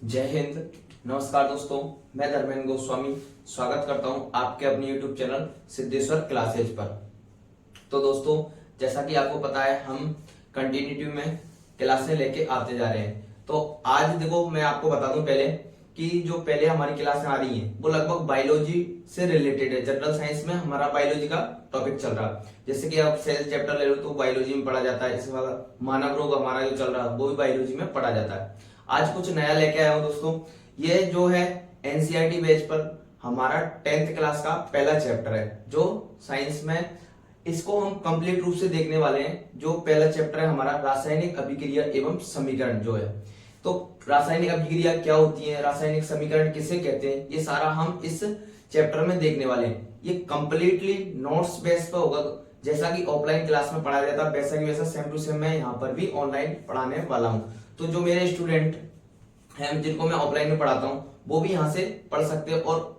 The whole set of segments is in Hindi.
जय हिंद। नमस्कार दोस्तों, मैं धर्मेंद्र गोस्वामी स्वागत करता हूं आपके अपने YouTube चैनल सिद्धेश्वर क्लासेज पर। तो दोस्तों, जैसा कि आपको पता है, हम कंटिन्यूटी में क्लासें लेके आते जा रहे हैं। तो आज देखो, मैं आपको बता दूं पहले कि जो पहले हमारी क्लासें आ रही हैं वो लगभग बायोलॉजी से रिलेटेड है। जनरल साइंस में हमारा बायोलॉजी का टॉपिक चल रहा है। जैसे कि आप सेल चैप्टर ले लो तो बायोलॉजी में पढ़ा जाता है। इसके बाद मानव रोग हमारा जो चल रहा है वो भी बायोलॉजी में पढ़ा जाता है। आज कुछ नया लेके आया हूं दोस्तों। ये जो है एनसीईआरटी बेस पर हमारा 10th क्लास का पहला चैप्टर है जो साइंस में, इसको हम कंप्लीट रूप से देखने वाले हैं। जो पहला चैप्टर है हमारा रासायनिक अभिक्रिया एवं समीकरण जो है। तो रासायनिक अभिक्रिया क्या होती है, रासायनिक समीकरण किसे कहते हैं, ये सारा हम इस चैप्टर में देखने वाले हैं। ये कंप्लीटली नोट्स बेस पर होगा। जैसा कि ऑफलाइन क्लास में पढ़ाया जाता है वैसा की वैसा सेम टू सेम मैं यहाँ पर भी ऑनलाइन पढ़ाने वाला हूँ। तो जो मेरे स्टूडेंट हैं जिनको मैं ऑफलाइन में पढ़ाता हूँ वो भी यहाँ से पढ़ सकते हैं, और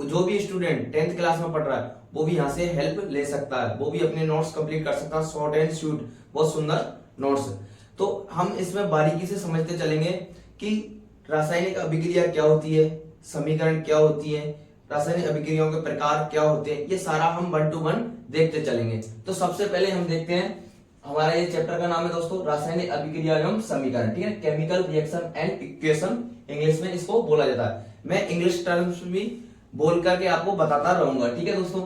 जो भी स्टूडेंट 10th क्लास में पढ़ रहा है वो भी यहाँ से हेल्प ले सकता है। वो भी अपने नोट्स कंप्लीट कर सकता है, शॉर्ट एंड स्वीट, बहुत सुंदर नोट्स। तो हम इसमें बारीकी से समझते चलेंगे कि रासायनिक अभिक्रिया क्या होती है, समीकरण क्या होती है, रासायनिक अभिक्रियाओं के प्रकार क्या होते हैं, ये सारा हम 1 to 1 देखते चलेंगे। तो सबसे पहले हम देखते हैं, हमारा ये चैप्टर का नाम है दोस्तों रासायनिक अभिक्रिया एवं समीकरण। ठीक है, chemical reaction and equation English में इसको बोला जाता है। मैं इंग्लिश टर्म्स भी बोल करके आपको बताता रहूंगा। ठीक है दोस्तों,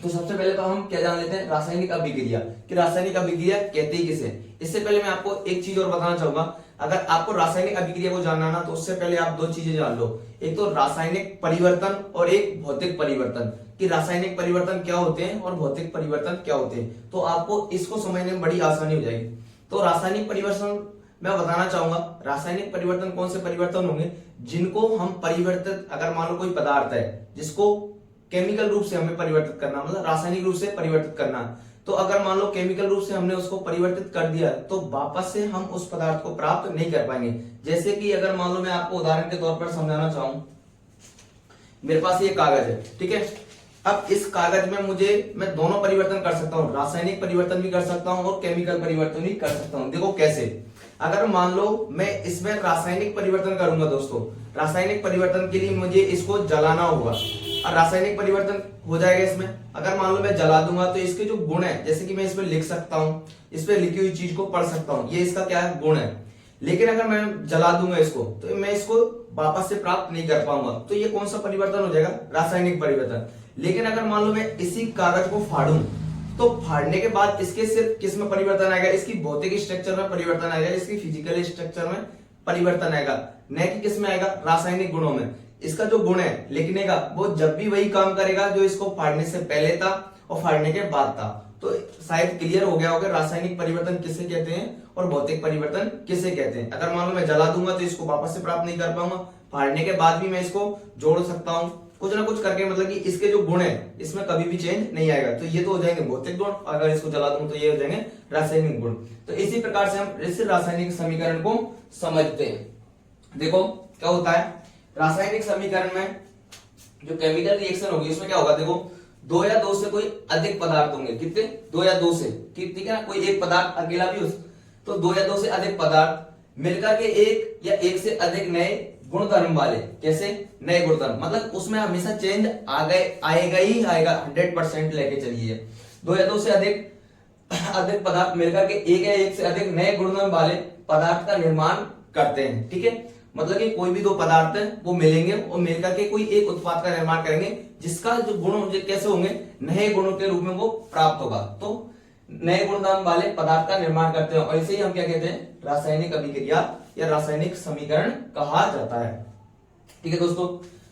तो सबसे पहले तो हम क्या जान लेते हैं, रासायनिक अभिक्रिया कि रासायनिक अभिक्रिया कहते ही किसे। इससे पहले मैं आपको एक चीज और बताना चाहूंगा। अगर आपको रासायनिक अभिक्रिया को जानना ना, तो उससे पहले आप दो चीजें जान लो। एक तो रासायनिक परिवर्तन और एक भौतिक परिवर्तन, कि रासायनिक परिवर्तन क्या होते हैं और भौतिक परिवर्तन क्या होते हैं। तो आपको इसको समझने में बड़ी आसानी हो जाएगी। तो रासायनिक परिवर्तन मैं बताना चाहूंगा, रासायनिक परिवर्तन कौन से परिवर्तन होंगे जिनको हम परिवर्तित, अगर मान लो कोई पदार्थ है जिसको केमिकल रूप से हमें परिवर्तित करना, मतलब रासायनिक रूप से परिवर्तित करना, तो अगर मान लो केमिकल रूप से हमने उसको परिवर्तित कर दिया तो वापस से हम उस पदार्थ को प्राप्त नहीं कर पाएंगे। जैसे कि अगर मान लो मैं आपको उदाहरण के तौर पर समझाना चाहूं, मेरे पास ये कागज है, ठीक है। अब इस कागज में मैं दोनों परिवर्तन कर सकता हूँ, रासायनिक परिवर्तन भी कर सकता हूँ और केमिकल परिवर्तन भी कर सकता हूँ। देखो कैसे, अगर मान लो मैं इसमें रासायनिक परिवर्तन करूंगा दोस्तों, रासायनिक परिवर्तन के लिए मुझे इसको जलाना होगा और रासायनिक परिवर्तन हो जाएगा इसमें। अगर मान लो मैं जला दूंगा तो इसके जो गुण है, जैसे कि मैं इसमें लिख सकता हूँ, इस पे लिखी हुई चीज को पढ़ सकता हूँ, ये इसका क्या है, गुण है। लेकिन अगर मैं जला दूंगा इसको तो मैं इसको वापस से प्राप्त नहीं कर पाऊंगा। तो ये कौन सा परिवर्तन हो जाएगा, रासायनिक परिवर्तन। लेकिन अगर मान लो मैं इसी कागज को फाड़ूं तो फाड़ने के बाद इसके सिर्फ किस में परिवर्तन आएगा, इसकी भौतिक स्ट्रक्चर में परिवर्तन आएगा, इसकी फिजिकल स्ट्रक्चर में परिवर्तन आएगा, न कि किस में आएगा, रासायनिक गुणों में। इसका जो गुण है लिखने का, वो जब भी वही काम करेगा जो इसको फाड़ने से पहले था और फाड़ने के बाद था। तो शायद क्लियर हो गया होगा रासायनिक परिवर्तन किसे कहते हैं और भौतिक परिवर्तन किसे कहते हैं। अगर मान लो मैं जला दूंगा तो इसको वापस से प्राप्त नहीं कर पाऊंगा, फाड़ने के बाद भी मैं इसको जोड़ सकता हूं कुछ ना कुछ करके, मतलब कि इसके जो गुण है इसमें कभी भी चेंज नहीं आएगा। तो ये तो हो जाएंगे भौतिक गुण, अगर इसको जला दूं तो ये हो जाएंगे रासायनिक गुण। तो इसी प्रकार से हम इस रासायनिक समीकरण को समझते हैं। देखो क्या होता है, रासायनिक समीकरण में जो केमिकल रिएक्शन होगी उसमें क्या होगा, देखो दो या दो से कोई अधिक पदार्थ होंगे। कितने, दो या दो से, ठीक है ना। कोई एक पदार्थ अकेला भी हो तो दो या दो से अधिक पदार्थ मिलकर के एक या एक से अधिक नए गुणधर्म वाले, कैसे, नए गुणधर्म, मतलब उसमें हमेशा चेंज आएगा ही आएगा, 100% लेके चलिए। दो या दो से अधिक पदार्थ मिलकर के एक या एक से अधिक नए गुणधर्म वाले पदार्थ का निर्माण करते हैं। ठीक है, मतलब कि कोई भी दो पदार्थ है वो मिलेंगे और मिलकर के कोई एक उत्पाद का निर्माण करेंगे जिसका जो गुण कैसे होंगे, नए गुणों के रूप में वो प्राप्त होगा। तो नए गुणधर्म वाले पदार्थ का निर्माण करते हैं और इसे ही हम क्या कहते हैं, रासायनिक अभिक्रिया या रासायनिक समीकरण कहा जाता है। ठीक है दोस्तों,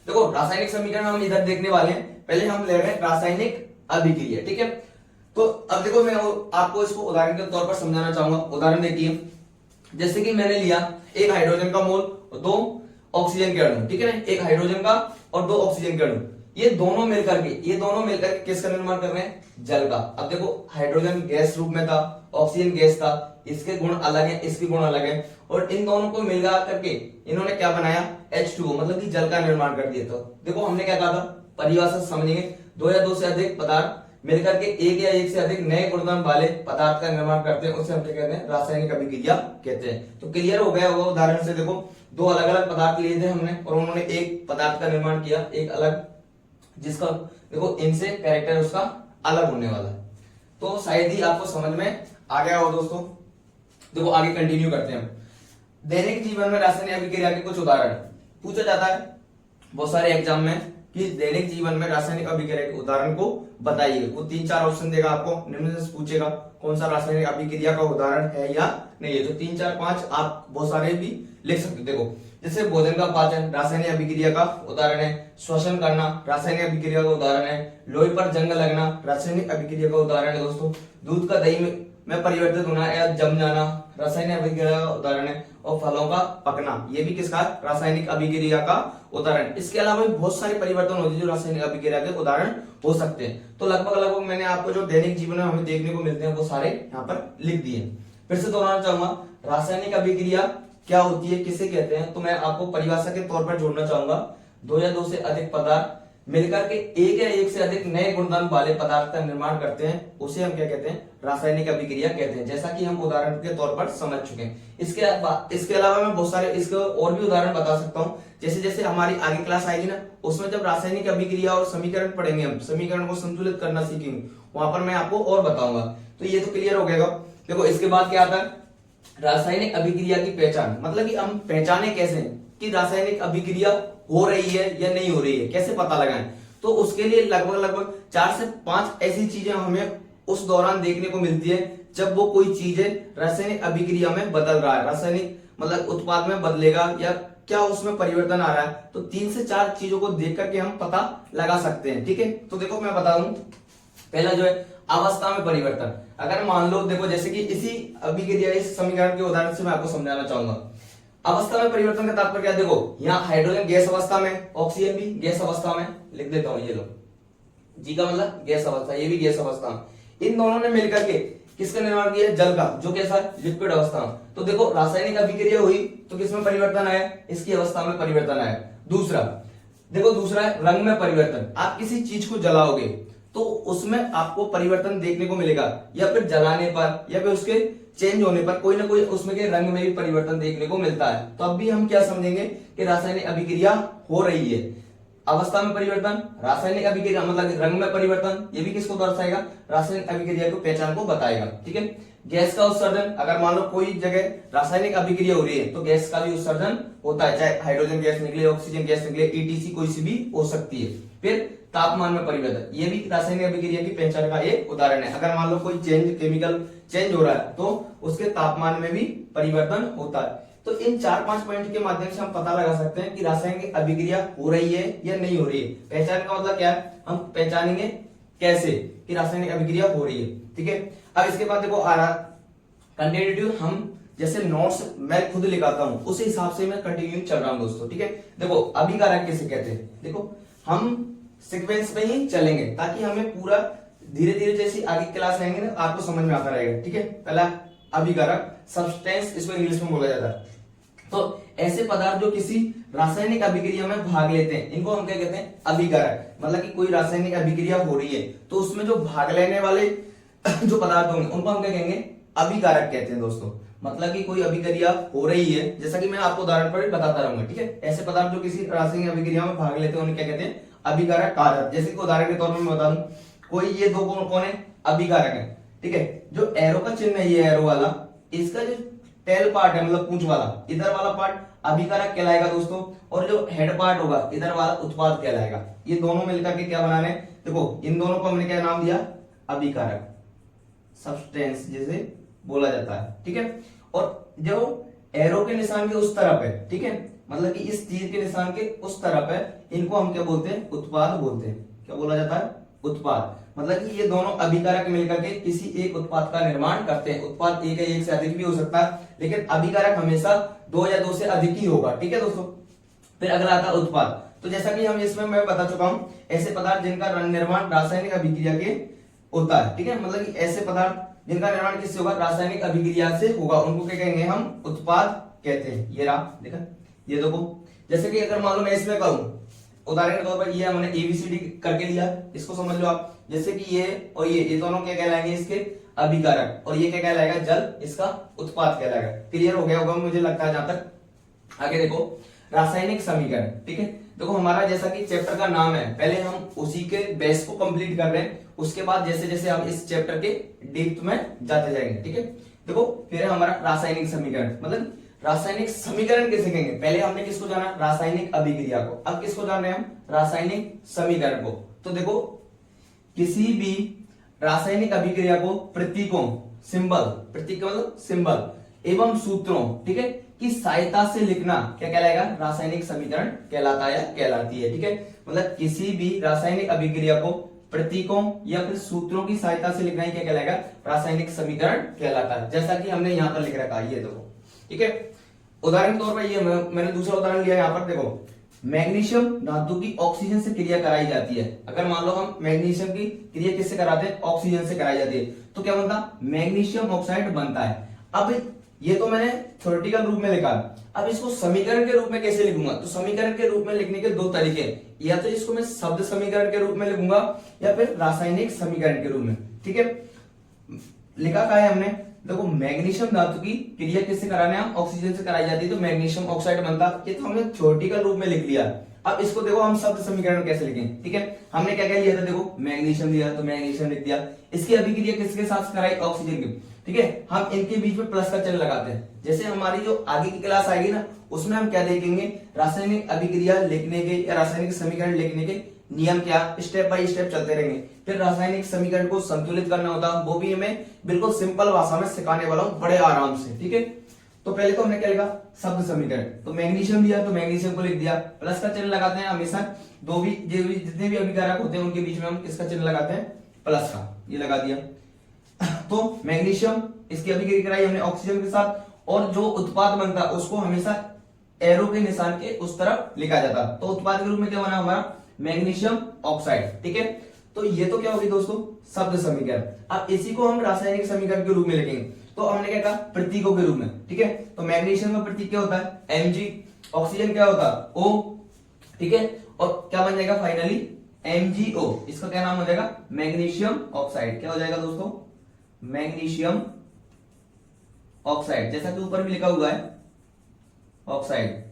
देखो रासायनिक समीकरण हम इधर देखने वाले हैं, पहले हम ले रहे हैं रासायनिक अभिक्रिया। ठीक है, तो अब देखो मैं आपको इसको उदाहरण के तौर पर समझाना चाहूंगा। उदाहरण देखिए, जैसे कि मैंने लिया एक हाइड्रोजन का मोल और दो ऑक्सीजन के अणु, ठीक है ना, एक हाइड्रोजन का और दो ऑक्सीजन के अणु, ये दोनों मिलकर के किसका निर्माण कर रहे हैं, जल का। अब देखो हाइड्रोजन गैस रूप में था, ऑक्सीजन गैस था, इसके गुण अलग हैं, इसके गुण अलग हैं, और इन दोनों को मिला करके इन्होंने क्या बनाया, H2O, मतलब कि जल का निर्माण कर दिया। तो देखो हमने क्या कहा था, परिभाषा समझेंगे, दो या दो से अधिक पदार्थ मिलकर के एक या एक से अधिक नए गुणधर्म वाले पदार्थ का निर्माण करते हैं, उसे हम क्या कहते हैं, रासायनिक अभिक्रिया कहते हैं। तो क्लियर हो गया होगा उदाहरण से। देखो दो अलग अलग पदार्थ लिए थे हमने और उन्होंने एक पदार्थ का निर्माण किया, एक अलग, जिसका देखो इनसे कैरेक्टर उसका अलग होने वाला है। तो शायद ही आपको समझ में आ गया हो दोस्तों। देखो आगे कंटिन्यू करते हैं हम। दैनिक जीवन में रासायनिक अभिक्रिया के कुछ उदाहरण पूछा जाता है बहुत सारे एग्जाम में कि दैनिक जीवन में रासायनिक अभिक्रिया के उदाहरण को बताइए। वो 3-4 ऑप्शन देगा आपको, निम्न से पूछेगा कौन सा रासायनिक अभिक्रिया का उदाहरण है या नहीं है। तो 3, 4, 5 आप बहुत सारे भी लिख सकते हो। देखो जैसे भोजन का पाचन रासायनिक अभिक्रिया का उदाहरण है, श्वसन करना रासायनिक अभिक्रिया का उदाहरण है, लोहे पर जंग लगना रासायनिक अभिक्रिया का उदाहरण है दोस्तों, दूध का दही में परिवर्तित होना या जम जाना रासायनिक अभिक्रिया का उदाहरण है, और फलों का पकना ये भी किसका, रासायनिक अभिक्रिया का उदाहरण। इसके अलावा भी बहुत सारे परिवर्तन होते हैं जो रासायनिक अभिक्रिया के उदाहरण हो सकते हैं। तो लगभग मैंने आपको जो दैनिक जीवन में हमें देखने को मिलते हैं वो सारे यहाँ पर लिख दिए। फिर से दोहराना चाहूंगा, रासायनिक अभिक्रिया क्या होती है, किसे कहते हैं, तो मैं आपको परिभाषा के तौर पर जोड़ना चाहूंगा। दो या दो से अधिक पदार्थ मिलकर के एक या एक से अधिक नए गुणधर्म वाले पदार्थ का निर्माण करते हैं, उसे हम क्या कहते हैं, रासायनिक अभिक्रिया कहते हैं, जैसा कि हम उदाहरण के तौर पर समझ चुके हैं। इसके अलावा मैं बहुत सारे इसके और भी उदाहरण बता सकता हूँ। जैसे जैसे हमारी आगे क्लास आएगी ना, उसमें जब रासायनिक अभिक्रिया और समीकरण पढ़ेंगे, हम समीकरण को संतुलित करना सीखेंगे, वहां पर मैं आपको और बताऊंगा। तो ये तो क्लियर हो गया। देखो इसके बाद क्या आता है, रासायनिक अभिक्रिया की पहचान, मतलब कि हम पहचाने कैसे कि रासायनिक अभिक्रिया हो रही है या नहीं हो रही है, कैसे पता लगाएं। तो उसके लिए लगभग 4 से 5 ऐसी चीजें हमें उस दौरान देखने को मिलती है जब वो कोई चीजें रासायनिक अभिक्रिया में बदल रहा है, रासायनिक मतलब उत्पाद में बदलेगा या क्या उसमें परिवर्तन आ रहा है। तो 3 से 4 चीजों को देख करके हम पता लगा सकते हैं। ठीक है, तो देखो मैं बता दूं, पहला जो है अवस्था में परिवर्तन। अगर मान लो देखो जैसे कि इसी अभिक्रिया इस समीकरण के उदाहरण से मैं आपको समझाना चाहूंगा। अवस्था में परिवर्तन का तात्पर्य क्या, देखो यहाँ हाइड्रोजन गैस अवस्था में, ऑक्सीजन भी गैस अवस्था में, लिख देता हूं ये लो, जी का मतलब गैस अवस्था, ये भी गैस अवस्था में। इन दोनों ने मिलकर के किसका निर्माण किया, जल का, जो कैसा लिक्विड अवस्था में। तो देखो रासायनिक अभिक्रिया हुई तो किसमें परिवर्तन आया, इसकी अवस्था में परिवर्तन आया। दूसरा देखो, दूसरा है रंग में परिवर्तन। आप किसी चीज को जलाओगे तो उसमें आपको परिवर्तन देखने को मिलेगा, या फिर जलाने पर या फिर उसके चेंज होने पर कोई ना कोई उसमें के रंग में भी परिवर्तन देखने को मिलता है। तो अब भी हम क्या समझेंगे कि रासायनिक अभिक्रिया हो रही है। अवस्था में परिवर्तन, रासायनिक अभिक्रिया मतलब रंग में परिवर्तन, ये भी किसको दर्शाएगा, रासायनिक अभिक्रिया की पहचान को बताएगा। ठीक है, गैस का उत्सर्जन, अगर मान लो कोई जगह रासायनिक अभिक्रिया हो रही है तो गैस का भी उत्सर्जन होता है, चाहे हाइड्रोजन गैस निकले, ऑक्सीजन गैस निकले, ईटीसी कोई सी भी हो सकती है। फिर तापमान में परिवर्तन, ये भी रासायनिक अभिक्रिया की पहचान का एक उदाहरण है। अगर मान लो कोई केमिकल चेंज हो रहा है तो उसके तापमान में भी परिवर्तन होता है। तो इन 4-5 पॉइंट के माध्यम से हम पता लगा सकते हैं कि रासायनिक अभिक्रिया हो रही है या नहीं हो रही है। पहचान का मतलब क्या है, हम पहचानेंगे कैसे कि रासायनिक अभिक्रिया हो रही है। ठीक है, अब इसके बाद देखो आ रहा कंटिन्यूटी, हम जैसे नोट्स मैं खुद लिखाता हूं उस हिसाब से मैं कंटिन्यू चल रहा हूं दोस्तों। ठीक है, देखो अभिकारक किसे कहते हैं, देखो हम सीक्वेंस में ही चलेंगे ताकि हमें पूरा धीरे धीरे जैसे आगे क्लास आएंगे ना आपको समझ में आता रहेगा। ठीक है, पहला अभिकारक, सब्सटेंस इसको इंग्लिश में बोला जाता है। तो ऐसे पदार्थ जो किसी रासायनिक अभिक्रिया में भाग लेते हैं इनको हम क्या कहते हैं, अभिकारक। मतलब कि कोई रासायनिक अभिक्रिया हो रही है तो उसमें जो भाग लेने वाले जो पदार्थ होंगे उनको हम क्या कहेंगे, अभिकारक कहते हैं दोस्तों। मतलब कि कोई अभिक्रिया हो रही है, जैसा कि मैं आपको उदाहरण पर बताता रहूंगा। ठीक है, ऐसे पदार्थ जो किसी रासायनिक अभिक्रिया में भाग लेते हैं उन्हें क्या कहते हैं, अभिकारक कारक। जैसे कि उदाहरण के तौर पर मैं बता दूं, कोई ये दो कौन है, अभिकारक है। ठीक है, जो एरो का चिन्ह है, ये एरो वाला, इसका जो टेल पार्ट है मतलब पूंछ वाला, इधर वाला पार्ट अभिकारक कहलाएगा दोस्तों, और जो हेड पार्ट होगा इधर वाला उत्पाद कहलाएगा। ये दोनों मिलकर के क्या बनाने, देखो इन दोनों को हमने क्या नाम दिया, अभिकारक, सब्सटेंस जिसे बोला जाता है। ठीक है, और जो एरो के निशान के उस तरफ है, ठीक है, मतलब कि इस तीर के निशान के उस तरफ है, इनको हम क्या बोलते हैं, उत्पाद बोलते हैं। क्या बोला जाता है, उत्पाद। मतलब कि ये दोनों अभिकारक मिलकर के किसी एक उत्पाद का निर्माण करते हैं। उत्पाद एक या एक से अधिक भी हो सकता है, लेकिन अभिकारक हमेशा 2 या 2 से अधिक ही होगा। ठीक है दोस्तों, फिर अगला आता है उत्पाद। तो जैसा कि हम इसमें मैं बता चुका हूं, ऐसे पदार्थ जिनका निर्माण रासायनिक अभिक्रिया के होता है। ठीक है, मतलब कि ऐसे पदार्थ जिनका निर्माण किससे होगा, रासायनिक अभिक्रिया से होगा, उनको क्या कहेंगे, हम उत्पाद कहते हैं। ये रहा, देखा, ये देखो, जैसे कि अगर मान लो मैं इसमें कहूं उदाहरण के तौर पर, ये हमने एबीसीडी करके लिया, इसको समझ लो आप। जैसे कि ये और ये दोनों क्या कहलाएंगे, इसके अभिकारक, और ये क्या कहलाएगा, जल इसका उत्पाद कहलाएगा। क्लियर हो गया होगा मुझे लगता है जहां तक। आगे देखो रासायनिक समीकरण, ठीक है। देखो हमारा जैसा कि चैप्टर का नाम है, पहले हम उसी के बेस को कंप्लीट कर रहे हैं, उसके बाद जैसे जैसे हम इस चैप्टर के डीप में जाते जाएंगे, ठीक है। देखो फिर हमारा रासायनिक समीकरण, मतलब रासायनिक समीकरण कैसे कहेंगे, पहले हमने किसको जाना, रासायनिक अभिक्रिया को, अब किसको जान रहे हैं हम, रासायनिक समीकरण को। तो देखो किसी भी रासायनिक अभिक्रिया को प्रतीकों, सिंबल, प्रतीक मतलब सिंबल एवं सूत्रों, ठीक है, की सहायता से लिखना क्या कहलाएगा, रासायनिक समीकरण कहलाता है या कहलाती है, ठीक है। मतलब किसी भी रासायनिक अभिक्रिया को प्रतीकों या फिर सूत्रों की सहायता से लिखना ही क्या कहलाएगा, रासायनिक समीकरण कहलाता है। जैसा कि हमने यहाँ पर लिख रखा है, ये देखो, ठीक है। उदाहरण के तौर पर ये मैंने दूसरा उदाहरण लिया, यहाँ पर देखो मैग्नीशियम धातु की ऑक्सीजन से क्रिया कराई जाती है। अगर मान लो हम मैग्नीशियम की क्रिया किससे कराते हैं, ऑक्सीजन से कराई जाती है, तो क्या बनता, मैग्नीशियम ऑक्साइड बनता है। अब ये तो मैंने थ्योरेटिकल रूप में लिखा, अब इसको समीकरण के रूप में कैसे लिखूंगा, तो समीकरण के रूप में लिखने के दो तरीके, या तो इसको मैं शब्द समीकरण के रूप में लिखूंगा या फिर रासायनिक समीकरण के रूप में, ठीक है। लिखा क्या है हमने, देखो मैग्नीशियम धातु की क्रिया किससे कराने हैं, ऑक्सीजन से कराई जाती है, तो मैग्नीशियम ऑक्साइड बनता। ये तो हमने थ्योरेटिकल रूप में लिख लिया। अब इसको देखो हम शब्द समीकरण कैसे लिखें, ठीक है। हमने क्या क्या लिया था, देखो मैग्नीशियम लिया तो मैग्नीशियम लिख दिया, इसकी अभिक्रिया किसके साथ कराई, ऑक्सीजन की, ठीक है। हम इनके बीच में प्लस का चिन्ह लगाते हैं। जैसे हमारी जो आगे की क्लास आएगी ना, उसमें हम क्या देखेंगे, रासायनिक अभिक्रिया लिखने के या रासायनिक समीकरण लिखने के नियम क्या, स्टेप बाय स्टेप चलते रहेंगे। फिर रासायनिक समीकरण को संतुलित करना होता है, वो भी हमें बिल्कुल सिंपल भाषा में सिखाने वाला हूं, बड़े आराम से, ठीक है। तो पहले तो हमने क्या लिखा, शब्द समीकरण, तो मैग्नीशियम लिया तो मैग्नीशियम को लिख दिया, प्लस का चिन्ह लगाते हैं हमेशा, दो भी जितने भी अभिकारक होते हैं उनके बीच में हम किसका चिन्ह लगाते हैं, प्लस का, ये लगा दिया। तो मैग्नीशियम, इसकी अभिक्रिया कराई हमने ऑक्सीजन के साथ, और जो उत्पाद बनता है उसको हमेशा एरो के निशान के उस तरफ लिखा जाता, तो उत्पाद के रूप में क्या बना हमारा, मैग्नीशियम ऑक्साइड, ठीक है। तो ये तो क्या होगी दोस्तों, शब्द समीकरण। अब इसी को हम रासायनिक समीकरण के रूप में लिखेंगे, तो हमने क्या कहा, प्रतीकों के रूप में, ठीक है। तो मैग्नीशियम का प्रतीक क्या होता है, Mg, ऑक्सीजन क्या होता है, O, ठीक है। और क्या बन जाएगा फाइनली, MgO, इसका क्या नाम हो जाएगा, मैग्नीशियम ऑक्साइड। क्या हो जाएगा दोस्तों, मैग्नीशियम ऑक्साइड, जैसा कि ऊपर भी लिखा हुआ है ऑक्साइड।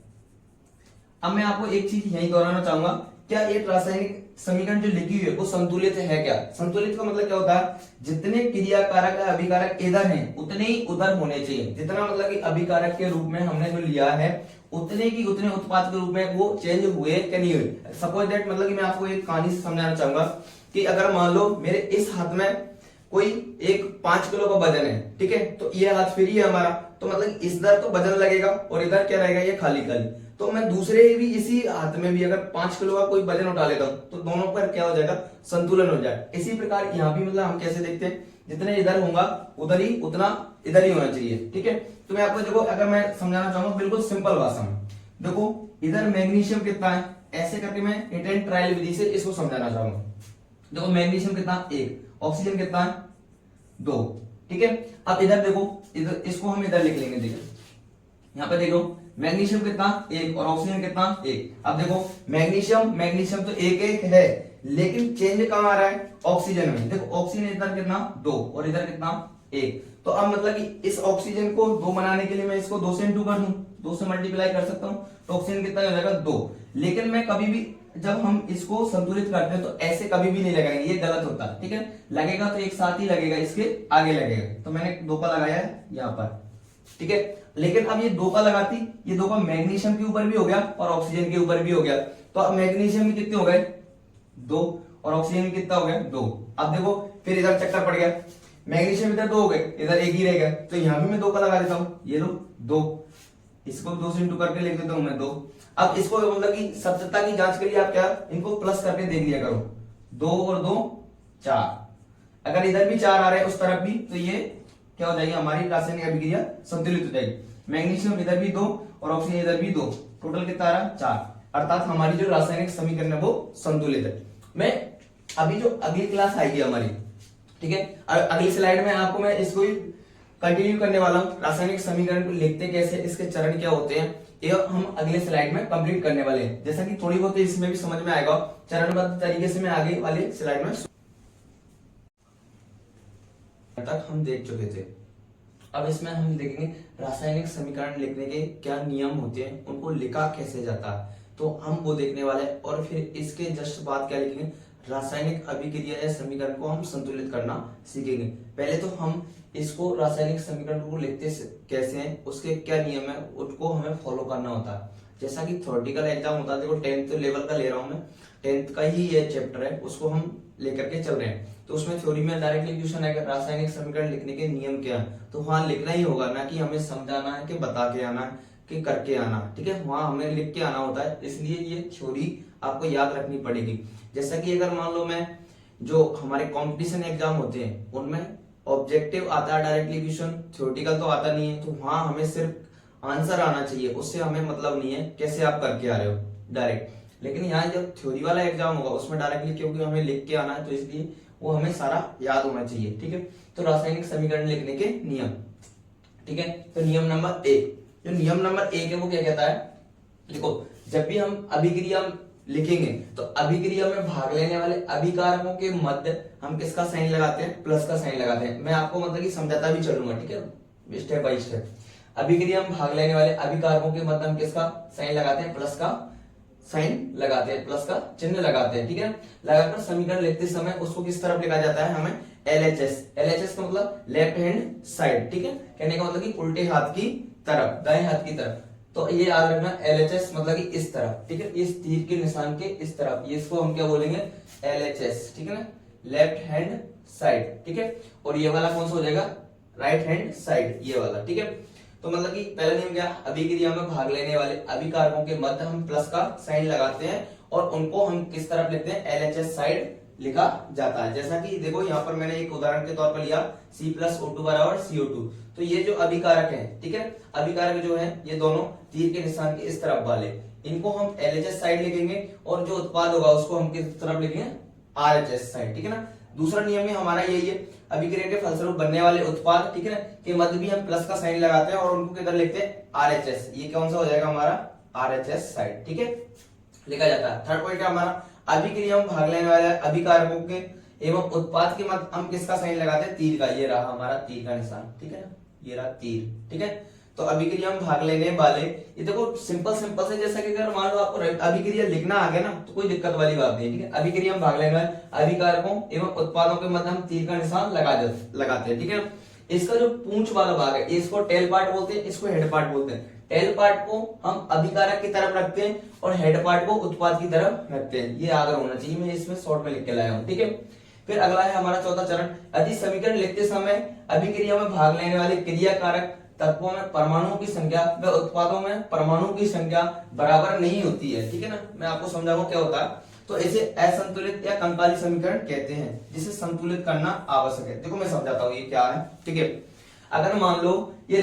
अब मैं आपको एक चीज यही दोहराना चाहूंगा, क्या एक रासायनिक समीकरण जो लिखी हुई है वो संतुलित है क्या, संतुलित का मतलब क्या होता है, जितने क्रियाकारक या अभिकारक इधर हैं उतने ही उधर होने चाहिए, जितना मतलब कि अभिकारक के रूप में हमने जो लिया है उतने की उतने उत्पाद के रूप में वो चेंज हुए क्या नहीं हुए। सपोज दैट, मतलब कि मैं आपको एक कहानी से समझाना चाहूंगा कि अगर मान लो मेरे इस हाथ में कोई एक 5 किलो का वजन है, ठीक है, तो ये हाथ फ्री है हमारा, तो मतलब इधर तो वजन लगेगा और इधर क्या रहेगा, ये खाली खाली। तो मैं दूसरे भी इसी हाथ में भी अगर 5 किलो का कोई वजन उठा लेता हूं तो दोनों पर क्या हो जाएगा, संतुलन हो जाए। इसी प्रकार यहाँ भी मतलब हम कैसे देखते हैं, जितने इधर होगा उधर ही उतना इधर ही होना चाहिए, ठीक है। तो मैं आपको देखो, अगर मैं समझाना चाहूंगा बिल्कुल सिंपल भाषा में, देखो इधर मैग्नीशियम कितना है, ऐसे करके मैं हिट एंड ट्रायल विधि से इसको समझाना चाहूंगा। देखो मैग्नीशियम कितना, 1, ऑक्सीजन कितना है, 2, ठीक है। अब इधर देखो, इधर इसको हम इधर लिख लेंगे, देखो यहाँ पे देखो मैग्नीशियम कितना, 1, और ऑक्सीजन कितना, 1। अब देखो मैग्नीशियम तो 1 है, लेकिन चेंज कहां आ रहा है, ऑक्सीजन में। देखो ऑक्सीजन इधर कितना, 2, और इधर कितना, 1। तो अब मतलब कि इस ऑक्सीजन को 2 बनाने के लिए मैं इसको 2 से इंटू कर दूं, 2 से मल्टीप्लाई कर सकता हूं, तो ऑक्सीजन कितना हो जाएगा, 2। लेकिन मैं कभी भी जब हम इसको संतुलित करते हैं तो ऐसे कभी भी नहीं लगाएंगे, ये गलत होता है, ठीक है। लगेगा तो एक साथ ही लगेगा, इसके आगे लगेगा, तो मैंने 2 का लगाया है यहाँ पर, ठीक है। लेकिन अब ये 2 का लगाती, ये 2 का मैग्नीशियम के ऊपर भी हो गया और ऑक्सीजन के ऊपर भी हो गया, तो अब मैग्नीशियम में कितने हो गए, 2, और ऑक्सीजन में कितना हो गया, 2। अब देखो फिर इधर चक्कर पड़ गया, मैग्नीशियम इधर 2 हो गए, इधर 1 ही रह गया, तो यहां भी मैं 2 का लगा देता हूं, ये लो 2, इसको 2 से इंटू करके लिख देता हूं मैं 2। अब इसको मतलब कि सत्यता की जांच के लिए आप क्या, इनको प्लस करके देख लिया करो, 2 और 2 4। अगर इधर भी 4 आ रहे हैं उस तरफ भी, तो ये क्या हो जाएगी, हमारी रासायनिक अभिक्रिया संतुलित हो जाएगी। मैग्नीशियम इधर भी 2 और ऑक्सीजन इधर भी 2, टोटल कितना आ रहा, 4। अर्थात हमारी जो रासायनिक समीकरण है वो संतुलित है। मैं अभी जो अगली क्लास आएगी हमारी, ठीक है, अगली स्लाइड में आपको मैं इसको ही कंटिन्यू करने वाला हूं, रासायनिक समीकरण को लिखते कैसे, इसके चरण क्या होते हैं, ये हम अगले स्लाइड में कंप्लीट करने वाले हैं। जैसा कि थोड़ी बहुत इसमें भी समझ में आएगा, चरणबद्ध तरीके से मैं आगे वाले स्लाइड में तक हम देख चुके थे। अब इसमें हम देखेंगे रासायनिक समीकरण लिखने के क्या नियम होते हैं, उनको लिखा कैसे जाता है, तो हम वो देखने वाले हैं। और फिर इसके जस्ट बाद क्या लिखेंगे, रासायनिक अभिक्रिया या समीकरण को हम संतुलित करना सीखेंगे। पहले तो हम इसको रासायनिक समीकरण को लिखते कैसे हैं, उसके क्या नियम है, उनको हमें फॉलो करना होता है। जैसा कि थ्योरेटिकल एग्जाम होता है, देखो 10th लेवल का ले रहा हूं मैं, 10th का ही ये चैप्टर है, उसको हम लेकर के चल रहे हैं। तो उसमें थ्योरी में डायरेक्टली क्वेश्चन आएगा रासायनिक समीकरण लिखने के नियम क्या है, तो वहां लिखना ही होगा, ना कि हमें समझाना है कि बता के आना है कि करके आना, ठीक है। वहां हमें लिख के आना होता है, इसलिए ये थ्योरी आपको याद रखनी पड़ेगी। जैसा कि अगर मान लो मैं जो हमारे कंपटीशन एग्जाम होते हैं उनमें ऑब्जेक्टिव आता है डायरेक्टली क्वेश्चन, थ्योरेटिकल तो आता नहीं है, तो वहां हमें सिर्फ आंसर आना चाहिए, उससे हमें मतलब नहीं है कैसे आप करके आ रहे हो डायरेक्ट। लेकिन यहाँ जब थ्योरी वाला एग्जाम होगा उसमें डायरेक्टली क्योंकि हमें लिख के आना है, तो इसलिए वो हमें सारा याद होना चाहिए, ठीक है। तो रासायनिक समीकरण लिखने के नियम, ठीक है। तो नियम नंबर 1, जो नियम नंबर 1 है वो क्या कहता है, देखो जब भी हम अभिक्रिया लिखेंगे तो अभिक्रिया में भाग लेने वाले अभिकारकों के मध्य हम किसका साइन लगाते हैं, प्लस का साइन लगाते हैं। मैं आपको मतलब कि समझाता भी चलूंगा, ठीक है, स्टेप बाय स्टेप। अभिक्रिया में भाग लेने वाले अभिकारकों के मध्य हम किसका साइन लगाते हैं, प्लस का साइन लगाते हैं, प्लस का चिन्ह लगाते हैं, ठीक है। लगाकर समीकरण लिखते समय उसको किस तरफ लिखा जाता है, हमें LHS, LHS का मतलब लेफ्ट हैंड साइड, ठीक है। कहने का मतलब कि उल्टे हाथ की तरफ, दाएं हाथ की तरफ। तो ये याद रखना LHS मतलब कि इस तरफ, ठीक है, इस तीर के निशान के इस तरफ, ये इसको हम क्या बोलेंगे LHS, ठीक है ना, लेफ्ट हैंड साइड, ठीक है। और ये वाला कौन सा हो जाएगा, राइट हैंड साइड, ये वाला, ठीक है। तो मतलब कि पहला नियम क्या, अभिक्रिया में भाग लेने वाले अभिकारकों के मध्य हम प्लस का साइन लगाते हैं और उनको हम किस तरफ लिखते हैं, LHS साइड लिखा जाता है। जैसा कि देखो यहाँ पर मैंने एक उदाहरण के तौर पर लिया C+O2 बराबर CO2, तो ये जो अभिकारक है, ठीक है, अभिकारक जो है ये दोनों तीर के निशान के इस तरफ वाले, इनको हम LHS साइड लिखेंगे और जो उत्पाद होगा उसको हम किस तरफ लिखेंगे, RHS साइड, ठीक है ना। दूसरा नियम में हमारा यही है, अभिक्रिया के फलस्वरूप बनने वाले उत्पाद, ठीक है ना, के मध्य भी हम प्लस का साइन लगाते हैं और उनको किधर लिखते हैं, RHS, ये कौन सा हो जाएगा हमारा RHS साइड, ठीक है, लिखा जाता है। थर्ड पॉइंट है हमारा, अभिक्रिया में भाग लेने वाले अभिकारकों के एवं उत्पाद के मध्य हम किसका साइन लगाते हैं, तीर का, ये रहा हमारा तीर का निशान, ठीक है ना, ये रहा तीर, ठीक है। तो अभिक्रिया में भाग लेने वाले, ये देखो सिंपल सिंपल से, जैसा कि अगर मान लो आपको अभिक्रिया लिखना आ गया ना तो कोई दिक्कत वाली बात नहीं है, ठीक है। अभिक्रिया में भाग लेने वाले अभिकारकों एवं उत्पादों के मध्य हम तीर का निशान लगाते हैं, ठीक है। इसका जो पूंछ वाला भाग है इसको टेल पार्ट बोलते हैं, इसको हेड पार्ट बोलते हैं। टेल पार्ट को हम अभिकारक की तरफ रखते हैं और हेड पार्ट को उत्पाद की तरफ रखते हैं, ये आगे होना चाहिए, मैं इसमें शॉर्ट में लिख के लाया हूं, ठीक है। फिर अगला है हमारा चौथा चरण, यदि समीकरण लिखते समय अभिक्रिया में भाग लेने वाले क्रियाकारक तत्वों में परमाणुओं की संख्या व उत्पादों में परमाणुओं की संख्या बराबर नहीं होती है, ठीक है ना। मैं आपको समझाऊंगा क्या होता है, तो इसे असंतुलित या कंकाली समीकरण कहते हैं, जिसे संतुलित करना आवश्यक है। देखो मैं समझाता हूँ ये क्या है, ठीक है। अगर मान लो ये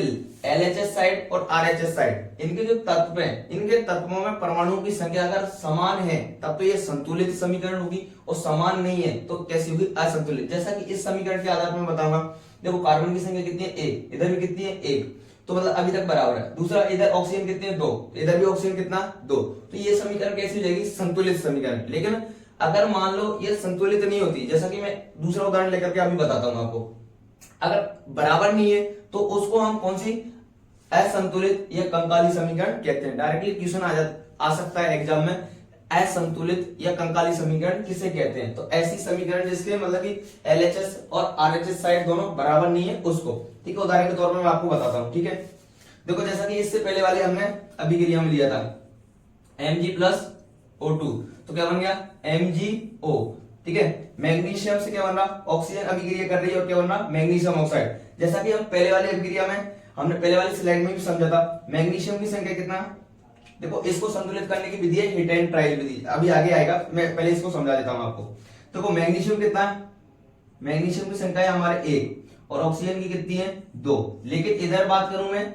LHS साइड और RHS साइड, इनके जो तत्व हैं, इनके तत्वों में परमाणुओं की संख्या अगर समान है तब तो ये संतुलित समीकरण होगी, और समान नहीं है तो कैसी होगी, असंतुलित। जैसा कि इस समीकरण के आधार पर मैं बताऊंगा, देखो कार्बन की संख्या कितनी है 1, इधर भी कितनी है 1, तो मतलब अभी तक बराबर है। दूसरा इधर ऑक्सीजन कितने हैं 2, इधर भी ऑक्सीजन कितना 2, तो ये समीकरण कैसी हो जाएगी, संतुलित समीकरण। लेकिन अगर मान लो ये संतुलित नहीं होती, जैसा कि मैं दूसरा उदाहरण लेकर के अभी बताता हूँ आपको, अगर बराबर नहीं है तो उसको हम कौन सी, असंतुलित या कंकाली समीकरण कहते हैं। डायरेक्टली क्वेश्चन आ सकता है एग्जाम में, असंतुलित या कंकाली समीकरण किसे कहते हैं, तो ऐसी समीकरण जिसके मतलब कि LHS और RHS साइड दोनों बराबर नहीं है उसको, ठीक है। उदाहरण के तौर पर मैं आपको बताता हूं, ठीक है। देखो जैसा कि इससे पहले वाले हमने अभिक्रिया में लिया था Mg+O2, तो क्या बन गया MgO, ठीक है। मैग्नीशियम से क्या बन रहा, ऑक्सीजन अभिक्रिया कर रही है और क्या बन रहा, मैग्नीशियम ऑक्साइड। जैसा कि हम पहले वाली अभिक्रिया में, हमने पहले वाली स्लाइड में भी समझा था, मैग्नीशियम की संख्या कितना, देखो इसको संतुलित करने की विधि है हिट एंड ट्रायल विधि, अभी आगे आएगा, मैं पहले इसको समझा देता हूं आपको। देखो मैग्नीशियम कितना है, मैग्नीशियम की संख्या है हमारे 1 और ऑक्सीजन की कितनी है 2, लेकिन इधर बात करूं मैं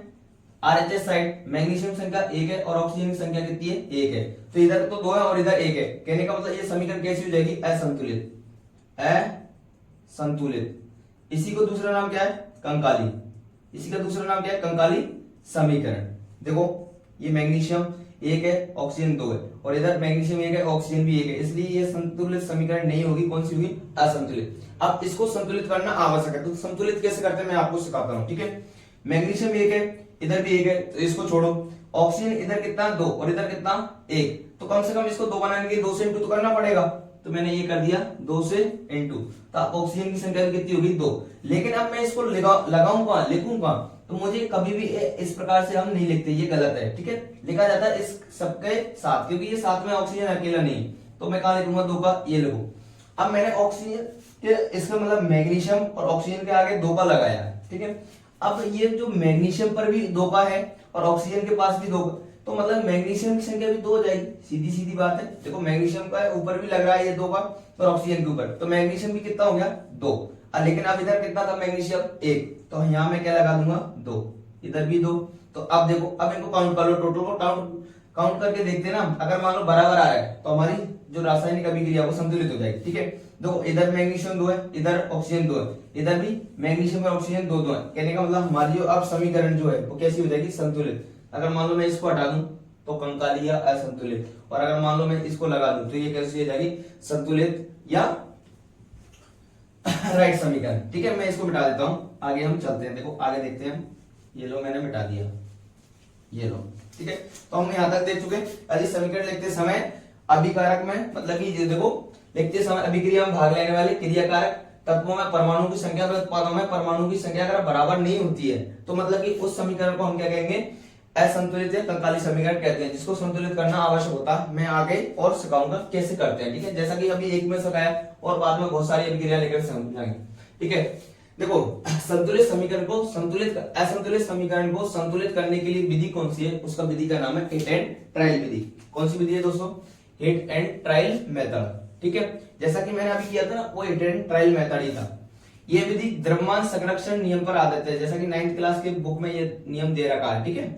RHS साइड, मैग्नीशियम संख्या 1 है और ऑक्सीजन की संख्या कितनी है 1 है, तो इधर तो 2 है और इधर 1 है। कहने का मतलब ये समीकरण कैसी हो जाएगी, असंतुलित, असंतुलित। इसी को दूसरा नाम क्या है, कंकाली, इसी का दूसरा नाम क्या है, कंकाली समीकरण। देखो ये मैग्नीशियम, एक है, ऑक्सीजन 2 है, और इधर मैग्नीशियम 1 है, ऑक्सीजन भी 1 है, इसलिए ये संतुलित समीकरण नहीं होगी। कौन सी होगी? असंतुलित। अब इसको संतुलित करना आवश्यक है, तो संतुलित कैसे करते हैं मैं आपको सिखाता हूँ, ठीक है। मैग्नीशियम 1 है, इधर भी 1 है, तो इसको छोड़ो। ऑक्सीजन इधर कितना? 2, और इधर कितना? 1, तो कम से कम इसको 2 बनाने के लिए 2 से इंटू तो करना पड़ेगा, तो मैंने ये कर दिया 2 से इंटू, तो ऑक्सीजन की संख्या भी कितनी होगी? 2। लेकिन अब मैं इसको लगाऊंगा, लिखूंगा, तो मुझे कभी भी इस प्रकार से हम नहीं लिखते, ये गलत है, ठीक है। लिखा जाता है इस सबके साथ, क्योंकि ये साथ में ऑक्सीजन अकेला नहीं, तो मैं कहा लिखूंगा 2 का, ये लिखो। अब मैंने ऑक्सीजन के इसका मतलब मैग्नीशियम और ऑक्सीजन के आगे 2 का लगाया, ठीक है। अब ये जो मैग्नीशियम पर भी 2 का है और ऑक्सीजन के पास भी 2 का, तो मतलब मैग्नीशियम की संख्या भी 2 हो जाएगी, सीधी सीधी बात है। देखो मैग्नीशियम का ऊपर भी लग रहा है ये 2 का, और ऑक्सीजन के ऊपर, तो मैग्नीशियम भी कितना हो गया? 2। लेकिन अब इधर कितना था मैग्नीशियम? 1, तो यहाँ मैं क्या लगा दूंगा? 2, इधर भी 2। तो अब देखो, अब इनको काउंट कर लो, टोटल को काउंट करके देखते हैं ना, अगर मान लो बराबर आ रहा है तो हमारी जो रासायनिक अभिक्रिया वो संतुलित हो जाएगी, ठीक है। देखो इधर मैग्नीशियम 2 है, इधर ऑक्सीजन 2 है, इधर भी मैग्नीशियम और ऑक्सीजन 2 है, कहने का मतलब हमारी जो अब समीकरण जो है वो कैसी हो जाएगी? संतुलित। अगर मान लो मैं इसको हटा दूं तो कंकाली या असंतुलित, और अगर मान लो मैं इसको लगा दूं तो ये कैसी हो जाएगी? संतुलित या राइट समीकरण, ठीक है। मैं इसको मिटा देता हूं, आगे हम चलते हैं। देखो आगे देखते हैं, ये लो मैंने मिटा दिया, ये लो, ठीक है। तो हम यहाँ तक देख चुके हैं। अभी समीकरण लिखते समय अभिकारक में मतलब कि ये देखो, लिखते समय अभिक्रिया में भाग लेने वाले क्रियाकारक तत्वों में परमाणु की संख्या व उत्पादों में परमाणु की संख्या अगर बराबर नहीं होती है तो मतलब कि उस समीकरण को हम क्या कहेंगे? असंतुलित या कंकाली समीकरण कहते हैं, जिसको संतुलित करना आवश्यक होता है। मैं आगे और सिखाऊंगा कैसे करते हैं, ठीक है। जैसा कि अभी एक में सिखाया और बाद में बहुत सारी अभिक्रिया लेकर समझाएंगे, ठीक है। देखो संतुलित समीकरण को असंतुलित समीकरण को संतुलित करने के लिए विधि कौन सी है? उसका विधि का नाम है हिट एंड ट्रायल विधि। कौन सी विधि है दोस्तों? हिट एंड ट्रायल मेथड, ठीक है। जैसा कि मैंने अभी किया था ना, वो हिट एंड ट्रायल मेथड ही था। ये विधि द्रव्यमान संरक्षण नियम पर आधारित है, जैसा कि 9th क्लास के बुक में ये नियम दे रखा है, ठीक है,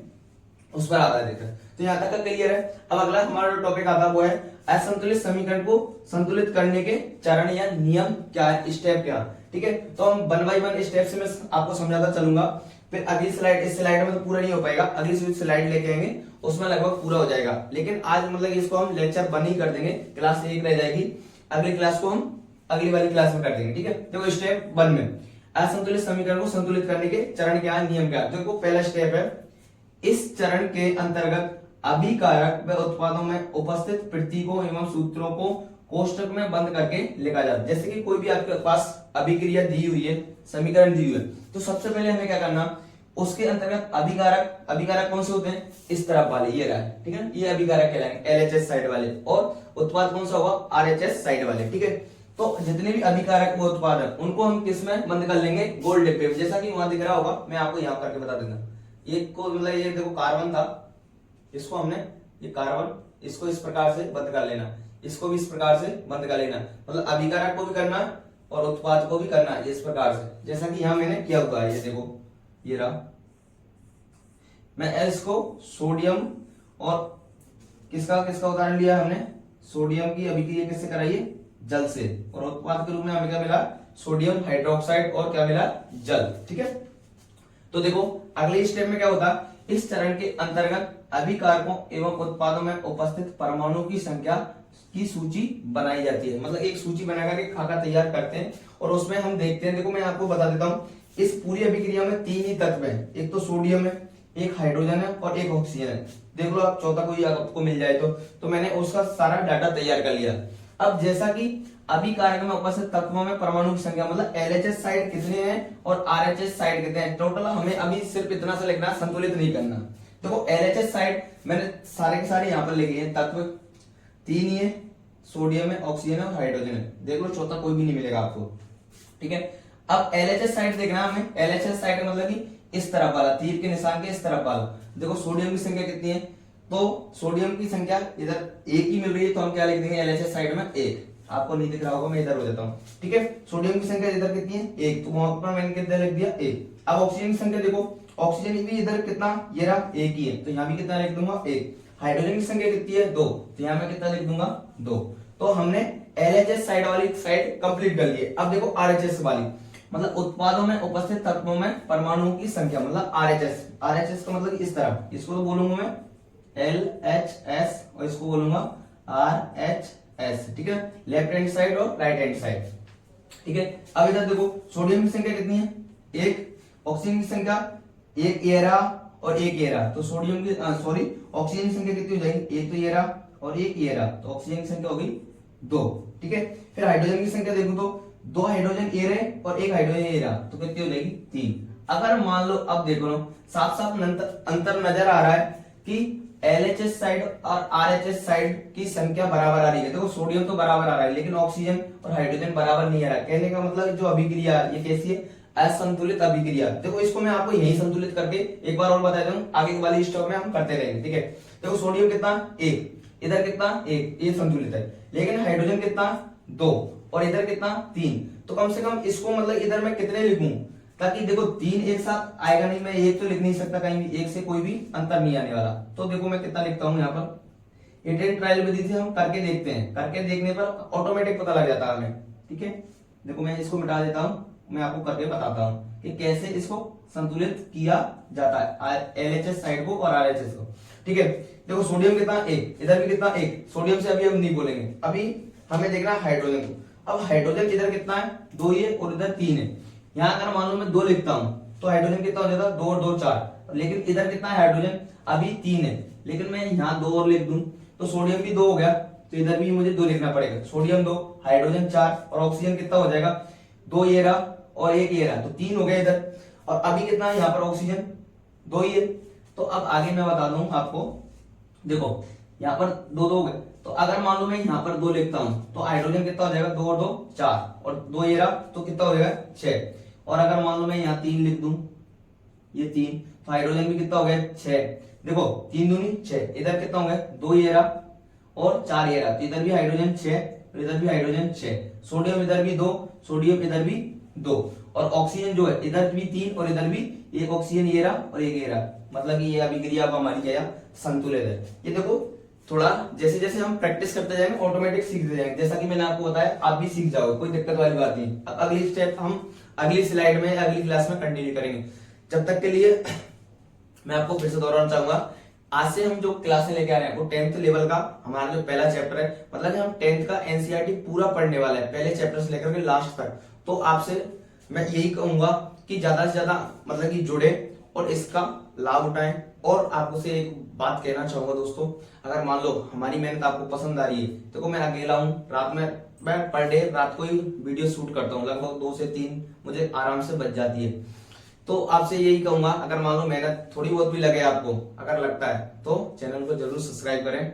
उस पर आधारित है। तो यहाँ तक का क्लियर है। अब अगला हमारा जो टॉपिक आता है वो है असंतुलित समीकरण को संतुलित करने के चरण या नियम क्या है, स्टेप क्या, ठीक है। तो हम 1 बाय 1 स्टेप से मैं आपको समझाता चलूंगा। फिर अगली स्लाइड, इस स्लाइड में तो पूरा नहीं हो पाएगा, अगली स्लाइड लेके आएंगे, उसमें लगभग पूरा हो जाएगा। लेकिन आज मतलब इसको हम लेक्चर 1 ही कर देंगे, क्लास 1 रह जाएगी, अगली क्लास को हम अगली वाली क्लास में कर देंगे, ठीक है। देखो स्टेप 1 में असंतुलित समीकरण को संतुलित करने के चरण क्या है, नियम क्या है। देखो पहला स्टेप है, इस चरण के अंतर्गत अभिकारक व उत्पादों में उपस्थित प्रतीकों एवं सूत्रों को कोष्टक में बंद करके लिखा जाता है। जैसे कि कोई भी आपके पास अभिक्रिया दी हुई है, समीकरण दी हुई है, तो सबसे पहले हमें क्या करना, उसके अंतर्गत अभिकारक कौन से होते हैं? इस तरफ वाले, ये रहा, ठीक है, ये अभिकारक कहलाएंगे, LHS साइड वाले, और उत्पाद कौन सा होगा? RHS साइड वाले, ठीक है। तो जितने भी अभिकारक व उत्पादक उनको हम किस में बंद कर लेंगे? गोल्ड डिब्बे, जैसा कि वहां दिख रहा होगा, मैं आपको यहाँ करके बता देता। ये को मतलब ये देखो कार्बन था, इसको हमने, ये कार्बन, इसको इस प्रकार से बंद कर लेना, इसको भी इस प्रकार से बंद कर लेना, मतलब अभिकारक को भी करना और उत्पाद को भी करना है इस प्रकार से, जैसा कि यहां मैंने किया हुआ है। ये देखो, ये रहा, मैं इसको सोडियम और किसका उदाहरण लिया हमने? सोडियम की अभिक्रिया किससे कराई है? जल से, और उत्पाद के रूप में हमें क्या मिला? सोडियम हाइड्रोक्साइड, और क्या मिला? जल, ठीक है। तो देखो अगले स्टेप में क्या होता है, इस चरण के अंतर्गत अभिकारकों एवं उत्पादों में उपस्थित परमाणु की संख्या की सूची बनाई जाती है। मतलब एक सूची बनाकर एक खाका तैयार करते हैं और उसमें हम देखते हैं। देखो मैं आपको बता देता हूँ, इस पूरी अभिक्रिया में 3 ही तत्व है, एक तो सोडियम है, एक हाइड्रोजन है और एक ऑक्सीजन है। देख लो आप, चौथा कोई आपको मिल जाए तो मैंने उसका सारा डाटा तैयार कर लिया। अब जैसा कि अभिकारक में उपस्थित तत्वों में परमाणु की संख्या, मतलब LHS साइड कितने हैं और RHS साइड कितने हैं, टोटल हमें अभी सिर्फ इतना सा लिखना, संतुलित नहीं करना। देखो LHS साइड मैंने सारे के सारे यहाँ पर लिखे हैं, तत्व 3 ही है, सोडियम है, ऑक्सीजन है और हाइड्रोजन है। देख लो चौथा कोई भी नहीं मिलेगा आपको, ठीक है। अब LHS साइड देखना हमें, LHS साइड मतलब कि इस तरफ वाला, तीर के निशान के इस तरफ वाला। देखो सोडियम की संख्या कितनी है, तो सोडियम की संख्या इधर 1 ही मिल रही है, तो हम क्या लिख देंगे LHS साइड में 1। आपको नहीं दिख रहा होगा, मैं इधर हो जाता हूँ, ठीक है। सोडियम की संख्या इधर कितनी है? 1, तो वहां पर मैंने कितना लिख दिया? 1। अब ऑक्सीजन की संख्या देखो, ऑक्सीजन भी इधर कितना, ये रहा 1 ही है, तो यहाँ भी कितना लिख दूंगा? 1। हाइड्रोजन की संख्या कितनी है? 2, तो यहाँ मैं कितना लिख दूंगा? 2। तो हमने LHS साइड वाली साइड कंप्लीट कर ली है। अब देखो RHS वाली, मतलब उत्पादों में उपस्थित तत्वों में परमाणुओं की संख्या, मतलब RHS का मतलब इस तरफ, इसको तो बोलूंगा मैं LHS और इसको बोलूंगा RHS, ठीक है, लेफ्ट हैंड साइड और राइट हैंड साइड, ठीक है। अब इधर देखो सोडियम की संख्या कितनी है, एक, ऑक्सीजन की संख्या एक ये रहा और एक ये रहा, तो सोडियम की सॉरी ऑक्सीजन की संख्या कितनी हो जाएगी, एक तो ये रहा और एक ये रहा, तो ऑक्सीजन की संख्या होगी 2, ठीक है। फिर हाइड्रोजन की संख्या देखो तो 2 हाइड्रोजन ये रहे और एक हाइड्रोजन ये रहा, तो कितनी हो जाएगी 3। अगर मान लो अब देखो ना साफ साफ अंतर नजर आ रहा है कि LHS साइड और RHS साइड की संख्या बराबर आ रही है। देखो सोडियम तो बराबर आ रहा है लेकिन ऑक्सीजन और हाइड्रोजन बराबर नहीं आ रहा है। कहने का मतलब जो अभिक्रिया ये कैसी है, असंतुलित अभिक्रिया। देखो इसको मैं आपको यही संतुलित करके एक बार और बता देता हूँ, आगे वाली स्टेप में हम करते रहेंगे, ठीक है। देखो सोडियम कितना 1, इधर कितना 1, ये संतुलित है, लेकिन हाइड्रोजन कितना 2 और इधर कितना 3, तो कम से कम इसको मतलब इधर मैं कितने लिखूं ताकि देखो 3 एक साथ आएगा नहीं, मैं 1 तो लिख नहीं सकता कहीं भी, 1 से कोई भी अंतर नहीं आने वाला। तो देखो मैं कितना लिखता हूं यहाँ पर, एटेन ट्रायल विधि से हम करके देखते हैं, करके देखने पर ऑटोमेटिक पता लग जाता है हमें, ठीक है। देखो मैं इसको मिटा देता हूं, मैं आपको करके बताता हूं कि कैसे इसको संतुलित किया जाता है LHS साइड को और RHS को, ठीक है। देखो सोडियम कितना 1, इधर भी कितना 1, सोडियम से अभी हम नहीं बोलेंगे, अभी हमें देखना है हाइड्रोजन को। अब हाइड्रोजन इधर कितना है 2 ये और इधर 3 है, यहाँ अगर मान लो मैं 2 लिखता हूं तो हाइड्रोजन कितना हो जाता है 2 और 2 4, लेकिन इधर कितना है हाइड्रोजन अभी 3 है, लेकिन मैं यहाँ 2 और लिख दूं तो सोडियम भी 2 हो गया, तो इधर भी मुझे 2 लिखना पड़ेगा, सोडियम 2 हाइड्रोजन 4 और ऑक्सीजन कितना हो जाएगा 2 ये रहा और 1 ये रहा, तो 3 हो गया इधर। और अभी कितना है यहाँ पर ऑक्सीजन 2 ही है। तो अब आगे मैं बता दूं आपको, देखो यहाँ पर 2 2 हो गए, तो अगर मान लो मैं यहाँ पर 2 लिखता हूं तो हाइड्रोजन कितना हो जाएगा 2 और 2 4 और 2 ये रहा, तो कितना हो जाएगा 6। और अगर मान लो मैं यहाँ 3 लिख दूं, ये 3, तो हाइड्रोजन भी कितना हो गया 6। देखो 3 दूनी 6, इधर कितना हो गया 2 ये रहा और 4 ये रहा, तो इधर भी हाइड्रोजन 6 और इधर भी हाइड्रोजन 6, सोडियम इधर भी 2, सोडियम इधर भी 2 और ऑक्सीजन जो है इधर भी 3 और इधर भी एक ऑक्सीजन ये रहा और एक ये रहा, मतलब कि ये अभिक्रिया अब हमारी क्या संतुलित है। ये देखो थोड़ा जैसे जैसे हम प्रैक्टिस करते जाएंगे ऑटोमेटिक सीखते जाएंगे, जैसा कि मैंने आपको बताया आप भी सीख जाओगे, कोई दिक्कत वाली बात नहीं। अब अगली स्टेप हम अगली स्लाइड में अगली क्लास में कंटिन्यू करेंगे। जब तक के लिए मैं आपको फिर से दोहराना चाहूंगा, आज से हम जो क्लासें लेके आ रहे हैं वो 10th लेवल का हमारा जो पहला चैप्टर है, मतलब कि हम 10th का NCERT पूरा पढ़ने वाला है, पहले चैप्टर से लेकर के लास्ट तक। तो आपसे मैं यही कहूंगा कि ज्यादा से ज्यादा मतलब कि जुड़े और इसका लाभ उठाएं। और आपको से एक बात कहना चाहूंगा दोस्तों, अगर मान लो हमारी मेहनत आपको पसंद आ रही है, देखो मैं अकेला हूँ, रात में मैं पर डे रात को ही वीडियो शूट करता हूँ, लगभग 2 से 3 मुझे आराम से बच जाती है। तो आपसे यही कहूंगा अगर मान लो मेहनत थोड़ी बहुत भी लगे आपको, अगर लगता है तो चैनल को जरूर सब्सक्राइब करें।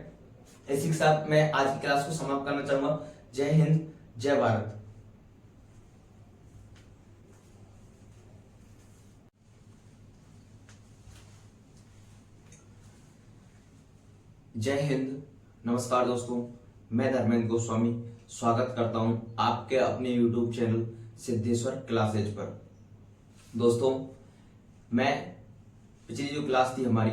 इसी के साथ मैं आज की क्लास को समाप्त करना चाहूंगा। जय हिंद, जय भारत। जय हिंद, नमस्कार दोस्तों, मैं धर्मेंद्र गोस्वामी स्वागत करता हूं आपके अपने YouTube चैनल सिद्धेश्वर क्लासेज पर। दोस्तों मैं पिछली जो क्लास थी हमारी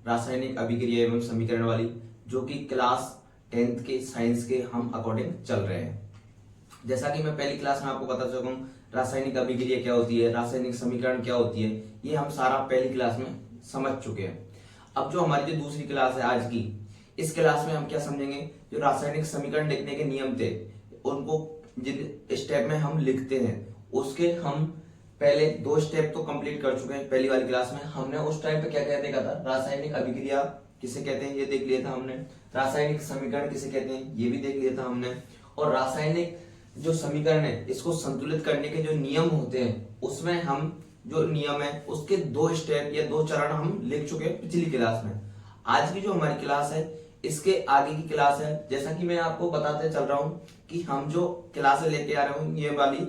रासायनिक अभिक्रिया एवं समीकरण वाली, जो कि क्लास 10th के साइंस के हम अकॉर्डिंग चल रहे हैं। जैसा कि मैं पहली क्लास में आपको बता चुका हूं रासायनिक अभिक्रिया क्या होती है, रासायनिक समीकरण क्या होती है, ये हम सारा पहली क्लास में समझ चुके हैं। अब जो हमारी जो दूसरी क्लास है आज की, इस क्लास में हम क्या समझेंगे, जो रासायनिक समीकरण लिखने के नियम थे उनको जिन स्टेप में हम लिखते हैं उसके हम पहले 2 स्टेप तो कंप्लीट कर चुके हैं। पहली वाली क्लास में हमने उस टाइम पे क्या क्या देखा था, रासायनिक अभिक्रिया किसे कहते हैं ये देख लिया था हमने, रासायनिक समीकरण किसे कहते हैं ये भी देख लिया था हमने, और रासायनिक जो समीकरण है इसको संतुलित करने के जो नियम होते हैं उसमें हम जो नियम है उसके 2 स्टेप या 2 चरण हम लिख चुके हैं पिछली क्लास में। आज की जो हमारी क्लास है इसके आगे की क्लास है, जैसा कि मैं आपको बताते चल रहा हूं कि हम जो क्लासें लेके आ रहे हूं ये वाली,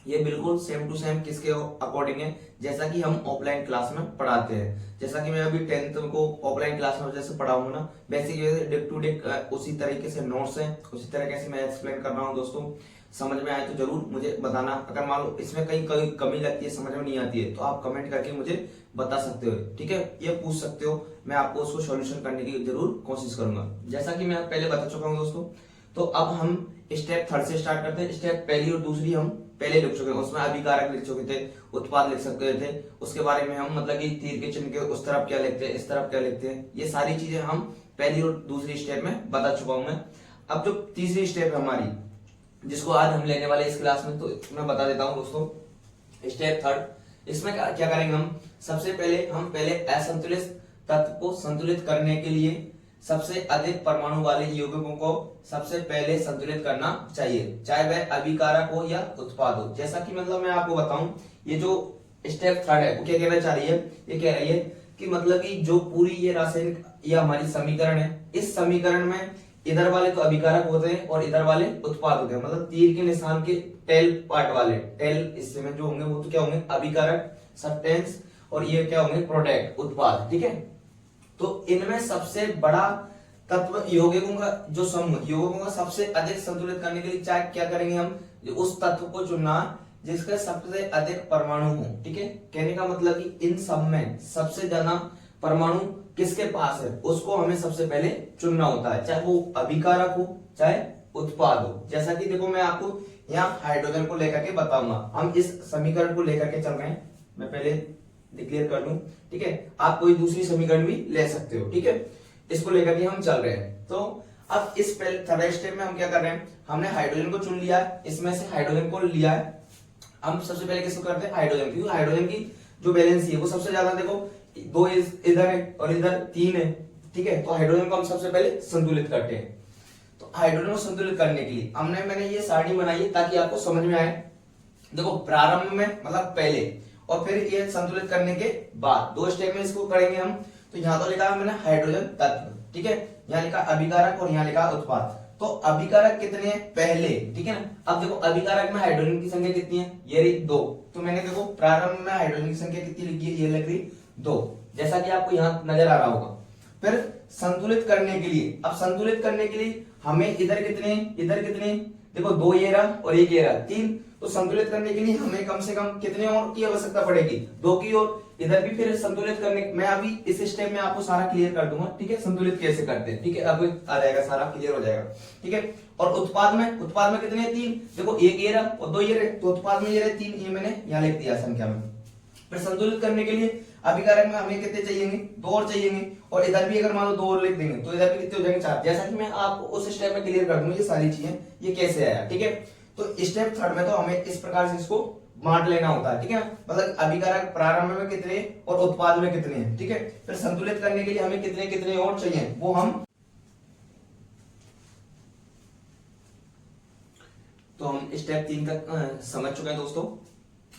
ये बिल्कुल सेम टू सेम किसके अकॉर्डिंग है जैसा कि हम ऑफलाइन क्लास में पढ़ाते हैं। जैसा कि मैं अभी 10th को ऑफलाइन क्लास में जैसे पढ़ाऊंगा ना, वैसे डे टू डे उसी तरीके से नोट्स हैं, उसी तरीके से मैं एक्सप्लेन कर रहा हूँ। दोस्तों समझ में आए तो जरूर मुझे बताना, अगर मान लो इसमें कहीं कोई कमी लगती है, समझ में नहीं आती है, तो आप कमेंट करके मुझे बता सकते हो, ठीक है, ये पूछ सकते हो, मैं आपको उसको सॉल्यूशन करने की जरूर कोशिश करूंगा। जैसा कि मैं पहले बता चुका हूँ दोस्तों, तो अब हम स्टेप 3rd से स्टार्ट करते हैं। स्टेप पहली और दूसरी हम पहले लिख चुके हैं, उसमें अभिकारक लिख चुके थे, उत्पाद लिख सकते थे, उसके बारे में हम मतलब कि तीर के चिन्ह के उस तरफ क्या लिखते हैं, इस तरफ क्या लिखते हैं, ये सारी चीजें हम पहली और दूसरी स्टेप में बता चुका हूं मैं। अब जो तीसरी स्टेप है हमारी, जिसको आज हम लेने वाले इस क्लास में, तो मैं बता देता हूं दोस्तों। स्टेप थर्ड, इसमें क्या करेंगे हम, सबसे पहले असंतुलित तत्व को संतुलित करने के लिए सबसे अधिक परमाणु वाले यौगिकों को सबसे पहले संतुलित करना चाहिए, चाहे वह अभिकारक हो या उत्पाद हो। जैसा कि मतलब मैं आपको बताऊं, ये जो स्टेप थर्ड है वो क्या कहना चाह रही है, ये कह रही है कि मतलब कि जो पूरी ये रासायनिक या हमारी समीकरण है, इस समीकरण में इधर वाले तो अभिकारक होते हैं और इधर वाले उत्पाद होते हैं, मतलब तीर के निशान के टेल पार्ट वाले, टेल हिस्से में जो होंगे वो तो क्या होंगे, अभिकारक, सब्सटेंस, और ये क्या होंगे, प्रोडक्ट, उत्पाद। ठीक है, तो इनमें सबसे बड़ा तत्व यौगिकों का जो समूह, यौगिकों का सबसे अधिक संतुलित करने के लिए चाहे क्या करेंगे हम, उस तत्व को चुनना जिसका सबसे अधिक परमाणु हो। ठीक है, कहने का मतलब कि इन सब में सबसे ज्यादा परमाणु किसके पास है, उसको हमें सबसे पहले चुनना होता है, चाहे वो अभिकारक हो चाहे उत्पाद हो। जैसा कि देखो मैं आपको यहाँ हाइड्रोजन को लेकर के बताऊंगा, हम इस समीकरण को लेकर के चल रहे हैं, मैं पहले डिक्लेयर कर दूं। ठीक है, आप कोई दूसरी समीकरण भी ले सकते हो। ठीक है, इसको लेकर के हम चल रहे हैं। तो अब इस थर्ड स्टेप में हम क्या कर रहे हैं, हमने हाइड्रोजन को चुन लिया है, इसमें से हाइड्रोजन को लिया है। हम सबसे पहले किसको करते हैं, हाइड्रोजन, क्योंकि हाइड्रोजन की जो बैलेंस है वो सबसे ज्यादा, देखो दो इधर है और इधर 3 है। ठीक है, तो हाइड्रोजन को हम सबसे पहले संतुलित करते हैं। तो हाइड्रोजन को संतुलित करने के लिए मैंने ये सारणी बनाई है ताकि आपको समझ में आए। देखो प्रारंभ में मतलब पहले, और फिर ये संतुलित करने के बाद, 2 स्टेप में इसको करेंगे हम। तो यहाँ तो लिखा है मैंने हाइड्रोजन तत्व, ठीक है, यहाँ लिखा अभिकारक और यहाँ लिखा उत्पाद। तो अभिकारक कितने हैं पहले, ठीक है ना। अब देखो अभिकारक में हाइड्रोजन की संख्या कितनी है, ये रही 2। तो मैंने देखो प्रारंभ में हाइड्रोजन की संख्या कितनी लिखी है, ये लग रही 2, जैसा कि आपको यहाँ नजर आ रहा होगा। फिर संतुलित करने के लिए, अब संतुलित करने के लिए हमें इधर कितने, इधर कितने, देखो 2 ये रहा और 1 ये रहा, 3। तो संतुलित करने के लिए हमें कम से कम कितने और की आवश्यकता पड़ेगी, 2 की। और इधर भी फिर संतुलित करने, मैं अभी इस स्टेप में आपको सारा क्लियर कर दूंगा। ठीक है, संतुलित कैसे करते हैं, ठीक है, अब आ जाएगा, सारा क्लियर हो जाएगा। ठीक है, और उत्पाद में कितने हैं, 3। देखो 1 ये रहा और 2 ये रहे, तो उत्पाद में ये रहे 3, ये मैंने यहाँ लिख दिया संख्या में। फिर संतुलित करने के लिए अभिकारक में हमें कितने चाहिए, 2 और चाहिए। और इधर भी अगर मान लो 2 और लिख देंगे तो इधर भी कितने हो जाएंगे, 4। जैसा कि मैं आपको उस स्टेप में क्लियर कर दूंगा ये सारी चीजें, ये कैसे आया। ठीक है, तो स्टेप थर्ड में तो हमें इस प्रकार से इसको बांट लेना होता है। ठीक है, मतलब अभिकारक प्रारंभ में कितने और उत्पाद में कितने हैं। ठीक है, फिर संतुलित करने के लिए हमें कितने कितने और चाहिए वो हम, तो हम स्टेप 3 तक समझ चुके हैं दोस्तों।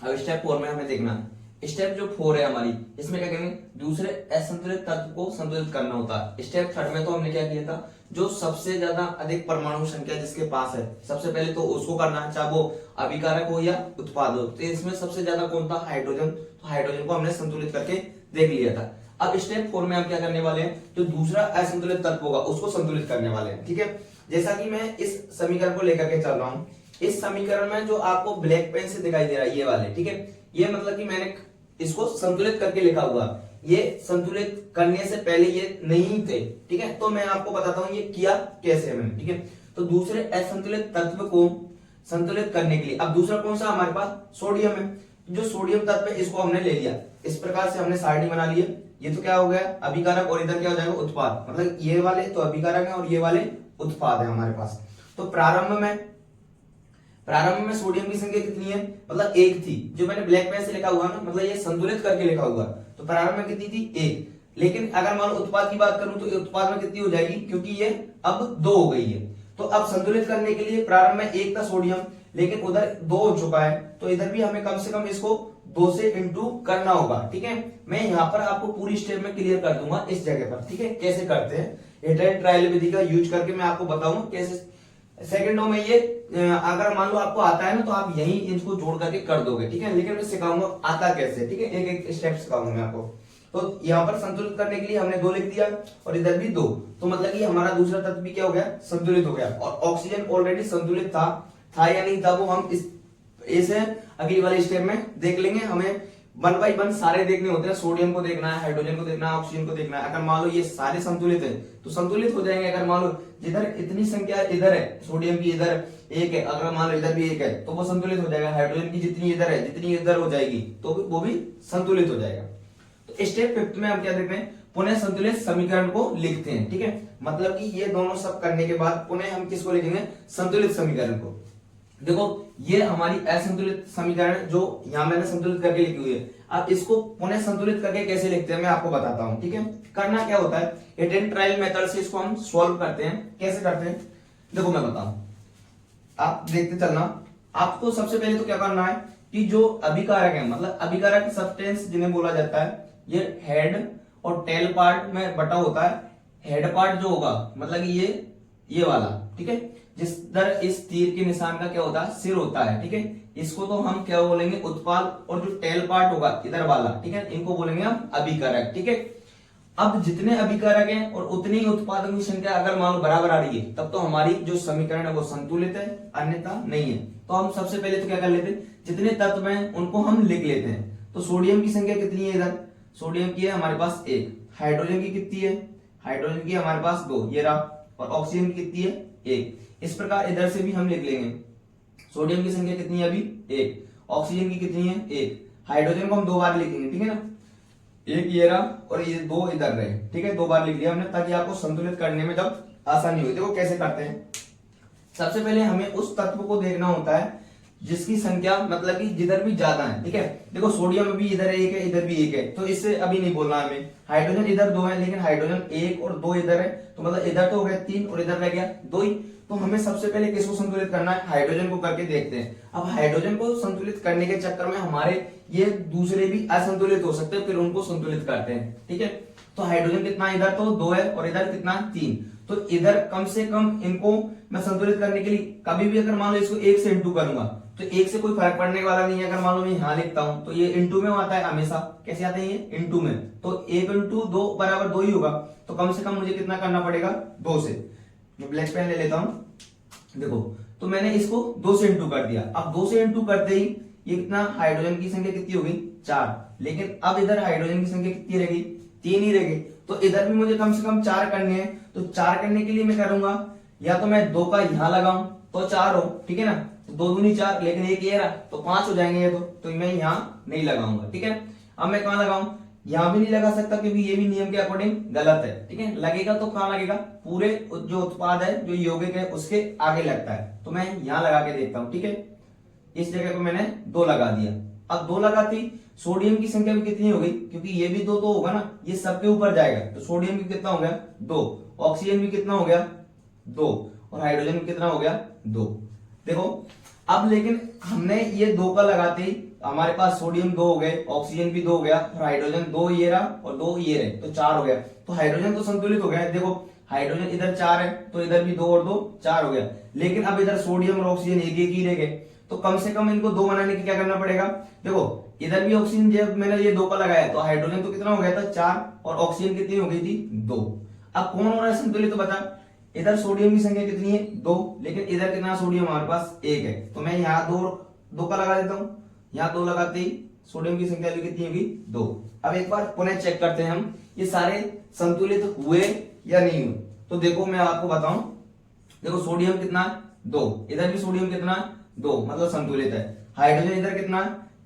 अब स्टेप 4 में हमें देखना है। स्टेप जो 4 है हमारी, इसमें क्या करेंगे, दूसरे असंतुलित तत्व को संतुलित करना होता है। स्टेप थर्ड में तो हमने क्या किया था, जो सबसे ज्यादा अधिक परमाणु संख्या जिसके पास है सबसे पहले तो उसको करना है, चाहे वो अभिकारक हो या उत्पाद हो। तो इसमें सबसे ज्यादा कौन था, हाइड्रोजन। तो हाइड्रोजन को हमने संतुलित करके देख लिया था। अब स्टेप 4 में हम क्या करने वाले हैं, जो दूसरा असंतुलित तत्व होगा उसको संतुलित करने वाले हैं। ठीक है, जैसा कि मैं इस समीकरण को लेकर के चल रहा हूँ, इस समीकरण में जो आपको ब्लैक पेन से दिखाई दे रहा है ये वाले, ठीक है, ये मतलब कि मैंने इसको संतुलित करके लिखा हुआ, ये संतुलित करने से पहले ये नहीं थे। ठीक है, तो मैं आपको बताता हूं ये किया कैसे मैंने। ठीक है, तो दूसरे असंतुलित तत्व को संतुलित करने के लिए, अब दूसरा कौन सा हमारे पास, सोडियम है। जो सोडियम तत्व है इसको हमने ले लिया, इस प्रकार से हमने सारणी बना ली है। ये तो क्या हो गया, अभिकारक, और इधर क्या हो जाएगा, उत्पाद। मतलब ये वाले तो अभिकारक है और ये वाले उत्पाद है हमारे पास। तो प्रारंभ में सोडियम की संख्या कितनी है, मतलब 1 थी, जो मैंने ब्लैक पेन से लिखा हुआ ना, मतलब ये संतुलित करके लिखा हुआ। तो प्रारंभ में कितनी थी, 1। लेकिन अगर मान लो उत्पाद की बात करूं तो उत्पाद में कितनी हो जाएगी, क्योंकि ये अब 2 हो गई है। तो अब संतुलित करने के लिए प्रारंभ में 1 था सोडियम, लेकिन उधर 2 हो चुका है, तो इधर भी हमें कम से कम इसको 2 से इंटू करना होगा। ठीक है, मैं यहाँ पर आपको पूरी स्टेप में क्लियर कर दूंगा इस जगह पर। ठीक है, कैसे करते हैं, हेड ट्रायल विधि का यूज करके मैं आपको बताऊंगा कैसे सेकंडों में ये, अगर मान लो आपको आता है ना तो आप यही इनको जोड़ करके कर दोगे। ठीक है, लेकिन मैं सिखाऊंगा आता कैसे। ठीक है, एक एक स्टेप सिखाऊंगा मैं आपको। तो यहाँ पर संतुलित करने के लिए हमने 2 लिख दिया और इधर भी 2, तो मतलब कि हमारा दूसरा तत्व भी क्या हो गया, संतुलित हो गया। और ऑक्सीजन ऑलरेडी संतुलित था या नहीं था वो हम इस अगली वाले स्टेप में देख लेंगे। हमें वन बाई वन सारे देखने होते हैं, सोडियम को देखना है, हाइड्रोजन को देखना है, ऑक्सीजन को देखना है। अगर मान लो ये सारे संतुलित है तो संतुलित हो जाएंगे। अगर मान लो जिधर इतनी संख्या इधर है, सोडियम की इधर एक है, अगर मान लो इधर भी एक है तो वो संतुलित हो जाएगा। हाइड्रोजन की जितनी इधर है जितनी इधर हो जाएगी तो वो भी संतुलित हो जाएगा। तो स्टेप 5 में हम क्या देखते हैं, पुनः संतुलित समीकरण को लिखते हैं। ठीक है, मतलब कि ये दोनों सब करने के बाद पुनः हम किसको लिखेंगे, संतुलित समीकरण को। देखो ये हमारी असंतुलित समीकरण जो यहाँ मैंने संतुलित करके लिखी हुई है, अब इसको पुनः संतुलित करके कैसे लिखते हैं मैं आपको बताता हूँ। ठीक है, करना क्या होता है, हिट एंड ट्रायल मेथड से इसको हम सॉल्व करते हैं। कैसे करते हैं देखो मैं बताऊं, आप देखते चलना। आपको सबसे पहले तो क्या करना है कि जो अभिकारक है, मतलब अभिकारक सब्सटेंस जिन्हें बोला जाता है, ये हेड और टेल पार्ट में बटा होता है। हेड पार्ट जो होगा मतलब ये वाला, ठीक है, जिस दर इस तीर के निशान का क्या होता है, सिर होता है। ठीक है, इसको तो हम क्या बोलेंगे, उत्पाद, और जो टेल पार्ट होगा इधर वाला, ठीक है, इनको बोलेंगे हम अभिकारक। ठीक है, अब जितने अभिकारक हैं और उतनी ही उत्पादन की संख्या अगर मान लो बराबर आ रही है तब तो हमारी जो समीकरण है वो संतुलित है, अन्यथा नहीं है। तो हम सबसे पहले तो क्या कर लेते हैं, जितने तत्व हैं उनको हम लिख लेते हैं। तो सोडियम की संख्या कितनी है, इधर सोडियम की है हमारे पास 1, हाइड्रोजन की कितनी है, हाइड्रोजन की हमारे पास 2, ये रहा, और ऑक्सीजन की कितनी है 1। इस प्रकार इधर से भी हम लिख लेंगे, सोडियम की संख्या कितनी है अभी 1, ऑक्सीजन की कितनी है 1, हाइड्रोजन को हम 2 बार लिखेंगे। ठीक है ना, 1 ये रहा और ये 2 इधर रहे। ठीक है, 2 बार लिख लिया हमने ताकि आपको संतुलित करने में जब आसानी हो। देखो कैसे करते हैं, सबसे पहले हमें उस तत्व को देखना होता है जिसकी संख्या मतलब कि जिधर भी ज्यादा है। ठीक है, देखो सोडियम भी इधर 1 है, इधर भी 1 है, तो इससे अभी नहीं बोलना हमें। हाइड्रोजन इधर 2 है, लेकिन हाइड्रोजन 1 और 2 इधर है, तो मतलब इधर तो हो गया 3 और इधर रह गया 2 ही। तो हमें सबसे पहले किसको संतुलित करना है, हाइड्रोजन को करके देखते हैं। अब हाइड्रोजन को संतुलित करने के चक्कर में हमारे ये दूसरे भी असंतुलित हो सकते हैं, फिर उनको संतुलित करते हैं। ठीक है, तो हाइड्रोजन कितना इधर तो 2 है और इधर कितना 3, तो इधर कम से कम इनको मैं संतुलित करने के लिए कभी भी अगर मान लो इसको 1 से इंटू करूंगा तो 1 से कोई फर्क पड़ने वाला नहीं है। अगर मान लो मैं यहां लिखता हूं तो ये इंटू में आता है हमेशा। कैसे आते हैं ये, इंटू में, तो 1 इंटू 2 बराबर 2 ही होगा, तो कम से कम मुझे कितना करना पड़ेगा 2 से। मैं ब्लैक पेन ले लेता हूं, देखो तो मैंने इसको 2 से इंटू कर दिया। अब 2 से इंटू करते ही ये कितना, हाइड्रोजन की संख्या कितनी होगी 4, लेकिन अब इधर हाइड्रोजन की संख्या कितनी रहेगी 3 ही रहेगी, तो इधर भी मुझे कम से कम 4 करने हैं। तो 4 करने के लिए मैं करूंगा या तो मैं 2 का यहां लगाऊं तो 4 हो, ठीक है ना, तो 2 दूनी 4, लेकिन एक ये रहा तो 5 हो जाएंगे ये तो मैं यहां नहीं लगाऊंगा। ठीक है, अब मैं कहां लगाऊं, यहां भी नहीं लगा सकता क्योंकि ये भी नियम के अकॉर्डिंग गलत है। ठीक है, लगेगा तो कहां लगेगा, पूरे जो उत्पाद है जो यौगिक है उसके आगे लगता है, तो मैं यहां लगा के देखता हूं। ठीक है, इस जगह पे मैंने 2 लगा दिया। अब 2 लगाती सोडियम की संख्या भी कितनी हो गई, क्योंकि ये भी 2 होगा ना, ये सबके ऊपर जाएगा, तो सोडियम भी कितना हो गया 2, ऑक्सीजन भी कितना हो गया 2, और हाइड्रोजन भी कितना हो गया 2। देखो अब लेकिन हमने ये 2 का लगाते ही हमारे पास सोडियम 2 हो गए, ऑक्सीजन भी 2 हो गया, और हाइड्रोजन 2 ये रहा और 2 ये रहे, तो 4 हो गया। तो हाइड्रोजन तो संतुलित हो गया। देखो हाइड्रोजन इधर 4 है तो इधर भी 2 और 2 4 हो गया, लेकिन अब इधर सोडियम और ऑक्सीजन एक एक ही रह गए, तो कम से कम इनको 2 बनाने की क्या करना पड़ेगा। देखो इधर भी ऑक्सीजन जब मैंने ये 2 का लगाया तो हाइड्रोजन तो कितना हो गया था 4, और ऑक्सीजन कितनी हो गई थी 2। अब कौन हो रहा है संतुलित, तो बता, इधर सोडियम की संख्या कितनी है 2, लेकिन इधर कितना सोडियम हमारे पास 1 है, तो मैं यहाँ 2 का लगा देता हूं, यहाँ 2 लगाते ही सोडियम की संख्या भी कितनी होगी 2। अब एक बार पुनः चेक करते हैं हम ये सारे संतुलित हुए या नहीं हुए। तो देखो मैं आपको बताऊं, देखो सोडियम कितना 2, इधर भी सोडियम कितना 2, मतलब संतुलित है। हाइड्रोजन इधर कितना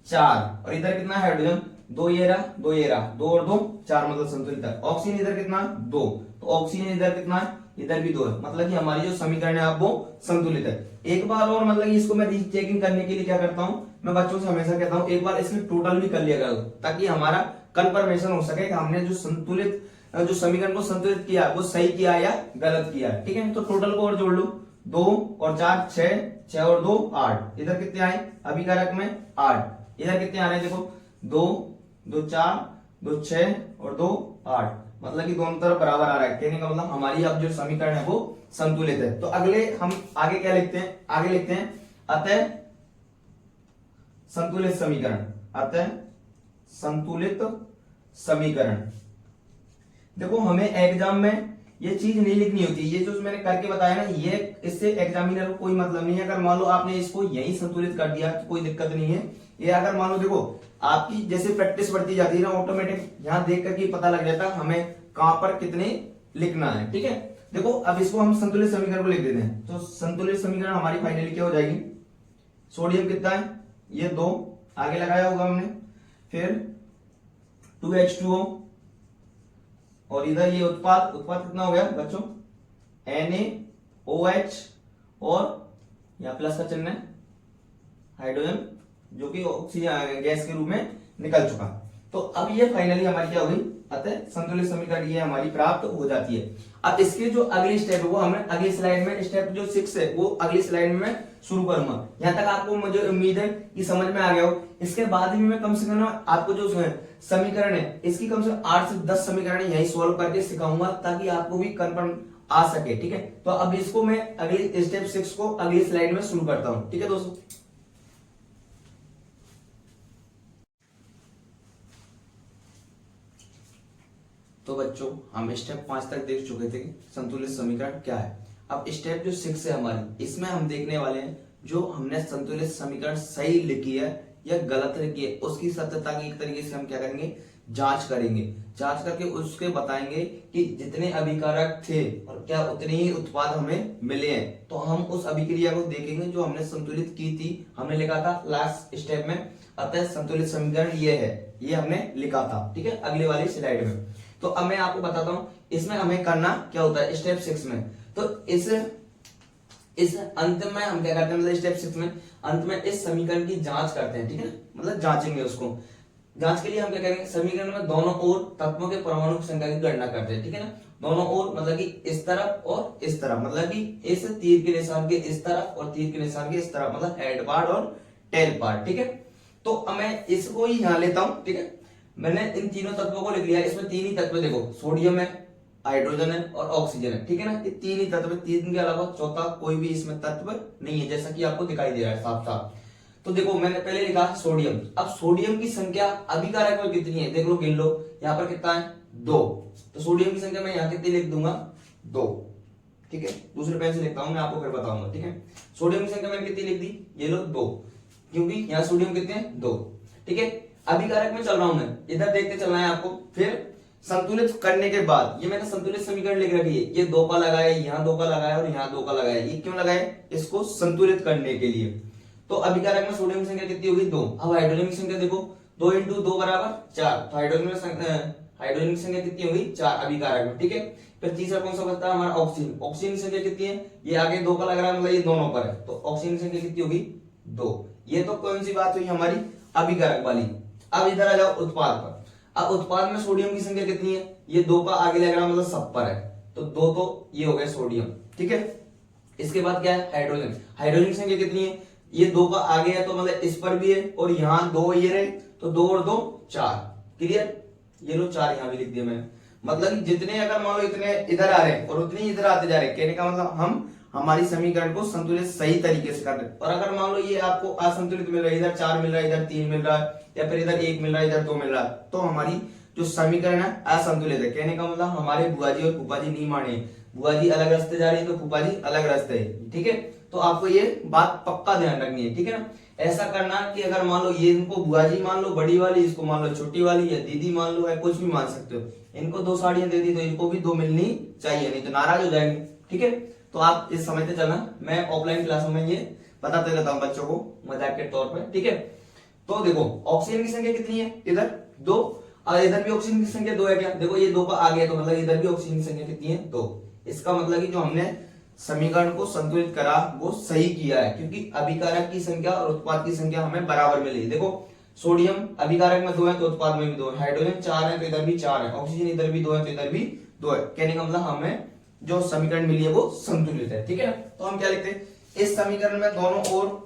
4 और इधर कितना हाइड्रोजन 2 ये रहा 2 ये रहा, 2 और 2 4, मतलब संतुलित है। ऑक्सीजन इधर कितना 2, तो ऑक्सीजन इधर कितना, इधर भी 2 है, मतलब कि हमारी जो समीकरण है आप वो संतुलित है। एक बार और मतलब इसको मैं रीचेकिंग करने के लिए क्या करता हूं, मैं बच्चों से हमेशा कहता हूं एक बार इसमें टोटल भी कर लिया करो, ताकि हमारा कंफर्मेशन हो सके कि हमने जो संतुलित जो समीकरण को संतुलित किया वो सही किया या गलत किया। ठीक है, तो टोटल को और जोड़ लो, 2 और 4 6, 6 और 2 8, इधर कितने आए अभिकारक में 8, इधर कितने आ रहे हैं देखो 2 2 4 2 6 और 2 8, मतलब कि दोनों तरफ बराबर आ रहा है। कहने का मतलब हमारी अब जो समीकरण है वो संतुलित है। तो अगले हम आगे क्या लिखते हैं, आगे लिखते हैं अतः संतुलित समीकरण, अतः संतुलित समीकरण। देखो हमें एग्जाम में ये चीज नहीं लिखनी होती, ये जो मैंने करके बताया ना, ये इससे एग्जामिनर को कोई मतलब नहीं है। अगर मान लो आपने इसको यही संतुलित कर दिया तो कोई दिक्कत नहीं है, ये अगर मान लो देखो आपकी जैसे प्रैक्टिस बढ़ती जाती है ना, ऑटोमेटिक यहाँ देख करके पता लग जाता है हमें कहां पर कितने लिखना है। ठीक है, देखो अब इसको हम संतुलित समीकरण को लिख देते हैं। तो संतुलित समीकरण हमारी फाइनली क्या हो जाएगी, सोडियम कितना है, ये 2 आगे लगाया होगा हमने, फिर 2H2O, और इधर ये उत्पाद कितना हो गया बच्चों, NaOH, और यहाँ प्लस का चिन्ह है, हाइड्रोजन जो कि ऑक्सीजन गैस के रूप में निकल चुका। तो अब ये फाइनली हमारी क्या हो गई, अतः संतुलित समीकरण ये हमारी प्राप्त हो जाती है। अब इसके जो अगली स्टेप है वो हमें अगली स्लाइड में, स्टेप जो 6 है वो अगली स्लाइड में शुरू करूंगा। यहाँ तक आपको मुझे उम्मीद है कि समझ में आ गया हो। इसके बाद भी मैं कम से कम आपको जो समीकरण है इसकी कम से कम 8 से 10 समीकरण यही सॉल्व करके सिखाऊंगा, ताकि आपको भी कंफर्म आ सके। ठीक है, तो अब इसको मैं अगली स्टेप 6 को अगली स्लाइड में शुरू करता हूं। ठीक है दोस्तों, तो बच्चों हम स्टेप 5 तक देख चुके थे कि संतुलित समीकरण क्या है। अब स्टेप जो 6 है हमारी, इसमें हम देखने वाले हैं जो हमने संतुलित समीकरण सही लिखी है या गलत लिखी है, उसकी सत्यता की एक तरीके से हम क्या करेंगे, जांच करेंगे। जांच करके उसके बताएंगे कि जितने अभिकारक थे और क्या उतने ही उत्पाद हमें मिले हैं। तो हम उस अभिक्रिया को देखेंगे जो हमने संतुलित की थी। हमने लिखा था लास्ट स्टेप में, अतः संतुलित समीकरण ये है, ये हमने लिखा था। ठीक है, अगले वाली स्लाइड में। तो अब मैं आपको बताता हूं इसमें हमें करना क्या होता है स्टेप 6 में। तो इस अंत में हम क्या करते हैं, मतलब स्टेप 6 में अंत में इस समीकरण की जांच करते हैं। ठीक है, मतलब जांचेंगे उसको। जांच के लिए हम क्या करेंगे, समीकरण में दोनों ओर तत्वों के परमाणु की संख्या की गणना करते हैं। ठीक है ना, दोनों ओर मतलब कि इस तरफ और इस तरफ, मतलब कि इस तीर के निशान के इस तरफ और तीर के निशान के इस तरफ, मतलब हेड पार्ट और टेल पार्ट। ठीक है, तो अब मैं इसको ही यहां लेता हूं। ठीक है, मैंने इन तीनों तत्वों को लिख लिया। इसमें 3 ही तत्व देखो, सोडियम है, हाइड्रोजन है और ऑक्सीजन है। ठीक है ना, ये 3 ही तत्व, 3 के अलावा चौथा कोई भी इसमें तत्व नहीं है, जैसा कि आपको दिखाई दे रहा है साफ साफ। तो देखो मैंने पहले लिखा सोडियम। अब सोडियम की संख्या अभिकारक में कितनी है, देख लो, गिन लो। यहाँ पर कितना है, 2। तो सोडियम की संख्या मैं यहाँ कितनी लिख दूंगा, 2। ठीक है, दूसरे पेन से लिखता हूं, मैं आपको फिर बताऊंगा। ठीक है, सोडियम की संख्या मैंने कितनी लिख दी, ये लो 2, क्योंकि यहाँ सोडियम कितने हैं, 2। ठीक है, अभिकारक में चल रहा हूं मैं, इधर देखते चलना है आपको। फिर संतुलित करने के बाद ये मैंने संतुलित समीकरण लिख रखी है, ये 2 का लगाया, यहाँ 2 का लगाया और यहाँ 2 का लगाया। ये क्यों लगाया, इसको संतुलित करने के लिए। तो अभिकारक में सोडियम की संख्या कितनी होगी, 2। अब हाइड्रोजन की संख्या देखो, 2 × 2 बराबर 4। तो हाइड्रोजन की संख्या कितनी होगी, 4 अभिकारक में। ठीक है, फिर तीसरा कौन सा बचता है हमारा, ऑक्सीजन। ऑक्सीजन की संख्या कितनी है, ये आगे 2 का लग रहा है, मतलब ये दोनों पर है, तो ऑक्सीजन की संख्या कितनी होगी, 2। ये तो कौन सी बात हुई हमारी, अभिकारक वाली। अब इधर आ जाओ उत्पाद पर। अब उत्पाद में सोडियम की संख्या कितनी है, ये 2 का आगे लग रहा है, मतलब सब पर है, तो 2 तो ये हो गया सोडियम। ठीक है, इसके बाद क्या है, हाइड्रोजन। हाइड्रोजन की संख्या कितनी है, ये 2 का आगे है, तो मतलब इस पर भी है, और यहाँ 2 ये रहे, तो 2 और 2 4। क्लियर, ये लो 4 यहाँ भी लिख दिया मैंने। मतलब जितने अगर मान लो इतने इधर आ रहे हैं और उतने इधर आते जा रहे हैं, कहने का मतलब हम हमारी समीकरण को संतुलित सही तरीके से कर रहे हैं। और अगर मान लो ये आपको असंतुलित मिल रहा है, इधर 4 मिल रहा है, इधर 3 मिल रहा है, या फिर इधर 1 मिल रहा है, इधर 2 मिल रहा है, तो हमारी जो समीकरण है असंतुलित है। कहने का मतलब हमारे बुआ जी और फूफा जी नहीं माने, बुआ जी अलग रास्ते जा रही है तो फूफा जी अलग रास्ते है। ठीक है, तो आपको ये बात पक्का ध्यान रखनी है। ठीक है ना, ऐसा करना कि अगर मान लो ये इनको बुआ जी मान लो बड़ी वाली, इसको मान लो छोटी वाली, या दीदी मान लो, या कुछ भी मान सकते हो। इनको 2 साड़ियां दे दी तो इनको भी 2 मिलनी चाहिए, नहीं तो नाराज हो जाएंगे। ठीक है, तो आप इस समझते चलना, मैं ऑफलाइन क्लासों में ये बताते रहता हूँ बच्चों को मजाक के तौर पर। ठीक है, तो देखो ऑक्सीजन की संख्या कितनी है, इधर 2, और इधर भी ऑक्सीजन की संख्या 2 है। क्या देखो ये 2 का आ गया, तो मतलब इधर भी ऑक्सीजन की संख्या कितनी है, 2। इसका मतलब कि जो हमने समीकरण को संतुलित करा वो सही किया है, क्योंकि अभिकारक की संख्या और उत्पाद की संख्या हमें बराबर मिली। देखो सोडियम अभिकारक में 2 है तो उत्पाद में भी 2 है, हाइड्रोजन 4 है तो इधर भी 4 है, ऑक्सीजन इधर भी 2 है तो इधर भी 2 है। कहने का मतलब हमें जो समीकरण मिली है वो संतुलित है। ठीक है, तो हम क्या लिखते हैं, इस समीकरण में दोनों ओर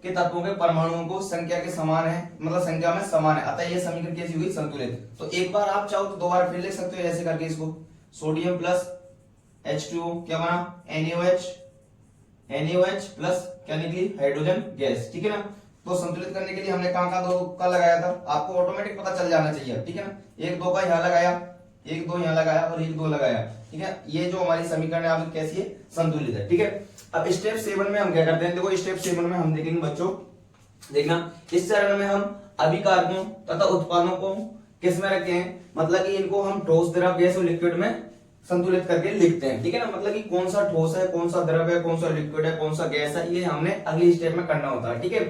के तत्वों के परमाणुओं को संख्या के समान है, मतलब संख्या में समान है, अतः यह समीकरण कैसी हुई, संतुलित। तो एक बार आप चाहो तो 2 बार फिर लिख सकते हो ऐसे करके इसको, सोडियम प्लस H2O क्या बना, NaOH प्लस क्या निकली, हाइड्रोजन गैस। ठीक है ना, तो संतुलित करने के लिए हमने कहां 2 का लगाया था, आपको ऑटोमेटिक पता चल जाना चाहिए। ठीक है ना, 1 2 का यहाँ लगाया, 1 2 यहाँ लगाया और 1 2 लगाया। ठीक है, ये जो हमारी समीकरण है कैसी है, संतुलित है। ठीक है, अब स्टेप 7 में हम क्या करते हैं, देखो स्टेप 7 में हम देखेंगे बच्चों देखना, इस चरण में हम अभिकारकों तथा उत्पादों को किस में रखे हैं, मतलब कि इनको हम ठोस, द्रव, गैस और लिक्विड में संतुलित करके लिखते हैं। ठीक है ना, मतलब कि कौन सा ठोस है, कौन सा द्रव है, कौन सा लिक्विड है, कौन सा गैस है, ये हमने अगली स्टेप में करना होता है। ठीक है,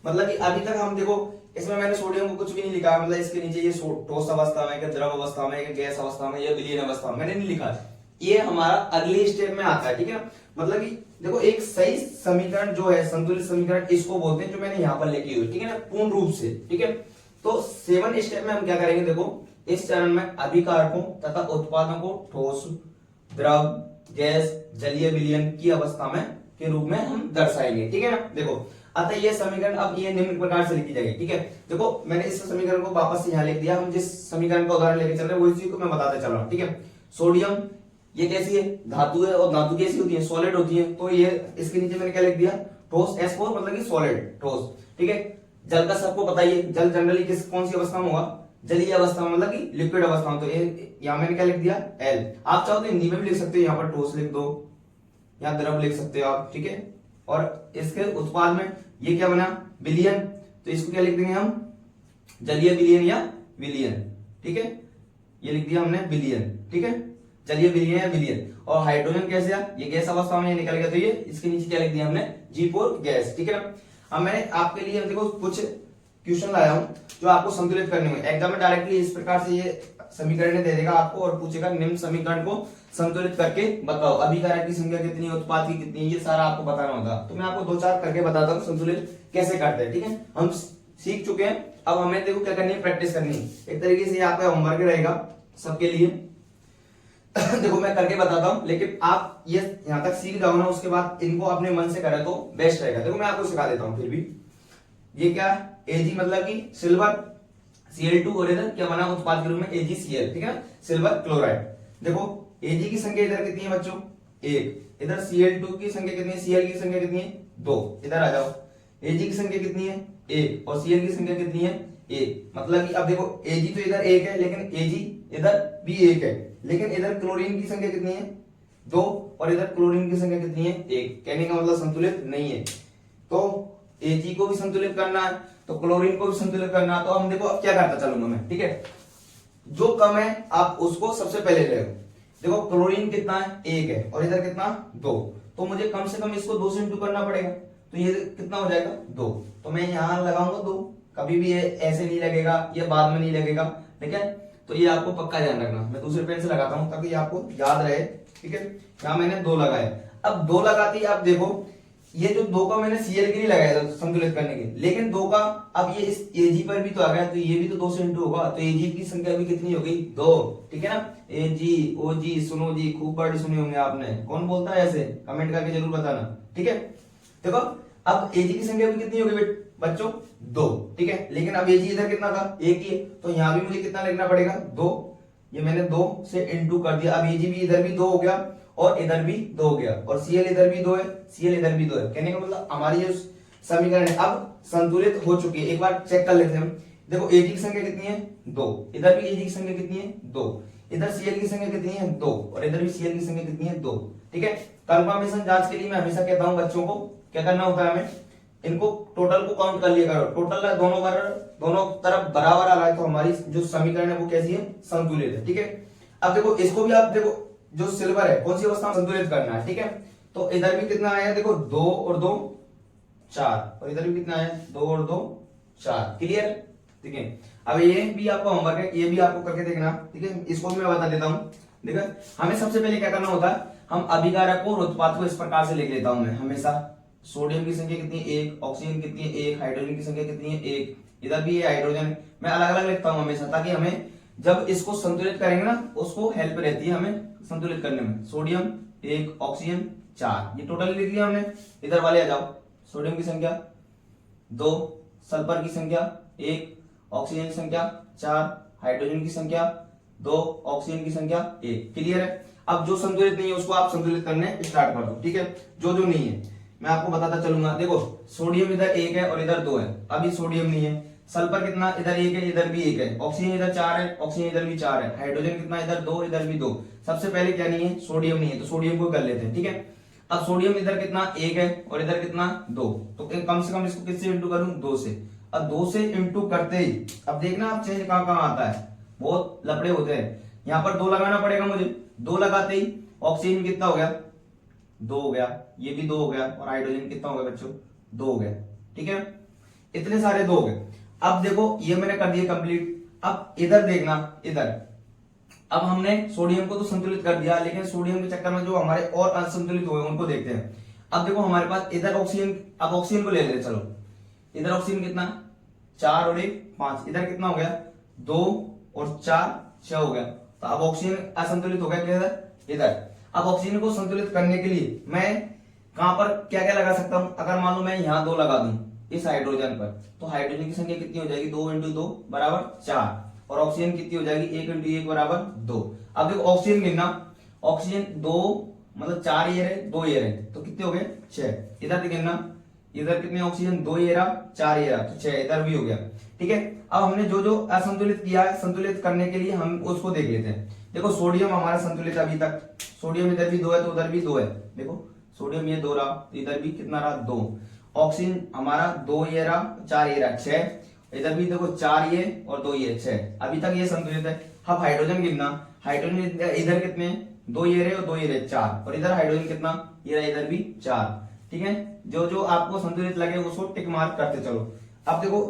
मतलब कि अभी तक हम देखो इसमें मैंने सोडियम को कुछ भी नहीं लिखा, मतलब इसके नीचे ये ठोस अवस्था में, द्रव अवस्था में, गैस अवस्था में या विलीन अवस्था में मैंने नहीं लिखा, ये हमारा अगली स्टेप में आता है। ठीक है ना, मतलब कि देखो एक सही समीकरण जो है, संतुलित समीकरण इसको बोलते हैं, जो मैंने यहाँ पर लिखी हुई। ठीक है ना, पूर्ण रूप से। ठीक है, तो 7 स्टेप में हम क्या करेंगे, देखो इस चरण में अभिकारकों तथा उत्पादों को ठोस, द्रव, गैस, जलीय, विलयन की अवस्था में के रूप में हम दर्शाएंगे। ठीक है ना, देखो अतः ये समीकरण अब ये निम्न प्रकार से लिखी जाएगी। ठीक है, देखो मैंने इस समीकरण को वापस से यहाँ लिख दिया, हम जिस समीकरण का उदाहरण लेके चल रहे हैं वो इसी को मैं बताते चल रहा हूँ। ठीक है, सोडियम ये कैसी है, धातु है, और धातु कैसी होती है, सॉलिड होती है, तो ये इसके नीचे मैंने क्या लिख दिया, ठोस, S4 मतलब कि सॉलिड, ठोस। ठीक है, जल का सबको पता ही है, जल जनरली कौन सी अवस्था में होगा, जलीय अवस्था में, मतलब कि लिक्विड अवस्था में, तो यहाँ मैंने क्या लिख दिया, L। आप चाहो तो हिंदी में भी लिख सकते हो, यहाँ पर ठोस लिख दो, यहाँ द्रव लिख सकते हो आप। ठीक है, और इसके उत्पाद में ये क्या बना, विलयन, तो इसको क्या लिख देंगे हम, जलीय विलयन या विलयन। ठीक है, ये लिख दिया हमने विलयन। ठीक है, जलीय विलयन या विलयन। और हाइड्रोजन कैसे है, ये गैस अवस्था में निकल गया, तो ये इसके नीचे क्या लिख दिया हमने, G4 गैस। ठीक है, अब मैंने आपके लिए देखो कुछ क्वेश्चन लाया हूं जो आपको संतुलित करने में, एग्जाम में डायरेक्टली इस प्रकार से ये समीकरण दे देगा आपको और पूछेगा निम्न समीकरण को संतुलित करके बताओ, अभिकारक की संख्या कितनी, उत्पाद की कितनी, ये सारा आपको बताना होगा। तो मैं आपको 2-4 करके बताता हूँ संतुलित कैसे करते हैं। ठीक है, हम सीख चुके हैं, अब हमें देखो क्या करनी है, प्रैक्टिस करनी है। एक तरीके से आपका होमवर्क रहेगा सबके लिए। देखो मैं करके बताता हूँ, लेकिन आप ये यहाँ तक सीख जाओ ना, उसके बाद इनको अपने मन से करें तो बेस्ट रहेगा। देखो मैं आपको सिखा देता हूँ फिर भी। ये क्या, Ag मतलब कि सिल्वर, Cl2, और इधर क्या बना उत्पाद के रूप में AgCl। ठीक है ना, सिल्वर क्लोराइड। देखो Ag की संख्या इधर कितनी है बच्चों, 1, इधर Cl2 की संख्या कितनी है, Cl की संख्या कितनी है, 2, इधर आ जाओ। Ag की संख्या कितनी है, 1, और Cl की संख्या कितनी है, 1, मतलब कि अब देखो Ag तो इधर 1 है, लेकिन Ag इधर भी 1 है, लेकिन इधर क्लोरीन की संख्या कितनी है, 2, और इधर क्लोरीन की संख्या कितनी है, 1। कहने का मतलब संतुलित नहीं है। तो Ag को भी संतुलित करना है, तो क्लोरीन को भी संतुलित करना है। तो हम देखो अब क्या करता चलूंगा मैं। ठीक है, जो कम है आप उसको सबसे पहले ले लो। देखो क्लोरीन कितना है, 1 है, और इधर कितना, 2, तो मुझे कम से कम इसको 2 से इंटू करना पड़ेगा, तो ये कितना हो जाएगा, 2। तो मैं यहाँ लगाऊंगा 2, कभी भी ये ऐसे नहीं लगेगा, ये बाद में नहीं लगेगा। ठीक है, तो ये आपको पक्का ध्यान रखना। मैं दूसरे पेन से लगाता हूं ताकि आपको याद रहे। ठीक है, यहाँ मैंने 2 लगाए। अब 2 लगाती अब देखो ये जो 2 का मैंने Cl के लिए लगाया था संतुलित करने के, लेकिन 2 का अब ये इस Ag पर भी तो आ गया, तो ये भी तो 2 से इंटू होगा, तो Ag की संख्या भी कितनी हो गई, 2। ठीक है ना, Ag, OG, सुनो जी, खूब बड़ी सुने होंगे आपने, कौन बोलता है ऐसे, कमेंट करके जरूर बताना। ठीक है, देखो अब Ag की संख्या भी कितनी हो गई बच्चों, 2। ठीक है, लेकिन अब Ag इधर कितना था, 1 ही है, तो यहाँ भी मुझे कितना लिखना पड़ेगा, 2। ये मैंने 2 से इंटू कर दिया। अब Ag भी इधर भी 2 हो गया और इधर भी 2 हो गया, और Cl इधर भी 2 है, Cl इधर भी 2 है। कहने का मतलब हमारी जो समीकरण है अब संतुलित हो चुकी है। एक बार चेक कर लेते हैं हम। देखो Ag की संख्या कितनी है, 2, इधर भी Ag की संख्या कितनी है, 2, इधर Cl की संख्या कितनी है, 2, और इधर भी Cl की संख्या कितनी है, 2। ठीक है, कंफर्मेशन जांच के लिए मैं हमेशा कहता हूं बच्चों को क्या करना होता है, हमें इनको टोटल को काउंट कर लिया करो। टोटल दोनों तरफ बराबर आ रहा है तो हमारी जो समीकरण है वो कैसी है, संतुलित है। ठीक है, अब देखो इसको भी आप देखो जो सिल्वर है कौन सी अवस्था में संतुलित करना है। ठीक है, तो इधर भी कितना आया, देखो 2 और 2 4, और इधर भी कितना आया, 2 और 2 4। क्लियर। ठीक है, अब ये भी आपका होमवर्क है, ये भी आपको करके देखना। ठीक है, इसको भी मैं बता देता हूँ। देखो हमें सबसे पहले क्या करना होता है, हम अभिकारक को और उत्पाद को इस प्रकार से लिख लेता हूं मैं हमेशा। सोडियम की संख्या कितनी है, 1, ऑक्सीजन कितनी है, 1, हाइड्रोजन की संख्या कितनी है, 1, इधर भी ये हाइड्रोजन। मैं अलग अलग लिखता हूं हमेशा, ताकि हमें जब इसको संतुलित करेंगे ना उसको हेल्प रहती है हमें संतुलित करने में। सोडियम 1, ऑक्सीजन 4, ये टोटल लिख लिया हमने। इधर वाले आ जाओ, सोडियम की संख्या 2, सल्फर की संख्या 1, ऑक्सीजन की संख्या 4, हाइड्रोजन की संख्या 2, ऑक्सीजन की संख्या 1। क्लियर है। अब जो संतुलित नहीं है उसको आप संतुलित करने स्टार्ट कर दो। ठीक है, जो नहीं है मैं आपको बताता चलूंगा। देखो सोडियम इधर 1 है और इधर 2 है, अभी सोडियम नहीं है। सल्फर कितना, इधर 1 है, इधर भी 1 है। ऑक्सीजन इधर 4 है, ऑक्सीजन इधर भी 4 है। हाइड्रोजन कितना, इधर 2, इधर भी 2। सबसे पहले क्या नहीं है, सोडियम नहीं है, तो सोडियम को कर लेते हैं। ठीक है, अब सोडियम इधर कितना 1 है और इधर कितना 2, तो कम से कम इसको किससे इंटू करूं 2 से। अब 2 से इंटू करते ही अब देखना आप चेंज कहां कहां आता है, बहुत लफड़े होते हैं। यहाँ पर 2 लगाना पड़ेगा मुझे, 2 लगाते ही ऑक्सीजन कितना हो गया 2 हो गया, ये भी 2 हो गया, और हाइड्रोजन कितना हो गया बच्चों 2 हो गया। ठीक है, इतने सारे 2 हो गए। अब देखो ये मैंने कर दिया कंप्लीट। अब इधर देखना, इधर अब हमने सोडियम को तो संतुलित कर दिया, लेकिन सोडियम के चक्कर में जो हमारे और असंतुलित हुए उनको देखते हैं। अब देखो हमारे पास इधर ऑक्सीजन, अब ऑक्सीजन को ले लेते चलो। इधर ऑक्सीजन कितना 4 और 1 5, इधर कितना हो गया 2 और 4 6 हो गया। तो अब ऑक्सीजन असंतुलित हो गया किधर इधर। अब ऑक्सीजन को संतुलित करने के लिए मैं कहां पर क्या क्या लगा सकता हूं, अगर मान लो मैं यहां 2 लगा दूं इस हाइड्रोजन पर, तो हाइड्रोजन की संख्या कितनी हो जाएगी 2 इंटू 2 बराबर 4, और ऑक्सीजन कितनी हो जाएगी 1 इंटू 1 बराबर 2। अब देखो ऑक्सीजन गिनना, ऑक्सीजन 2 मतलब 4 ये रहे 2 ये रहे, तो कितने हो गए 6। इधर गिनना, इधर कितने ऑक्सीजन 2 ये रहा 4 ये रहा, तो 6 इधर भी हो गया। ठीक है, अब हमने जो जो असंतुलित किया है संतुलित करने के लिए हम उसको देख लेते हैं। देखो सोडियम हमारा संतुलित अभी तक, सोडियम इधर भी 2 है तो उधर भी 2 है। देखो सोडियम ये 2 रहा, तो इधर भी कितना रहा 2। ऑक्सीजन हमारा 2 ये रहा 4 ये रहा 6, इधर भी देखो 4 ये और 2 ये 6, अभी तक ये संतुलित है। अब हाइड्रोजन गिनना, हाइड्रोजन इधर कितने 2 ये रहे और 2 ये रहे 4, और इधर हाइड्रोजन कितना ये रहा इधर भी 4। ठीक है, जो जो आपको संतुलित लगे उसको टिक मार्क करते चलो। अब देखो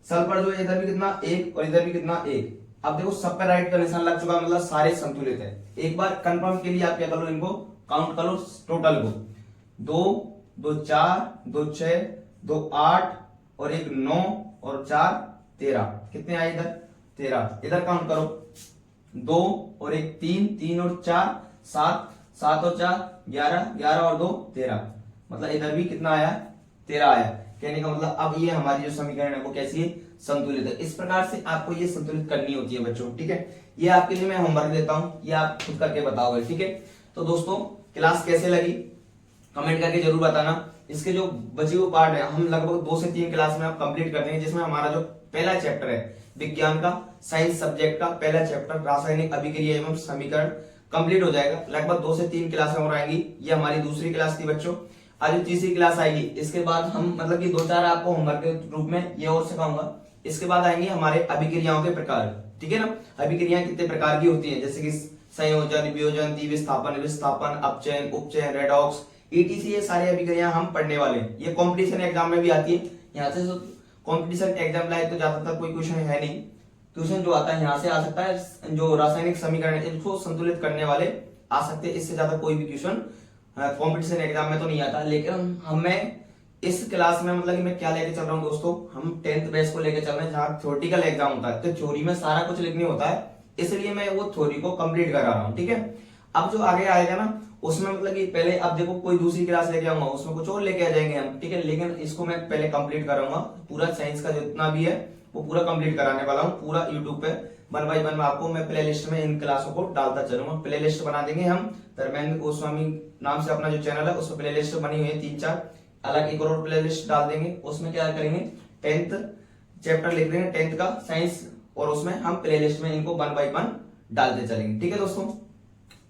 सल्फर जो है इधर भी कितना 1 और इधर भी कितना 1। अब देखो सब पे राइट का निशान लग चुका, मतलब सारे संतुलित है। एक बार कंफर्म के लिए आप क्या करो, इनको काउंट करो टोटल को, 2 2 4 2 6 2 8 और 1 9 और 4 13, कितने आए इधर 13। इधर काउंट करो 2 और 1 3 3 और 4 7 7 और 4 11 11 और 2 13, मतलब इधर भी कितना आया 13 आया। कहने का मतलब अब ये हमारी जो समीकरण है वो कैसी है संतुलित है। इस प्रकार से आपको ये संतुलित करनी होती है बच्चों। ठीक है, ये आपके लिए मैं होमवर्क देता हूं, ये आप खुद करके बताओगे। ठीक है, तो दोस्तों क्लास कैसे लगी कमेंट करके जरूर बताना। इसके जो बचे हुए पार्ट है हम लगभग 2 से 3 क्लास में आप कंप्लीट कर देंगे, जिसमें हमारा जो पहला चैप्टर है विज्ञान का साइंस सब्जेक्ट का पहला चैप्टर रासायनिक अभिक्रिया एवं समीकरण कंप्लीट हो जाएगा। लगभग 2 से 3 क्लास और आएंगी। ये हमारी दूसरी क्लास थी बच्चों, आज तीसरी क्लास आएगी। इसके बाद हम मतलब कि 2-4 आपको होमवर्क के रूप में ये और सिखाऊंगा। इसके बाद आएंगे हमारे अभिक्रियाओं के प्रकार। ठीक है ना, अभिक्रियाएं कितने प्रकार की होती हैं, जैसे कि संयोजन वियोजन द्विविस्थापन विस्थापन अपचयन उपचयन रेडॉक्स ईटीसी, ये सारी अभिक्रियाएं हम पढ़ने वाले हैं। ये कॉम्पिटिशन एग्जाम में भी आती है। यहाँ से कॉम्पिटिशन एग्जाम लाए तो ज्यादातर कोई क्वेश्चन है नहीं, ट्यूशन जो आता है यहाँ से आ सकता है। जो रासायनिक समीकरण इनको संतुलित करने वाले आ सकते हैं, इससे ज्यादा कोई भी क्वेश्चन कॉम्पिटिशन एग्जाम में तो नहीं आता। लेकिन हमें इस क्लास में मतलब कि मैं क्या लेके चल रहा हूँ दोस्तों, हम 10th बैच को लेके चल रहे हैं जहाँ थ्योरेटिकल एग्जाम होता है, तो थ्योरी में सारा कुछ लिखने होता है, इसलिए मैं वो थ्योरी को कंप्लीट करा रहा हूँ। ठीक है, अब जो आगे आएगा ना उसमें मतलब कि पहले अब देखो कोई दूसरी क्लास लेके आऊंगा उसमें कुछ और लेके आ जाएंगे हम। ठीक है, लेकिन इसको मैं पहले कंप्लीट कराऊंगा, पूरा साइंस का जितना भी है वो पूरा कंप्लीट कराने वाला हूँ। पूरा यूट्यूब पे 1 बाय 1 आपको मैं प्ले लिस्ट में इन क्लासों को डालता चलूंगा। प्ले लिस्ट बना देंगे हम, धर्मेंद्र गोस्वामी नाम से अपना जो चैनल है उसमें प्ले लिस्ट बनी हुई है 3-4 अलग, एक और प्ले लिस्ट डाल देंगे। उसमें क्या करेंगे 10th चैप्टर लिख देंगे 10th का साइंस, और उसमें हम प्ले लिस्ट में इनको 1 बाय 1 डालते चलेंगे। ठीक है दोस्तों,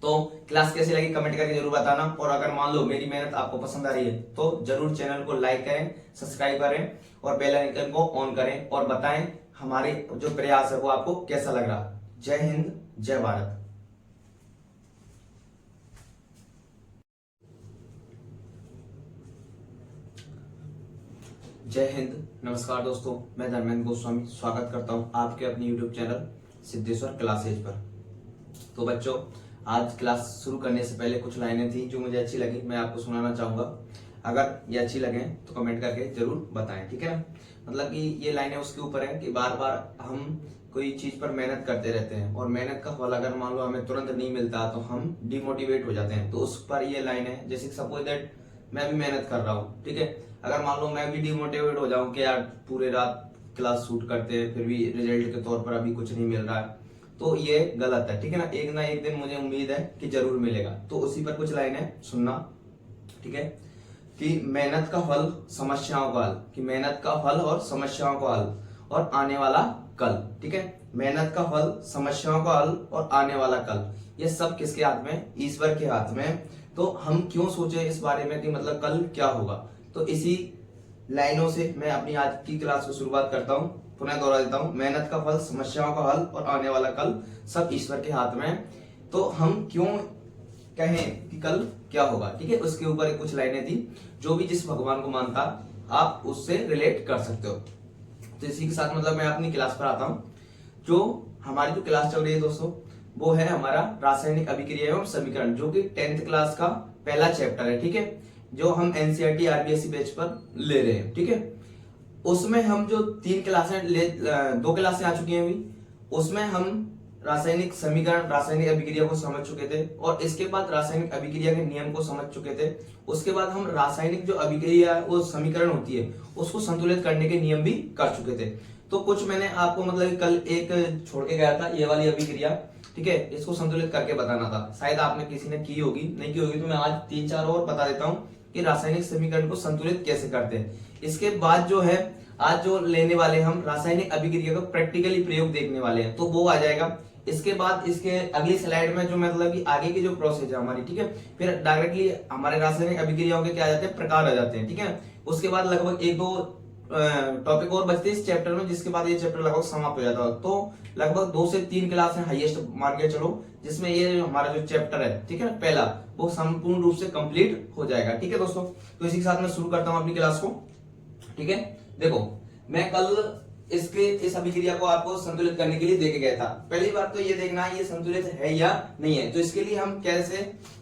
तो क्लास कैसी लगी कमेंट करके जरूर बताना। और अगर मान लो मेरी मेहनत आपको पसंद आ रही है तो जरूर चैनल को लाइक करें, सब्सक्राइब करें और बेल आइकन को ऑन करें, और बताएं हमारे जो प्रयास है वो आपको कैसा लग रहा। जय हिंद, जय भारत। जय हिंद, नमस्कार दोस्तों, मैं धर्मेंद्र गोस्वामी स्वागत करता हूं आपके अपने यूट्यूब चैनल सिद्धेश्वर क्लासेज पर। तो बच्चों आज क्लास शुरू करने से पहले कुछ लाइनें थी जो मुझे अच्छी लगी, मैं आपको सुनाना चाहूंगा। अगर ये अच्छी लगे तो कमेंट करके जरूर बताएं। ठीक है ना, मतलब कि ये लाइनें उसके ऊपर है कि बार बार हम कोई चीज पर मेहनत करते रहते हैं और मेहनत का फल अगर मान लो हमें तुरंत नहीं मिलता तो हम डिमोटिवेट हो जाते हैं। तो उस पर ये लाइन है, जैसे सपोज दैट मैं भी मेहनत कर रहा हूँ, ठीक है, अगर मान लो मैं भी डिमोटिवेट हो जाऊं कि यार पूरे रात क्लास शूट करते हैं फिर भी रिजल्ट के तौर पर अभी कुछ नहीं मिल रहा है, तो ये गलत है। ठीक है ना एक दिन मुझे उम्मीद है कि जरूर मिलेगा। तो उसी पर कुछ लाइनें सुनना। ठीक है, कि मेहनत का फल समस्याओं का हल, कि मेहनत का फल और समस्याओं का हल और आने वाला कल। ठीक है, मेहनत का फल समस्याओं का हल और आने वाला कल, ये सब किसके हाथ में, ईश्वर के हाथ में। तो हम क्यों सोचे इस बारे में कि मतलब कल क्या होगा। तो इसी लाइनों से मैं अपनी आज की क्लास को शुरुआत करता हूँ। पुनः दोहरा देता हूँ, मेहनत का फल, समस्याओं का हल और आने वाला कल सब ईश्वर के हाथ में है। तो हम क्यों कहें कि कल क्या होगा, ठीक है, उसके ऊपर कुछ लाइनें थी। जो भी जिस भगवान को मानता आप उससे रिलेट कर सकते हो। तो इसी के साथ मतलब मैं अपनी क्लास पर आता हूँ। जो हमारी जो क्लास चल रही है दोस्तों, वो है हमारा रासायनिक अभिक्रिया एवं समीकरण, जो कि 10th क्लास का पहला चैप्टर है, ठीक है, जो हम एनसीईआरटी आरबीएसई बैच पर ले रहे हैं, ठीक है। उसमें हम जो 2 क्लासें आ चुकी हैं अभी, उसमें हम रासायनिक समीकरण, रासायनिक अभिक्रिया को समझ चुके थे और इसके बाद रासायनिक अभिक्रिया के नियम को समझ चुके थे। उसके बाद हम रासायनिक जो अभिक्रिया वो समीकरण होती है उसको संतुलित करने के नियम भी कर चुके थे। तो कुछ मैंने आपको मतलब कल एक छोड़ के गया था, ये वाली अभिक्रिया, ठीक है, इसको संतुलित करके बताना था। शायद आपने किसी ने की होगी, नहीं की होगी तो मैं आज 3-4 और बता देता हूँ कि रासायनिक समीकरण को संतुलित कैसे करते हैं। इसके बाद जो है आज जो लेने वाले हम रासायनिक अभिक्रिया का प्रैक्टिकली प्रयोग देखने वाले हैं, तो वो आ जाएगा। इसके बाद इसके अगली स्लाइड में जो मतलब कि आगे की जो प्रोसेस है हमारी, ठीक है, फिर डायरेक्टली हमारे रासायनिक अभिक्रियाओं के क्या आ जाते हैं, प्रकार आ जाते हैं, ठीक है। उसके बाद लगभग 1-2 टॉपिक और बचते हैं इस चैप्टर में, जिसके बाद ये चैप्टर लगभग समाप्त हो जाता है। तो लगभग 2 से 3 क्लास है हाईएस्ट मान के चलो, जिसमें ये हमारा जो चैप्टर है, ठीक है, पहला, वो संपूर्ण रूप से कंप्लीट हो जाएगा, ठीक है दोस्तों। तो इसी के साथ मैं शुरू करता हूँ अपनी क्लास को, ठीक है। देखो, मैं कल इस अभिक्रिया को आपको संतुलित करने के लिए देके गया था। पहली बात तो ये देखना है ये संतुलित है या नहीं है। तो इसके लिए हम कैसे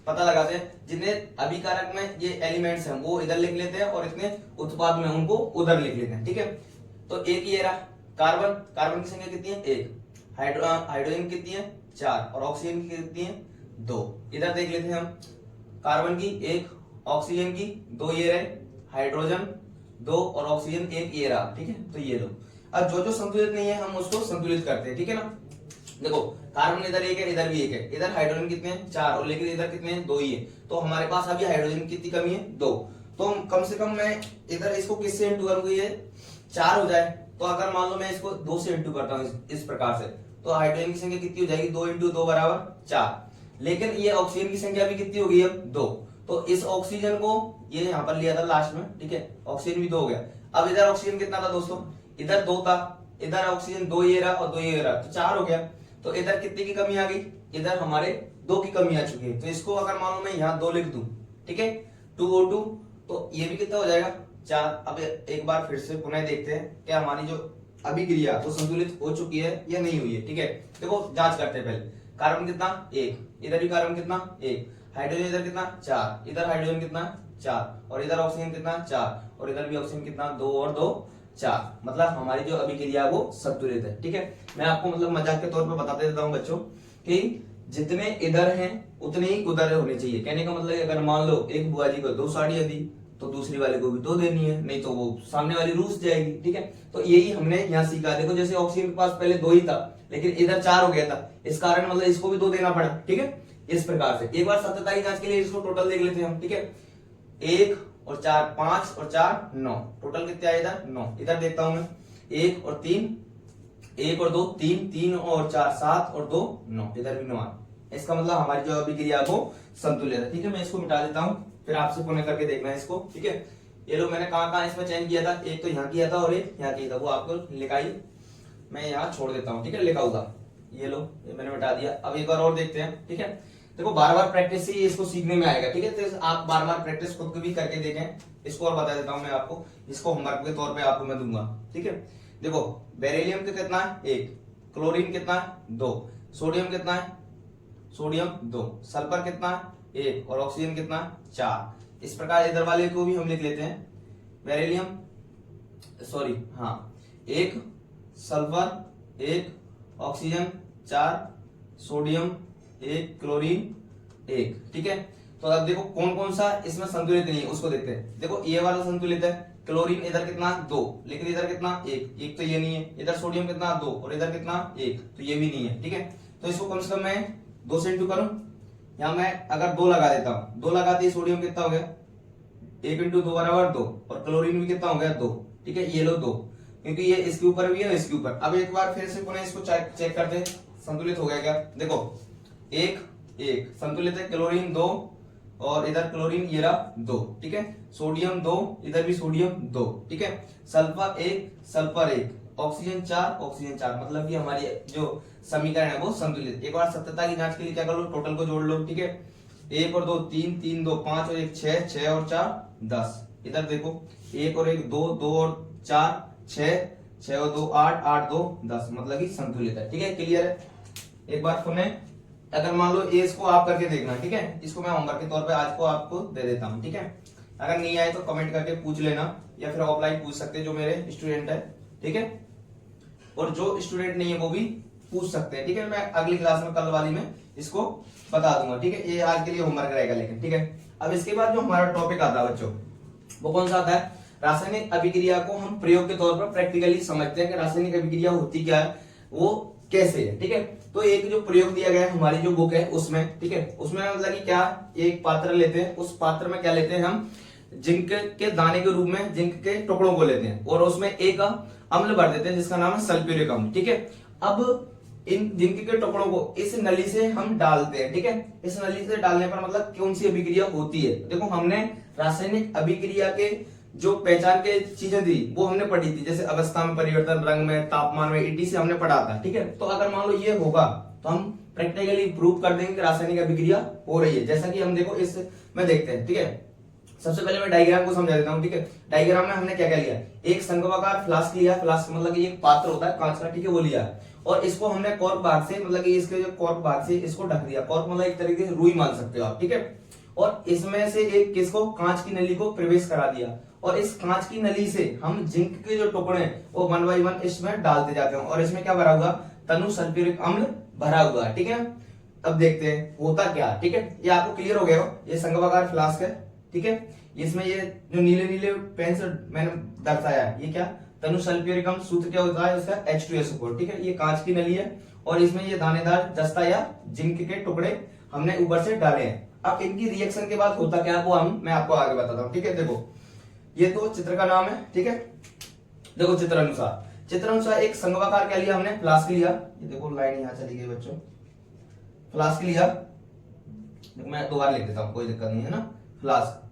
पता लगाते हैं, जितने अभिकारक में ये एलिमेंट्स हैं वो इधर लिख लेते हैं और इतने उत्पाद में उनको उधर लिख लेते हैं, ठीक है। तो एक ये रहा कार्बन, कार्बन की संख्या कितनी है 1, हाइड्रोजन कितनी है 4 और ऑक्सीजन की कितनी है 2। इधर देख लेते हैं हम, कार्बन की 1, ऑक्सीजन की 2, ये रहे, हाइड्रोजन 2 और ऑक्सीजन 1, ये रहा, ठीक है। तो ये लो, अब जो जो संतुलित नहीं है हम उसको संतुलित करते हैं, ठीक है ना। देखो, कार्बन इधर 1 है, इधर भी 1 है, इधर हाइड्रोजन कितने हैं 4 और लेकिन इधर कितने हैं 2 ही है। तो हमारे पास अभी हाइड्रोजन की कितनी कमी है 2। तो कम से कम मैं इधर इसको किससे इंटू करूंगा, ये 4 हो जाए। तो अगर मान लो मैं इसको 2 से इंटू करता हूँ इस प्रकार से, तो हाइड्रोजन की संख्या कितनी हो जाएगी 2 × 2 = 4। लेकिन ये ऑक्सीजन की संख्या भी कितनी होगी अब 2। तो इस ऑक्सीजन को ये यहाँ पर लिया था लास्ट में, ठीक है, ऑक्सीजन भी 2 हो गया। अब इधर ऑक्सीजन कितना था दोस्तों, इधर 2 था, इधर ऑक्सीजन 2 ये रहा और 2 ये रहा, तो 4 हो गया। तो इधर कितने की कमी आ गई, इधर हमारे 2 की कमी आ चुकी है। तो इसको अगर मान लो मैं यहाँ 2 लिख दूं, ठीक है, 2O2, तो ये भी कितना हो जाएगा 4। अब एक बार फिर से पुनः देखते हैं क्या हमारी जो अभिक्रिया वो संतुलित हो चुकी है या नहीं हुई है, ठीक है। देखो जांच करते हैं पहले, कार्बन कितना 1, इधर भी कार्बन कितना 1, हाइड्रोजन इधर कितना 4, इधर हाइड्रोजन कितना 4 और इधर ऑक्सीजन कितना 4 और इधर भी ऑक्सीजन कितना 2 और 2 4। मतलब हमारी जो अभिक्रिया वो संतुलित है, ठीक है। मैं आपको मतलब मजाक के तौर पर बताते देता हूँ बच्चों कि जितने इधर हैं उतने ही उधर होने चाहिए। कहने का मतलब अगर मान लो एक बुआ जी को 2 साड़ियां दी तो दूसरी वाले को भी 2 देनी है, नहीं तो वो सामने वाली रूस जाएगी, ठीक है। तो यही हमने यहाँ सीखा। देखो जैसे ऑक्सीजन के पास पहले 2 ही था लेकिन इधर 4 हो गया था, इस कारण मतलब इसको भी 2 देना पड़ा, ठीक है। इस प्रकार से एक बार सत्यता की जांच के लिए इसको टोटल देख लेते हैं हम, ठीक है। 1 और 4 5 और 4 9, टोटल कितने आए इधर 9। इधर देखता हूं मैं 1 और 3, 1 और 2 3, 3 और 4 7 और 2 9, इधर भी 9 आए। इसका मतलब हमारी जो अभिक्रिया वो संतुलित है, ठीक है। मैं इसको मिटा देता हूं, फिर आपसे पुनः करके देखना है इसको, ठीक है। ये लो मैंने कहां इसमें चयन किया था, एक तो यहाँ किया था और एक यहाँ किया था, वो आपको लिखाई मैं यहाँ छोड़ देता हूँ, ठीक है, लिखा होगा। ये लो ये मैंने मिटा दिया। अब एक बार और देखते हैं, ठीक है। देखो बार बार प्रैक्टिस से ही इसको सीखने में आएगा, ठीक है। तो आप बार बार प्रैक्टिस खुद को भी करके देखें। इसको और बता देता हूं मैं आपको, इसको होमवर्क के तौर पे आपको मैं दूंगा, ठीक है। देखो बेरिलियम का कितना है 1, क्लोरीन कितना है 2, सोडियम कितना है सोडियम 2, सल्फर कितना है 1 और ऑक्सीजन कितना है 4। इस प्रकार इधर वाले को भी हम लिख लेते हैं, beryllium 1 sulphur 1 oxygen 4 sodium 1 chlorine 1, ठीक है। तो अब देखो कौन कौन सा इसमें संतुलित नहीं है उसको देखते हैं। देखो ये वाला संतुलित है, क्लोरीन इधर कितना 2 लेकिन इधर कितना 1 तो ये नहीं है। इधर सोडियम कितना 2 और इधर कितना 1 तो ये भी नहीं है, ठीक है। तो इसको कम से कम मैं 2 से इंटू करूं, यहां मैं अगर 2 लगा देता हूं, 2 लगाते ही सोडियम कितना हो गया 1 × 2 = 2 और क्लोरीन भी कितना हो गया 2, ठीक है। ये लो 2 क्योंकि ये इसके ऊपर भी है इसके ऊपर। अब एक बार फिर से पुनः इसको चेक करते हैं संतुलित हो गया क्या। देखो 1 संतुलित है, क्लोरीन 2 और इधर क्लोरीन ये रहा 2, ठीक है। सोडियम 2, इधर भी सोडियम 2, ठीक है। सल्फर 1, सल्फर 1, ऑक्सीजन 4, ऑक्सीजन 4, मतलब कि हमारी जो समीकरण है वो संतुलित। एक बार सत्यता की जांच के लिए क्या कर लो, टोटल को जोड़ लो, ठीक है। 1 और 2 3, 3 2 5 और 1 6, 6 और 4 10। इधर देखो 1 और 1 2, 2 और 4 6, 6 और 2 8, 8 2 10, मतलब कि संतुलित है, ठीक है। क्लियर है। एक बार पुनः अगर मान लो ये इसको आप करके देखना, ठीक है। इसको मैं होमवर्क के तौर पे आज को आपको दे देता हूँ, ठीक है। अगर नहीं आए तो कमेंट करके पूछ लेना या फिर ऑफलाइन पूछ सकते हैं जो मेरे स्टूडेंट है, ठीक है। और जो स्टूडेंट नहीं है वो भी पूछ सकते हैं, ठीक है। मैं अगली क्लास में कल वाली में इसको बता दूंगा, ठीक है। ये आज के लिए होमवर्क रहेगा लेकिन, ठीक है। अब इसके बाद जो हमारा टॉपिक आता है बच्चों, वो कौन सा आता है, रासायनिक अभिक्रिया को हम प्रयोग के तौर पर प्रैक्टिकली समझते हैं कि रासायनिक अभिक्रिया होती क्या है, वो कैसे है, ठीक है। तो एक जो प्रयोग दिया गया है हमारी जो बुक है उसमें, ठीक है, उसमें मतलब कि क्या, एक पात्र लेते हैं, उस पात्र में क्या लेते हैं हम, जिंक के दाने के रूप में जिंक के टुकड़ों को लेते हैं और उसमें एक अम्ल भर देते हैं जिसका नाम है सल्फ्यूरिक अम्ल, ठीक है। अब इन जिंक के टुकड़ों को इस नली से हम डालते हैं, ठीक है। इस नली से डालने पर मतलब कौन सी अभिक्रिया होती है, देखो हमने रासायनिक अभिक्रिया के जो पहचान के चीजें थी वो हमने पढ़ी थी, जैसे अवस्था में परिवर्तन, रंग में, तापमान में, ETC हमने पढ़ा था, ठीक है। तो अगर मान लो ये होगा तो हम प्रैक्टिकली प्रूव कर देंगे कि रासायनिक अभिक्रिया हो रही है, जैसा कि हम देखो इस में देखते हैं, ठीक है। सबसे पहले मैं डायग्राम को समझा देता हूँ, ठीक है। डायग्राम में हमने क्या क्या लिया, एक संघवाकार फ्लास्क लिया, फ्लास्क मतलब कि एक पात्र होता है कांच का, ठीक है, वो लिया और इसको हमने कॉर्क भाग से, मतलब कि इसके जो कॉर्क भाग से इसको ढक दिया। कॉर्क मतलब एक तरीके से रुई मान सकते हो आप, ठीक है। और इसमें से एक किसको, कांच की नली को प्रवेश करा दिया और इस कांच की नली से हम जिंक के जो टुकड़े हैं वो 1 बाय 1 इसमें डालते जाते हैं और इसमें क्या भरा हुआ, तनु सल्फ्यूरिक अम्ल भरा हुआ है, ठीक है। अब देखते हैं होता क्या, ठीक है। ये आपको क्लियर हो गया हो, ये संघवाकार फ्लास्क है, ठीक है। इसमें ये जो नीले नीले पेन से मैंने दर्शाया है, ये क्या, तनु सल्फ्यूरिक अम्ल, सूत्र क्या होता है उसका H2SO4, ठीक है। ये कांच की नली है और इसमें ये दानेदार जस्ता या जिंक के टुकड़े हमने ऊपर से डाले हैं। अब इनकी रिएक्शन के बाद होता क्या वो मैं आपको आगे बताता हूँ, ठीक है। देखो ये तो चित्र का नाम है, ठीक है। देखो चित्र अनुसार एक संघवाकार क्या लिया हमने, फ्लास्क लिया, ये देखो लाइन यहां चली गई बच्चों, फ्लास्क लिया, देखो मैं दोबारा लिख देता हूं कोई दिक्कत नहीं है ना। फ्लास्क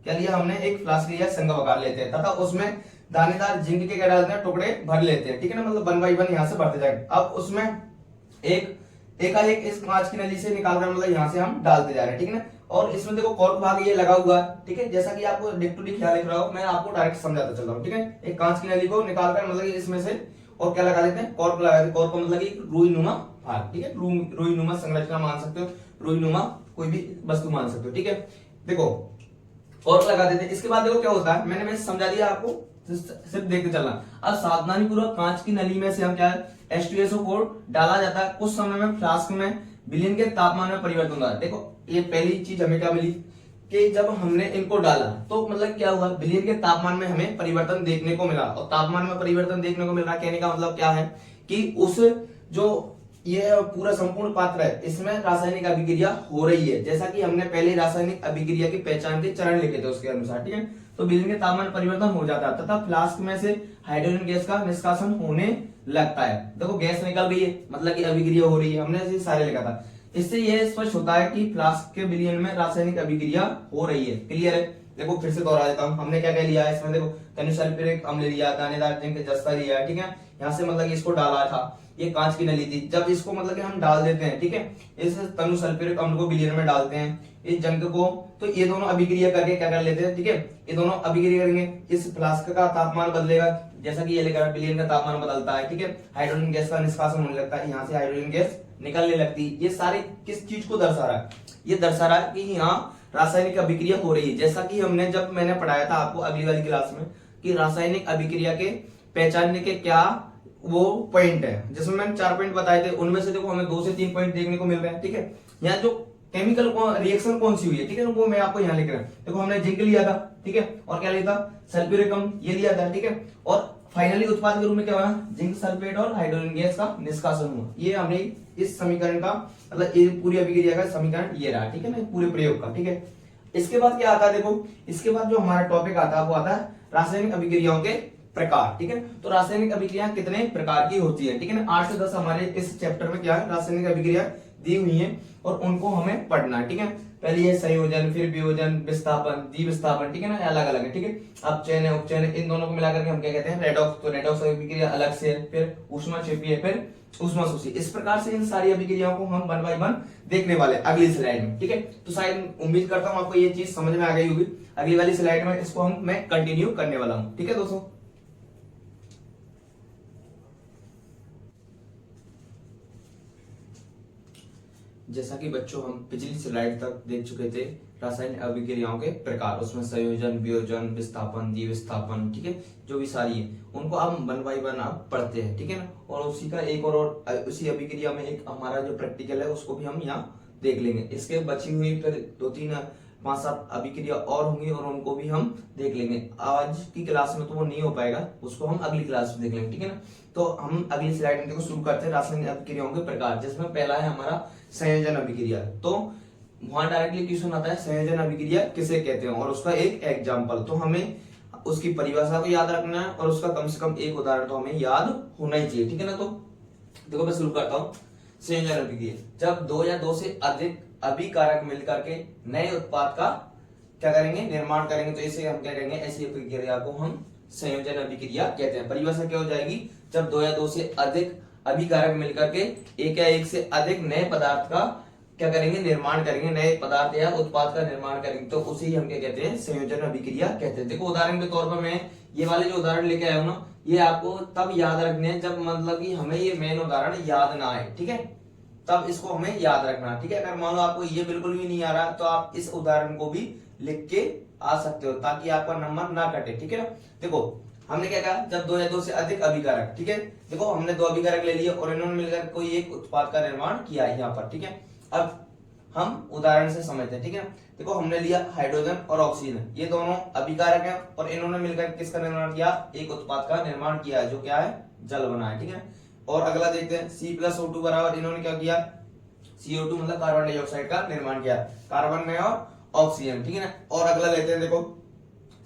क्या लिया हमने, एक फ्लास्क लिया, संघवाकार लेते हैं तथा उसमें दानेदार जिंक के क्या डालते हैं, टुकड़े भर लेते हैं, ठीक है ना, मतलब 1 बाय 1 यहां से भरते जाएंगे। अब उसमें एक एकाएक इस कांच की नली से निकालकर मतलब यहां से हम डालते जा रहे हैं, ठीक है ना। और इसमें देखो कॉर्क भाग ये लगा हुआ है, ठीक है, जैसा कि आपको डिक टू डिक ख्याल लिख रहा हूं, मैं आपको डायरेक्ट समझाता चल रहा हूं, ठीक है। एक कांच की नली को निकालकर मतलब इसमें से और क्या लगा देते हैं, कॉर्क लगा देते हैं। कॉर्क मतलब एक रुईनुमा भाग, ठीक है, रुईनुमा संरचना मान सकते हो, रुईनुमा कोई भी वस्तु मान सकते हो, ठीक है। देखो कॉर्क लगा देते हैं। इसके बाद देखो क्या होता है, मैंने समझा दिया आपको, सिर्फ देखते चलना। अब सावधानी पूर्वक कांच की नली में से हम क्या है, H2SO4 डाला जाता है। कुछ समय में फ्लास्क में विलयन के तापमान में परिवर्तन होता है। देखो ये पहली चीज हमें क्या मिली कि जब हमने इनको डाला तो मतलब क्या हुआ, विलयन के तापमान में हमें परिवर्तन देखने को मिला। और तापमान में परिवर्तन देखने को मिल रहा, कहने का मतलब क्या है कि उस जो ये पूरा संपूर्ण पात्र है इसमें रासायनिक अभिक्रिया हो रही है, जैसा कि हमने पहले रासायनिक अभिक्रिया की पहचान के चरण लिखे थे उसके अनुसार, ठीक है। तो विलयन के तापमान परिवर्तन हो जाता है तथा फ्लास्क में से हाइड्रोजन गैस का निष्कासन होने लगता है। देखो गैस निकल रही है मतलब कि अभिक्रिया हो रही है, हमने ऐसे सारे लिखा था। इससे यह स्पष्ट होता है कि फ्लास्क के विलयन में रासायनिक अभिक्रिया हो रही है। क्लियर है। देखो फिर से दोहरा देता हूं, हमने क्या क्या लिया है इसमें, देखो तनु सल्फ्यूरिक अम्ल लिया, दानेदार जिंक जस्ता लिया, ठीक है। यहाँ से मतलब इसको डाला था, ये कांच की नली थी। जब इसको मतलब कि हम डाल देते हैं, ठीक है, इस तनु सल्फ्यूरिक अम्ल को विलयन में डालते हैं, इस जंक को, तो ये दोनों अभिक्रिया करके क्या कर लेते हैं, ठीक है, ये दोनों अभिक्रिया करेंगे। इस फ्लास्क का तापमान बदलेगा, जैसा कि ये लिखा है विलयन का तापमान बदलता है, ठीक है। हाइड्रोजन गैस का निष्कासन होने लगता है, यहाँ से हाइड्रोजन गैस निकलने लगती है। ये सारे किस चीज को दर्शा रहा है, ये दर्शा रहा है कि यहाँ रासायनिक अभिक्रिया हो रही है। जैसा कि हमने जब मैंने पढ़ाया था आपको अगली वाली क्लास में कि रासायनिक अभिक्रिया के पहचानने के क्या वो पॉइंट है, जिसमें मैंने 4 पॉइंट बताए थे, उनमें से देखो हमें 2 से 3 पॉइंट देखने को मिल रहे हैं, ठीक है। यहाँ जो केमिकल रिएक्शन कौन सी हुई है, ठीक है, वो मैं आपको यहाँ लिख रहा हूँ। देखो हमने जिंक लिया था, ठीक है, और क्या लिया था, सल्फ्यूरिक अम्ल ये लिया था, ठीक है। और फाइनली उत्पाद के रूप में क्या बना, जिंक सल्फेट और हाइड्रोजन गैस का निष्कासन हुआ। ये हमने इस समीकरण का मतलब ये पूरी अभिक्रिया का समीकरण ये रहा, ठीक है ना, पूरे प्रयोग का, ठीक है। इसके बाद क्या आता है, देखो इसके बाद जो हमारा टॉपिक आता है वो आता है रासायनिक अभिक्रियाओं के प्रकार, ठीक है। तो रासायनिक अभिक्रिया कितने प्रकार की होती है, ठीक है ना। 8 से 10 हमारे इस चैप्टर में क्या है, रासायनिक अभिक्रिया दी हुई हैं और उनको हमें पढ़ना है, ठीक है। पहले ये संयोजन, फिर वियोजन, विस्थापन, द्विविस्थापन, ठीक है ना, अलग अलग है, ठीक है। अब चयन है, उपचयन, इन दोनों को मिलाकर के हम क्या कहते हैं, रेडॉक्स। तो रेडॉक्स अभिक्रिया अलग से है, फिर ऊष्माक्षेपी है, फिर ऊष्माशोषी। इस प्रकार से इन सारी अभिक्रियाओं को हम वन बाय वन देखने वाले अगली स्लाइड में, ठीक है। तो शायद उम्मीद करता हूं आपको ये चीज समझ में आ गई होगी। अगली वाली स्लाइड में इसको मैं कंटिन्यू करने वाला हूं, ठीक है दोस्तों। जैसा कि बच्चों हम पिछली स्लाइड तक देख चुके थे रासायनिक अभिक्रियाओं के प्रकार, उसमें संयोजन, वियोजन, विस्थापन, द्विविस्थापन, ठीक है, जो भी सारी है उनको हम वन बाय वन आप पढ़ते हैं, ठीक है ना। और उसी का एक और उसी अभिक्रिया में एक हमारा जो प्रैक्टिकल है उसको भी हम यहाँ देख लेंगे। इसके बची हुई फिर 2-3-5-7 अभिक्रिया और होंगी और उनको भी हम देख लेंगे। आज की क्लास में तो वो नहीं हो पाएगा, उसको हम अगली क्लास में देख लेंगे, ठीक है ना। तो हम अगली स्लाइड में देखो शुरू करते हैं रासायनिक अभिक्रियाओं के प्रकार, जिसमें पहला है हमारा संयोजन अभिक्रिया। तो वहां डायरेक्टली क्वेश्चन आता है संयोजन अभिक्रिया किसे कहते हैं और उसका एक एग्जाम्पल। तो हमें उसकी परिभाषा को याद रखना है और उसका कम से कम एक उदाहरण तो हमें याद होना ही चाहिए, ठीक है ना। तो देखो मैं शुरू करता हूँ। संयोजन अभिक्रिया, जब 2 या 2 से अधिक अभिकारक मिलकर के नए उत्पाद का क्या करेंगे, निर्माण करेंगे, तो इसे हम क्या कहेंगे, ऐसी अभिक्रिया को हम संयोजन अभिक्रिया कहते हैं। परिभाषा क्या हो जाएगी, जब 2 या 2 से अधिक अभिकारक मिलकर के एक या एक से अधिक नए पदार्थ का क्या करेंगे, निर्माण करेंगे, नए पदार्थ या उत्पाद का निर्माण करेंगे, तो उसे ही हम क्या कहते हैं, संयोजन अभिक्रिया कहते हैं। देखो उदाहरण के तौर पर मैं ये वाले जो उदाहरण लेके आया हूं ना, ये आपको तब याद रखने हैं जब मतलब कि हमें ये मेन उदाहरण याद ना आए, ठीक है, तब इसको हमें याद रखना, ठीक है। अगर मान लो आपको ये बिल्कुल भी नहीं आ रहा तो आप इस उदाहरण को भी लिख के आ सकते हो ताकि आपका नंबर ना कटे, ठीक है ना। देखो हमने क्या कहा, जब 2 या 2 से अधिक अभिकारक, ठीक है, देखो हमने 2 अभिकारक ले लिए और इन्होंने मिलकर कोई एक उत्पाद का निर्माण किया है यहाँ पर, ठीक है। अब हम उदाहरण से समझते हैं, ठीक है। देखो हमने लिया हाइड्रोजन और ऑक्सीजन, ये दोनों अभिकारक हैं और इन्होंने मिलकर किसका निर्माण किया, एक उत्पाद का निर्माण किया है जो क्या है, जल बना है, ठीक है। और अगला देखते हैं C+O2 बराबर, इन्होंने क्या किया, CO2 मतलब कार्बन डाइऑक्साइड का निर्माण किया, कार्बन में और ऑक्सीजन, ठीक है ना। और अगला लेते हैं देखो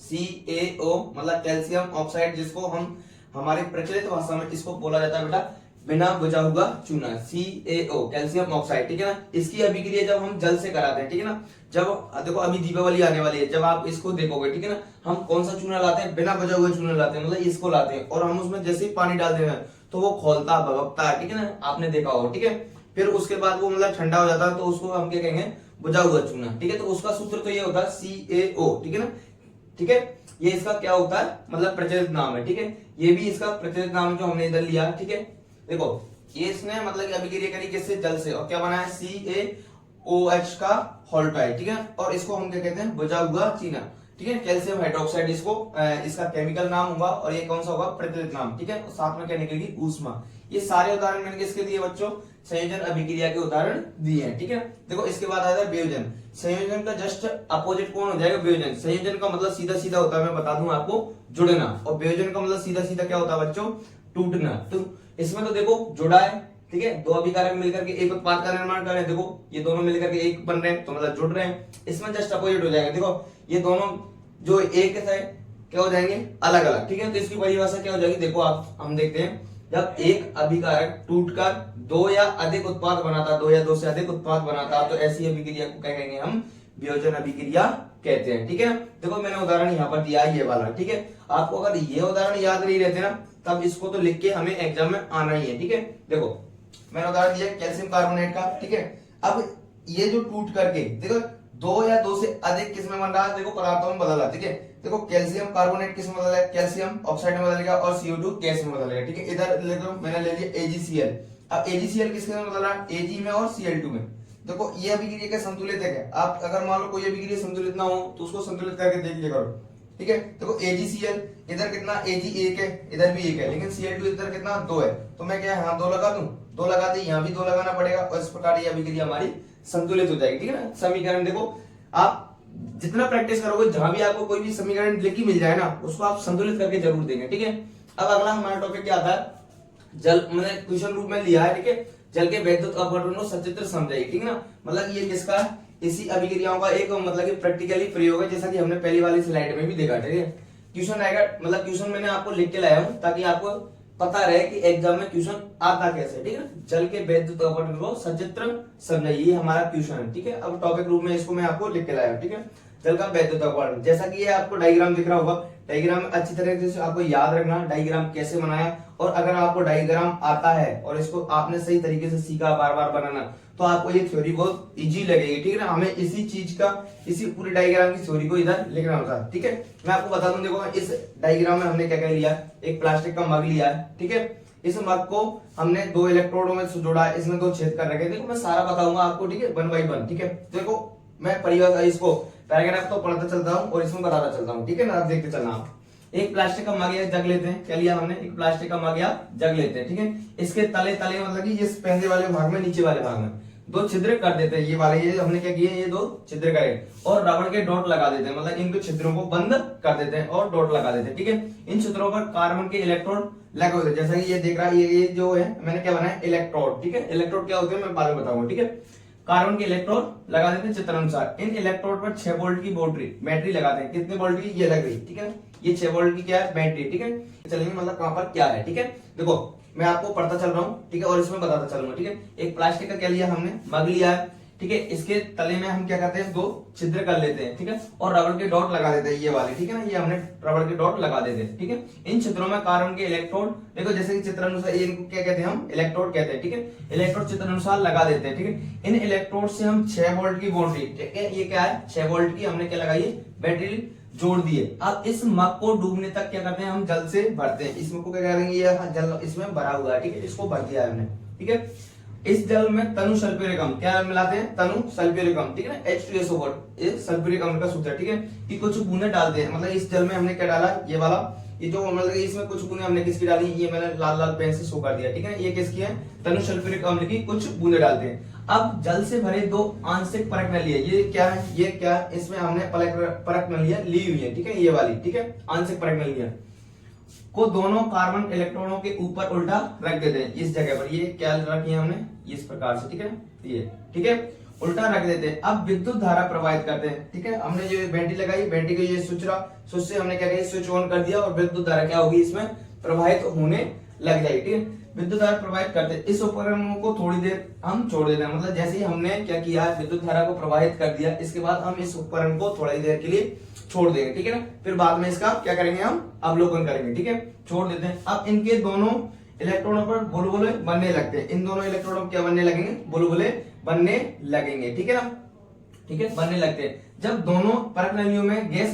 CaO मतलब कैल्शियम ऑक्साइड, जिसको हम हमारे प्रचलित भाषा में इसको बोला जाता है बेटा बिना बुझा हुआ चूना, CaO कैल्शियम ऑक्साइड, ठीक है ना। इसकी अभिक्रिया जब हम जल से कराते हैं, ठीक है ना, जब देखो अभी दीपावली आने वाली है, जब आप इसको देखोगे, ठीक है ना, हम कौन सा चूना लाते हैं, बिना बुझा हुआ चूना लाते हैं, मतलब इसको लाते हैं और हम उसमें जैसे ही पानी डालते हैं तो वो खोलता भभकता है, ठीक है ना, आपने देखा होगा, ठीक है। फिर उसके बाद वो मतलब ठंडा हो जाता है तो उसको हम क्या कहेंगे, बुझा हुआ चूना, ठीक है। तो उसका सूत्र तो ये होता है CaO, ठीक है ना, ठीक है। ये इसका क्या होता है, मतलब प्रचलित नाम है, ठीक है। ये भी इसका प्रचलित नाम है जो हमने इधर लिया, ठीक है। देखो ये इसने मतलब अभिक्रिया करी किससे, जल से, और क्या बना है, CaOH का होल्टाइड, ठीक है। और इसको हम क्या कहते हैं, बुझा हुआ चूना, ठीक है, कैल्शियम हाइड्रोक्साइड इसको इसका केमिकल नाम होगा और ये कौन सा होगा, प्रचलित नाम, ठीक है। और साथ में क्या निकलेगी, ऊष्मा। ये सारे उदाहरण मैंने किसके दिए बच्चों, संयोजन अभिक्रिया के उदाहरण दिए हैं, ठीक है। देखो इसके बाद आता है वियोजन। संयोजन का जस्ट अपोजिट कौन हो जाएगा, वियोजन। संयोजन का मतलब सीधा सीधा होता है, मैं बता दूं आपको, जुड़ना। और वियोजन का मतलब सीधा सीधा क्या होता है बच्चों, टूटना। तो इसमें तो देखो जुड़ा है, ठीक है, 2 अभिकारक मिलकर के एक उत्पाद का निर्माण कर रहे हैं, देखो ये दोनों मिलकर के एक बन रहे हैं तो मतलब जुड़ रहे हैं। इसमें जस्ट अपोजिट हो जाएगा, देखो ये दोनों जो एक है क्या हो जाएंगे, अलग अलग, ठीक है। तो इसकी परिभाषा क्या हो जाएगी, देखो आप हम देखते हैं, जब एक अभिकारक टूटकर 2 या अधिक उत्पाद बनाता, 2 या 2 से अधिक उत्पाद बनाता, तो ऐसी अभिक्रिया को क्या कहेंगे हम, वियोजन अभिक्रिया कहते हैं, ठीक है। देखो मैंने उदाहरण यहाँ पर दिया है ये वाला, ठीक है। आपको अगर ये उदाहरण याद नहीं रहते ना तब इसको तो लिख के हमें एग्जाम में आना ही है, ठीक है। देखो मैंने उदाहरण दिया कैल्शियम कार्बोनेट का, ठीक है। अब ये जो टूट करके देखो 2 या 2 से अधिक किस में बन रहा है, देखो पदार्थों में बदल रहा है, ठीक है। देखो कैल्शियम कार्बोनेट किस में बदल रहा है, कैल्शियम ऑक्साइड में बदलेगा और CO2 गैस में बदलेगा, ठीक है। इधर देखो मैंने ले लिया AgCl। अब AgCl किसके में बदल रहा है, Ag में और Cl2 में। देखो ये अभिक्रिया क्या संतुलित है क्या, आप अगर मान लो कोई अभिक्रिया संतुलित ना हो तो उसको संतुलित करके देख लिया करो, ठीक है। देखो AgCl इधर कितना, Ag 1 है, इधर भी 1 है, लेकिन Cl2 इधर कितना 2 है, तो मैं क्या यहाँ 2 लगा दूं, 2 लगाते यहाँ भी 2 लगाना पड़ेगा और इस प्रकार ये अभिक्रिया हमारी संतुलित हो जाएगी, ठीक है ना। समीकरण देखो आप जितना प्रैक्टिस करोगे, जहां भी आपको कोई भी समीकरण लिखी मिल जाए ना उसको आप संतुलित करके जरूर देंगे, ठीक है। अब अगला हमारा टॉपिक क्या आता है, जल, मैंने क्वेश्चन रूप में लिया है, ठीक है। जल के वैद्युत अपवर्तन को सचित्र समझाइए, ठीक है ना। मतलब ये किसका, इसी अभिक्रियाओं का एक मतलब कि प्रैक्टिकली प्रयोग है, जैसा कि हमने पहली वाली स्लाइड में भी देखा, ठीक है। क्वेश्चन आएगा, मतलब क्वेश्चन मैंने आपको लिख के लाया हूं ताकि आपको पता रहे कि एग्जाम में क्वेश्चन आता कैसे, ठीक है। जल के वैद्युत अपवर्तन को सचित्र समझाइए, ये हमारा क्वेश्चन है, ठीक है। अब टॉपिक रूप में इसको मैं आपको लिख के लाया हूं, ठीक है। जल का वैद्युत अपवर्तन, जैसा कि ये आपको डायग्राम दिख रहा होगा, डायग्राम अच्छी तरीके से आपको याद रखना डायग्राम कैसे बनाया। और अगर आपको डायग्राम आता है और इसको आपने सही तरीके से सीखा बार बार बनाना, तो आपको ये थ्योरी बहुत इजी लगेगी, ठीक है ना। हमें इसी चीज का, इसी पूरी डायग्राम की थ्योरी को इधर लिखना होता है, ठीक है। मैं आपको बता दूं, देखो इस डायग्राम में हमने क्या क्या लिया, एक प्लास्टिक का मग लिया है, ठीक है। इस मग को हमने 2 इलेक्ट्रोडों में जोड़ा है, इसमें 2 छेद कर रखे। देखो मैं सारा बताऊंगा आपको, ठीक है, 1 बाय 1, ठीक है। देखो मैं परिभाषा इसको पैराग्राफ तो पढ़ता चलता हूँ और इसमें बताता चलता हूँ, ठीक है ना। आप देखते चलना आप। एक प्लास्टिक का मग या जग लेते हैं, क्या लिया हमने, एक प्लास्टिक का मग या जग लेते हैं, ठीक है। इसके तले तले मतलब कि ये पहले वाले भाग में, नीचे वाले भाग में 2 छिद्र कर देते हैं, ये वाले, ये हमने क्या किए, ये 2 छिद्र करे और रबड़ के डॉट लगा देते हैं, मतलब इनको छिद्रों को बंद कर देते हैं और डॉट लगा देते हैं, ठीक है। इन छिद्रों पर कार्बन के इलेक्ट्रोड लगे होते हैं, जैसा कि ये देख रहा है, ये जो है मैंने क्या बनाया, इलेक्ट्रोड, ठीक है। इलेक्ट्रोड क्या होते हैं मैं बाद में बताऊंगा, ठीक है। कार्बन के इलेक्ट्रोड लगा देते हैं चित्र अनुसार। इन इलेक्ट्रोड पर 6 वोल्ट की बैटरी लगाते हैं। कितने वोल्ट की, ये लग रही, ठीक है। ये 6 वोल्ट की क्या है, बैटरी, ठीक है। चलेंगे मतलब कहां पर क्या है, ठीक है। देखो मैं आपको पढ़ता चल रहा हूँ, ठीक है, और इसमें बताता चलूंगा, ठीक है। एक प्लास्टिक का क्या लिया हमने, मग लिया है, ठीक है। इसके तले में हम क्या करते हैं, 2 छिद्र कर लेते हैं, ठीक है, और रबड़ के डॉट लगा देते हैं, ये वाले, ठीक है ना। ये हमने रबड़ के डॉट लगा देते हैं, ठीक है। इन छिद्रों में कार्बन के इलेक्ट्रोड, देखो जैसे कि चित्र अनुसार, इनको क्या कहते हैं हम, इलेक्ट्रोड कहते हैं, ठीक है। इलेक्ट्रोड चित्र अनुसार लगा देते हैं, ठीक है। इन इलेक्ट्रोड से हम 6 वोल्ट की बैटरी, ठीक है, ये क्या है, 6 वोल्ट की हमने क्या लगाई, बैटरी जोड़ दिए। अब इस मग को डूबने तक क्या करते हैं, हम जल से भरते हैं। इस मग को क्या करेंगे, ये जल इसमें भरा हुआ है, ठीक है, इसको भर दिया है हमने, ठीक है। इस जल में तनु सल्फ्यूरिक अम्ल क्या मिलाते हैं, तनु सल्फ्यूरिक अम्ल, ठीक है ना, H2SO4, ये सल्फ्यूरिक अम्ल का सूत्र है, ठीक है। कि कुछ बूंदे डालते हैं, मतलब इस जल में हमने क्या डाला, ये वाला, ये जो मतलब इसमें कुछ बूंदे हमने किसकी डाली, ये मैंने लाल लाल पेन से शो कर दिया, ठीक है। ये किसकी है, तनु सल्फ्यूरिक अम्ल की कुछ बूंदे डालते हैं। अब जल से भरे 2 आंशिक परख नली है, ये क्या है, ये क्या है, इसमें हमने परख नलियां ली हुई है, ठीक है, ये वाली, ठीक है, आंशिक परख नलियां को दोनों कार्बन इलेक्ट्रॉनों के ऊपर उल्टा रख देते हैं, इस जगह पर, ये क्या रखी है हमने, इस प्रकार से, ठीक है, ये, ठीक है, उल्टा रख देते हैं। अब विद्युत धारा प्रवाहित करते हैं, ठीक है। हमने जो बैटरी लगाई, बैटरी का ये स्विच रहा, स्विच से हमने क्या किया, स्विच ऑन कर दिया और विद्युत धारा क्या होगी, इसमें प्रवाहित होने लग जाएगी, ठीक है। विद्युत धारा प्रवाहित करते हैं। इस उपकरण को थोड़ी देर हम छोड़ देते हैं, मतलब जैसे ही हमने क्या किया, विद्युत धारा को प्रवाहित कर दिया, इसके बाद हम इस उपकरण को थोड़ी देर के लिए छोड़ देंगे, ठीक है ना। फिर बाद में इसका क्या करेंगे, हम अवलोकन करेंगे, ठीक है, छोड़ देते हैं। अब इनके दोनों इलेक्ट्रॉनों पर बुलबुले बनने लगते हैं, इन दोनों इलेक्ट्रॉनों पर क्या बनने लगेंगे, बुलबुले बनने लगेंगे, ठीक है ना, ठीक है, बनने लगते हैं। जब दोनों परख नलियों में गैस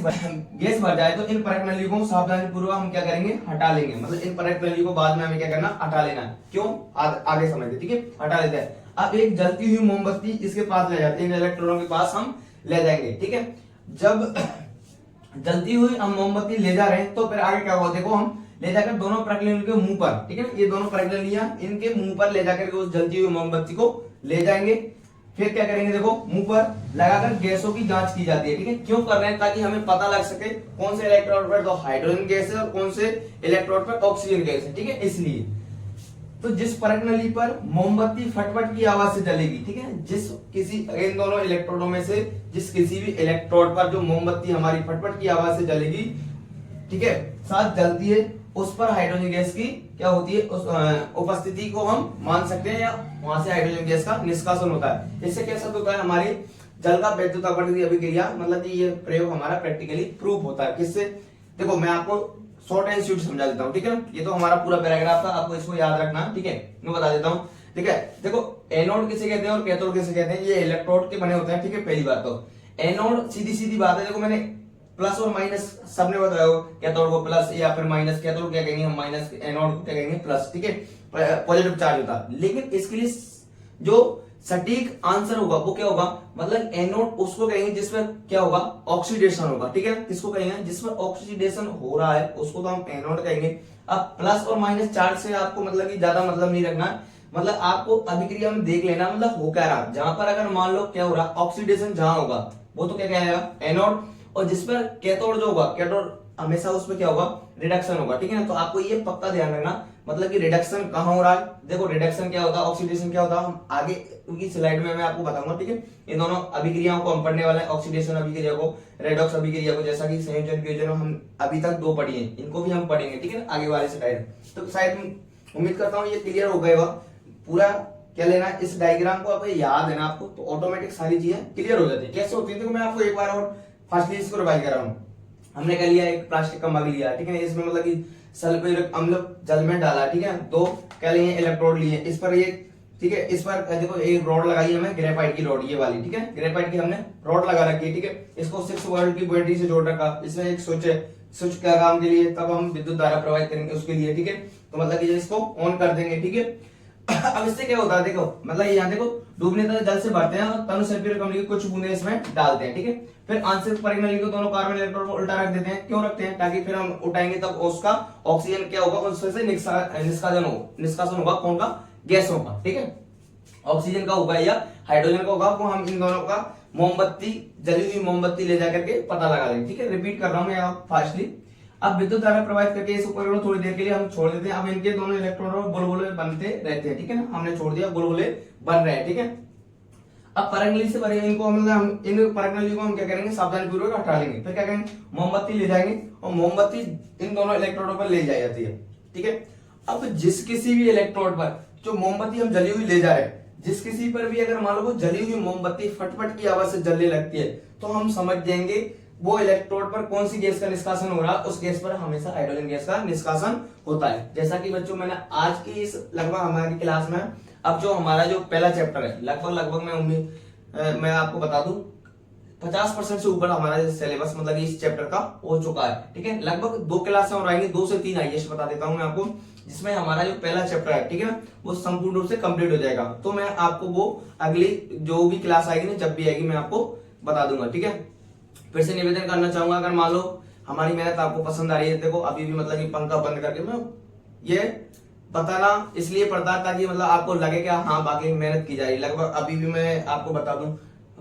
भर जाए तो इन परख नलियों को सावधानी पूर्वक हम क्या करेंगे, हटा लेंगे, मतलब इन परख नलियों को बाद में हमें क्या करना, हटा लेना, क्यों, आगे समझते, ठीक है, हटा लेते हैं। अब एक जलती हुई मोमबत्ती इसके पास ले जाते हैं, इन इलेक्ट्रॉनों के पास हम ले जाएंगे, ठीक है। जब जलती हुई हम मोमबत्ती ले जा रहे हैं तो फिर आगे क्या होगा, देखो हम ले जाकर दोनों परख नलियों के मुंह पर, ठीक है, ये दोनों परख नलियां इनके मुंह पर ले जाकर उस जलती हुई मोमबत्ती को ले जाएंगे। फिर क्या करेंगे, देखो मुंह पर लगाकर गैसों की जांच की जाती है, ठीक है। क्यों कर रहे हैं, ताकि हमें पता लग सके कौन से इलेक्ट्रोड पर तो हाइड्रोजन गैस है और कौन से इलेक्ट्रोड पर ऑक्सीजन गैस है, ठीक है। इसलिए तो जिस परख नली पर मोमबत्ती फटफट की आवाज से जलेगी, ठीक है, जिस किसी इन दोनों इलेक्ट्रोडों में से जिस किसी भी इलेक्ट्रोड पर जो मोमबत्ती हमारी फटफट की आवाज से जलेगी, ठीक है, साथ जलती है, उस पर हाइड्रोजन गैस की क्या होती है, उस उपस्थिति को हम मान सकते हैं, या वहां से हाइड्रोजन गैस का निष्कासन होता है। इससे क्या सिद्ध होता है, हमारी जल का वैद्युत अपवर्तन अभिक्रिया, मतलब कि ये प्रयोग हमारा प्रैक्टिकली प्रूफ होता है। किससे, देखो मैं आपको शॉर्ट एंड स्वीट समझा देता हूँ, ठीक है। ये तो हमारा पूरा पैराग्राफ था, आपको इसको याद रखना, ठीक है, मैं बता देता हूँ, ठीक है। देखो एनोड किसे कहते हैं और कैथोड किसे कहते हैं, ये इलेक्ट्रोड के बने होते हैं, ठीक है। पहली बात तो एनोड सीधी सीधी बात है, देखो मैंने प्लस और माइनस सबने बताया, कैथोड को प्लस या फिर माइनस, कैथोड क्या कहेंगे हम माइनस, एनोड को क्या कहेंगे प्लस, ठीक है, पॉजिटिव चार्ज होता है। लेकिन इसके लिए जो सटीक आंसर होगा वो क्या होगा, मतलब एनोड उसको कहेंगे जिसमें क्या होगा, ऑक्सीडेशन होगा, ठीक है। किसको कहेंगे, जिसमें ऑक्सीडेशन हो रहा है उसको तो हम एनोड कहेंगे। अब प्लस और माइनस चार्ज से आपको मतलब कि ज्यादा मतलब नहीं रखना, मतलब आपको अभिक्रिया में देख लेना, मतलब हो क्या रहा, जहां पर अगर मान लो क्या हो रहा, ऑक्सीडेशन जहां होगा वो तो क्या कहेगा, एनोड, और जिस पर कैथोड जो होगा, कैथोड हमेशा उसमें क्या होगा, रिडक्शन होगा, ठीक है ना। तो आपको ये पक्का ध्यान रखना, मतलब कि रिडक्शन कहाँ हो रहा है। देखो रिडक्शन क्या होता है, ऑक्सीडेशन क्या होता है, हम आगे की स्लाइड में मैं आपको बताऊंगा, ठीक है। इन दोनों अभिक्रियाओं को हम पढ़ने वाले हैं, ऑक्सीडेशन अभिक्रिया को, रेडॉक्स अभिक्रिया को, जैसा कि संयोजन वियोजन हम अभी तक 2 पढ़ी है, इनको भी हम पढ़ेंगे, ठीक है, आगे वाले स्लाइड। तो शायद उम्मीद करता हूँ ये क्लियर हो गएगा पूरा। क्या लेना है, इस डायग्राम को आपको याद है ना आपको, तो ऑटोमेटिक सारी चीजें क्लियर हो जाती है। कैसे होती है देखो, मैं आपको एक बार और फास्टली इसको रिवाइज कर रहा हूँ। हमने क्या लिया, एक प्लास्टिक का मग लिया, ठीक है, इसमें मतलब कि सल्फ्यूरिक अम्ल जल में डाला, ठीक है, 2 क्या लिए इलेक्ट्रोड लिए, इस पर ये, ठीक है, इस पर देखो एक रॉड लगाई है हमें, ग्रेफाइट की रॉड, ये वाली, ठीक है, ग्रेफाइट की हमने रॉड लगा रखी है, ठीक है, इसको 6 वोल्ट की बैटरी से जोड़ रखा, इसमें एक स्विच है, स्विच क्या काम के लिए, तब हम विद्युत धारा प्रवाहित करेंगे उसके लिए, ठीक है। तो मतलब कि इसको ऑन कर देंगे, ठीक है। अब इससे क्या होता है देखो, मतलब यहाँ देखो डूबने तक जल से भरते हैं और तनु सल्फ्यूरिक अम्ल की कुछ बूंदे इसमें डालते हैं, ठीक है। फिर आंशिक परिघनली को दोनों कार्बन इलेक्ट्रॉन को उल्टा रख देते हैं। क्यों रखते हैं, ताकि फिर हम उठाएंगे तब उसका ऑक्सीजन क्या होगा, उसमें से निष्कासन होगा, कौन का, गैसों का, ठीक है, ऑक्सीजन का होगा या हाइड्रोजन का होगा, वो हम इन दोनों का मोमबत्ती, जली हुई मोमबत्ती ले जाकर के पता लगा लेंगे, ठीक है। रिपीट कर रहा हूं मैं फास्टली। अब विद्युत धारा प्रवाहित करके इस उपकरण को थोड़ी देर के लिए हम छोड़ देते हैं। अब इनके दोनों इलेक्ट्रॉन और बुलबुले बनते रहते हैं, ठीक है ना, हमने छोड़ दिया, बुलबुले बन रहे हैं, ठीक है। अब परंगली से भरे इनको हम इन परंगली को हम क्या करेंगे, सावधानी पूर्वक हटा लेंगे। फिर क्या करेंगे, मोमबत्ती ले जाएंगे और मोमबत्ती इन दोनों इलेक्ट्रोडों पर ले जाई जाती है, ठीक है। अब जिस किसी भी इलेक्ट्रोड पर जो मोमबत्ती हम जली हुई ले जा रहे हैं, जिस किसी पर भी अगर मान लो वो जली हुई मोमबत्ती फटफट की आवाज से जलने लगती है, तो हम समझ जाएंगे वो इलेक्ट्रोड पर कौन सी गैस का निष्कासन हो रहा है, उस गैस पर हमेशा हाइड्रोजन गैस का निष्कासन होता है। जैसा कि बच्चों मैंने आज की इस लगभग हमारी क्लास में, अब जो हमारा जो पहला चैप्टर है, लगभग मैं आपको बता दूं 50% से ऊपर हमारा सिलेबस मतलब इस चैप्टर का हो चुका है, ठीक है। लगभग 2 क्लासें और आएंगी, 2 से 3 आइए बता देता हूं मैं आपको, जिसमें हमारा जो पहला चैप्टर है, ठीक है ना, वो संपूर्ण रूप से कंप्लीट हो जाएगा। तो मैं आपको वो अगली जो भी क्लास आएगी ना, जब भी आएगी मैं आपको बता दूंगा, ठीक है। फिर से निवेदन करना चाहूंगा, अगर मान लो हमारी मेहनत आपको पसंद आ रही है, देखो अभी भी मतलब कि पंखा बंद करके मैं ये बताना इसलिए पड़ता है ताकि मतलब आपको लगे कि हाँ बाकी मेहनत की जा रही है। लगभग अभी भी मैं आपको बता दूं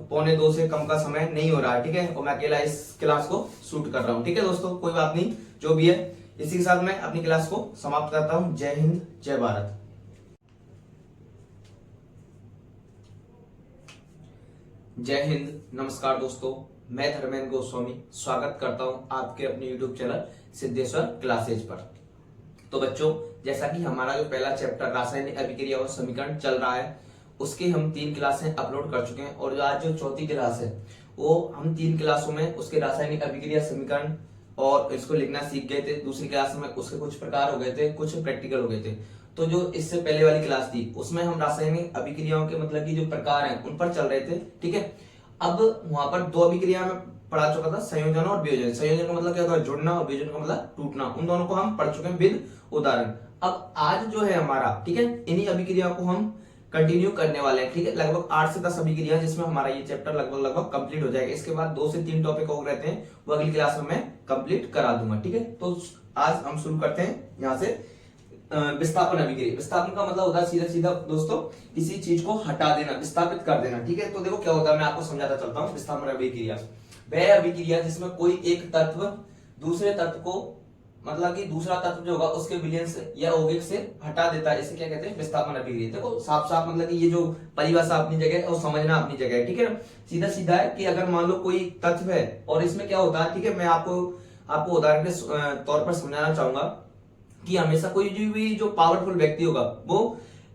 1:45 से कम का समय नहीं हो रहा है, ठीक है, और मैं अकेला इस क्लास को शूट कर रहा हूँ, ठीक है दोस्तों, कोई बात नहीं, जो भी है। इसी के साथ मैं अपनी क्लास को समाप्त करता हूँ। जय हिंद, जय भारत। जय हिंद, नमस्कार दोस्तों, मैं धर्मेंद्र गोस्वामी स्वागत करता हूं आपके अपने YouTube चैनल सिद्धेश्वर क्लासेज पर। तो बच्चों, जैसा कि हमारा जो पहला चैप्टर रासायनिक अभिक्रिया और समीकरण चल रहा है, उसके हम 3 क्लासें अपलोड कर चुके हैं, और आज जो चौथी क्लास है वो हम 3 क्लासों में उसके रासायनिक अभिक्रिया समीकरण और इसको लिखना सीख गए थे। दूसरी क्लास में उसके कुछ प्रकार हो गए थे, कुछ प्रैक्टिकल हो गए थे। तो जो इससे पहले वाली क्लास थी उसमें हम रासायनिक अभिक्रियाओं के मतलब की जो प्रकार हैं उन पर चल रहे थे, ठीक है। अब वहां पर 2 अभिक्रिया में पढ़ा चुका था, संयोजन और वियोजन। संयोजन का मतलब क्या होता है, जुड़ना, और वियोजन का मतलब टूटना। उन दोनों को हम पढ़ चुके हैं विद उदाहरण। अब आज जो है हमारा, ठीक है, इन्हीं अभिक्रियाओं को हम कंटिन्यू करने वाले हैं, ठीक है। लगभग 8 से 10 अभिक्रिया जिसमें हमारा ये चैप्टर लगभग कंप्लीट हो जाएगा। इसके बाद 2 से 3 टॉपिक और रहते हैं, वो अगली क्लास में मैं कंप्लीट करा दूंगा, ठीक है। तो आज हम शुरू करते हैं यहाँ से विस्थापन अभिक्रिया। विस्थापन का मतलब होता है सीधा सीधा दोस्तों किसी चीज को हटा देना, विस्थापित कर देना, ठीक है। तो देखो क्या होता है, मैं आपको समझाता चलता हूँ। विस्थापन अभिक्रिया वह अभिक्रिया जिसमें कोई एक तत्व दूसरे तत्व को मतलब कि दूसरा तत्व जो होगा उसके विलयन से या यौगिक से हटा देता है, इसे क्या कहते हैं, विस्थापन अभिक्रिया। देखो साफ साफ मतलब कि ये जो परिभाषा अपनी जगह है और समझना अपनी जगह है, ठीक है। सीधा सीधा है कि अगर मान लो कोई तत्व है और इसमें क्या होता है, ठीक है, मैं आपको उदाहरण के तौर पर समझाना चाहूंगा कि हमेशा कोई जो पावरफुल व्यक्ति होगा वो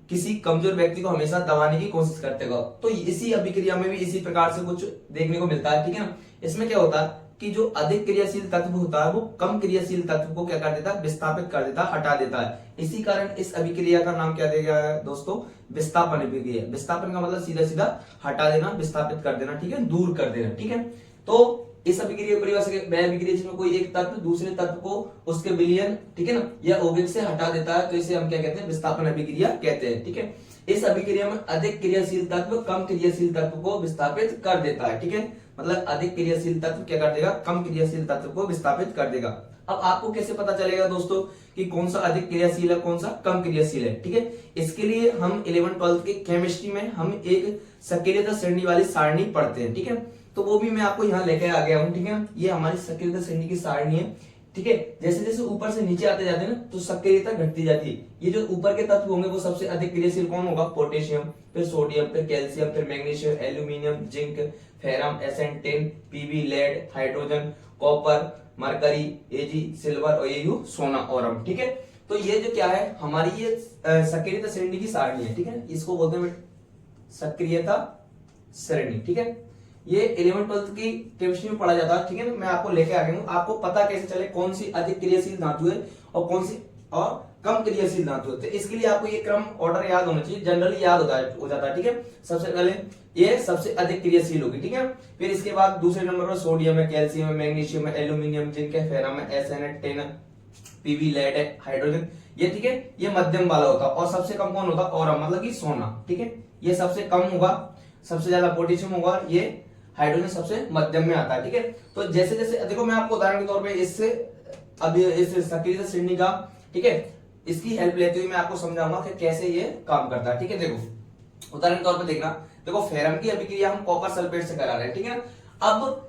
किसी कमजोर व्यक्ति को हमेशा दबाने की कोशिश करतेगा। तो इसी अभिक्रिया में भी इसी प्रकार से कुछ देखने को मिलता है, ठीक है ना। इसमें क्या होता है कि जो अधिक क्रियाशील तत्व होता है वो कम क्रियाशील तत्व को क्या कर देता है, विस्थापित कर देता है, हटा देता है। इसी कारण इस अभिक्रिया का नाम क्या दिया गया है दोस्तों, विस्थापन अभिक्रिया। विस्थापन का मतलब सीधा सीधा हटा देना, विस्थापित कर देना, ठीक है, दूर कर देना, ठीक है। तो इस अभिक्रिया परिभाषा वह अभिक्रिया जिसमें कोई एक तत्व दूसरे तत्व को उसके विलयन, ठीक है ना, या यौगिक से हटा देता है, तो इसे हम क्या कहते हैं, विस्थापन अभिक्रिया कहते हैं, ठीक है। इस अभिक्रिया में अधिक क्रियाशील तत्व कम क्रियाशील तत्व को विस्थापित कर देता है, ठीक है। मतलब अधिक क्रियाशील तत्व क्या कर देगा, कम क्रियाशील तत्व को विस्थापित कर देगा। अब आपको कैसे पता चलेगा दोस्तों कि कौन सा अधिक क्रियाशील है, कौन सा कम क्रियाशील है, ठीक है। इसके लिए हम 11th-12th की केमिस्ट्री में हम एक सक्रियता श्रेणी वाली सारणी पढ़ते हैं, ठीक है। तो वो भी मैं आपको यहाँ लेकर आ गया हूँ, ठीक है। ये हमारी सक्रियता श्रेणी की सारणी है, ठीक है। जैसे जैसे ऊपर से नीचे आते जाते हैं ना तो सक्रियता घटती जाती है। ये जो ऊपर के तत्व होंगे वो सबसे अधिक क्रियाशील कौन होगा? पोटेशियम, फिर सोडियम, फिर कैल्शियम, फिर magnesium, aluminium, zinc, ferrum, S N, tin, P B, lead, hydrogen, copper, mercury, A G, silver और एयू सोना, औरम। ठीक है, तो ये जो क्या है हमारी ये सक्रियता श्रेणी की सारणी है। ठीक है, इसको बोलते हैं सक्रियता श्रेणी। ठीक है, ये 11th-12th की केमिस्ट्री में पढ़ा जाता है। ठीक है, मैं आपको लेके आ गया हूं, आपको पता कैसे चले कौन सी अधिक क्रियाशील धातु है और कौन सी और कम क्रियाशील धातु है। इसके लिए आपको ये क्रम ऑर्डर याद होना चाहिए, जनरली याद हो जाता है। ठीक है, सबसे पहले ये सबसे अधिक क्रियाशील होगी। ठीक है, फिर इसके बाद दूसरे नंबर पर सोडियम है, कैल्शियम है, मैग्नीशियम है, एल्यूमिनियम, जिंक है, फेरम है, एसएन है, टिन है, पीबी, लेड है, हाइड्रोजन, ये ठीक है, ये मध्यम वाला होता है। और सबसे कम कौन होता है? औरम, मतलब कि सोना। ठीक है, ये सबसे कम होगा, सबसे ज्यादा पोटेशियम होगा, ये हाइड्रोजन सबसे मध्यम में आता है। ठीक है, तो जैसे जैसे देखो मैं आपको उदाहरण के तौर पे इससे अब इस सक्रियता श्रेणी का, ठीक है, इसकी हेल्प लेते हुए मैं आपको समझाऊंगा कि कैसे ये काम करता है। ठीक है, देखो उदाहरण के तौर पे देखना, देखो फेरम की अभिक्रिया हम कॉपर सल्फेट से करा रहे हैं। ठीक है ना, अब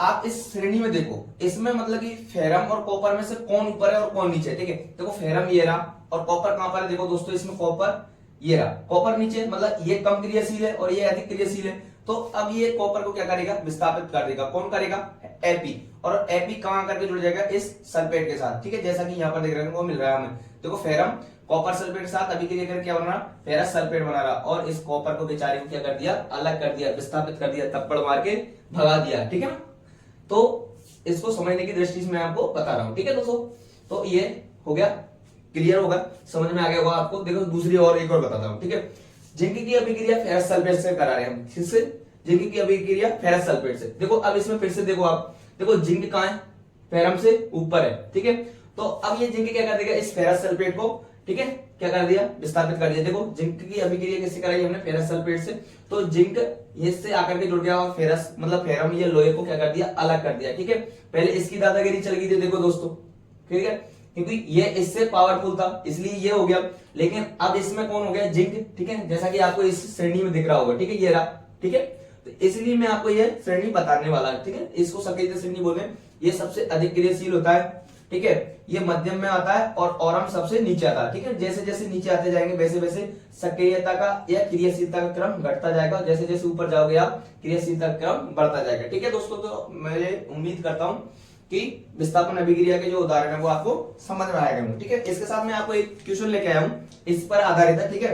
आप इस श्रेणी में देखो, इसमें मतलब कि फेरम और कॉपर में से कौन ऊपर है और कौन नीचे है। ठीक है, देखो फेरम ये रहा और कॉपर कहां पर है? देखो दोस्तों इसमें कॉपर ये रहा, कॉपर नीचे, मतलब ये कम क्रियाशील है और ये अधिक क्रियाशील है। तो अब ये कॉपर को क्या करेगा? विस्थापित कर देगा। कौन करेगा? एपी। और एपी कहां करके जुड़ जाएगा? इस सल्फेट के साथ। ठीक है, जैसा कि यहाँ पर देख रहे हैं वो मिल रहा है हमें। देखो फेरम कॉपर सल्फेट के साथ अभिक्रिया करके क्या बना रहा? फेरस सल्फेट बना रहा, और इस कॉपर को बेचारे को क्या कर दिया? अलग कर दिया, विस्थापित कर दिया, थप्पड़ मार के भगा दिया। ठीक है ना, तो इसको समझने की दृष्टि से मैं आपको बता रहा हूं। ठीक है दोस्तों, तो ये हो गया, क्लियर होगा, समझ में आ गया होगा आपको। देखो दूसरी और एक और बताता हूं। ठीक है, जिंक की अभिक्रिया फेरस सल्फेट से करा रहे हैं हम। किससे? जिंक की अभिक्रिया फेरस सल्फेट से। देखो अब इसमें फिर से देखो आप, देखो जिंक कहां है? फेरम से ऊपर है। ठीक है, तो अब ये जिंक क्या कर देगा? इस फेरस सल्फेट को, ठीक है, क्या कर दिया? विस्थापित कर दिया। देखो जिंक की अभिक्रिया किससे कराई हमने? फेरस सल्फेट से। तो जिंक इससे आकर के जुड़ गया और फेरस मतलब फेरम ये लोहे को क्या कर दिया? अलग कर दिया। ठीक है, पहले इसकी दादागिरी चल गई थी, देखो दोस्तों, ठीक है, क्योंकि ये इससे पावरफुल था इसलिए ये हो गया। लेकिन अब इसमें कौन हो गया? जिंक। ठीक है, जैसा कि आपको इस श्रेणी में दिख रहा होगा। ठीक है, ये रहा। ठीक है, तो इसलिए मैं आपको ये श्रेणी बताने वाला। ठीक है, इसको सक्रियता श्रेणी बोलते हैं। ये सबसे अधिक क्रियाशील होता है। ठीक है, ये मध्यम में आता है और औरम सबसे नीचे आता है। ठीक है, जैसे जैसे नीचे आते जाएंगे वैसे वैसे सक्रियता का या क्रियाशीलता का क्रम घटता जाएगा, जैसे जैसे ऊपर जाओगे आप क्रियाशीलता का क्रम बढ़ता जाएगा। ठीक है दोस्तों, तो मैं उम्मीद करता हूं कि विस्थापन अभिक्रिया के जो उदाहरण है वो आपको समझ में आएगा। ठीक है, इसके साथ मैं आपको एक क्वेश्चन लेके आया हूं, इस पर आधारित है। ठीक है,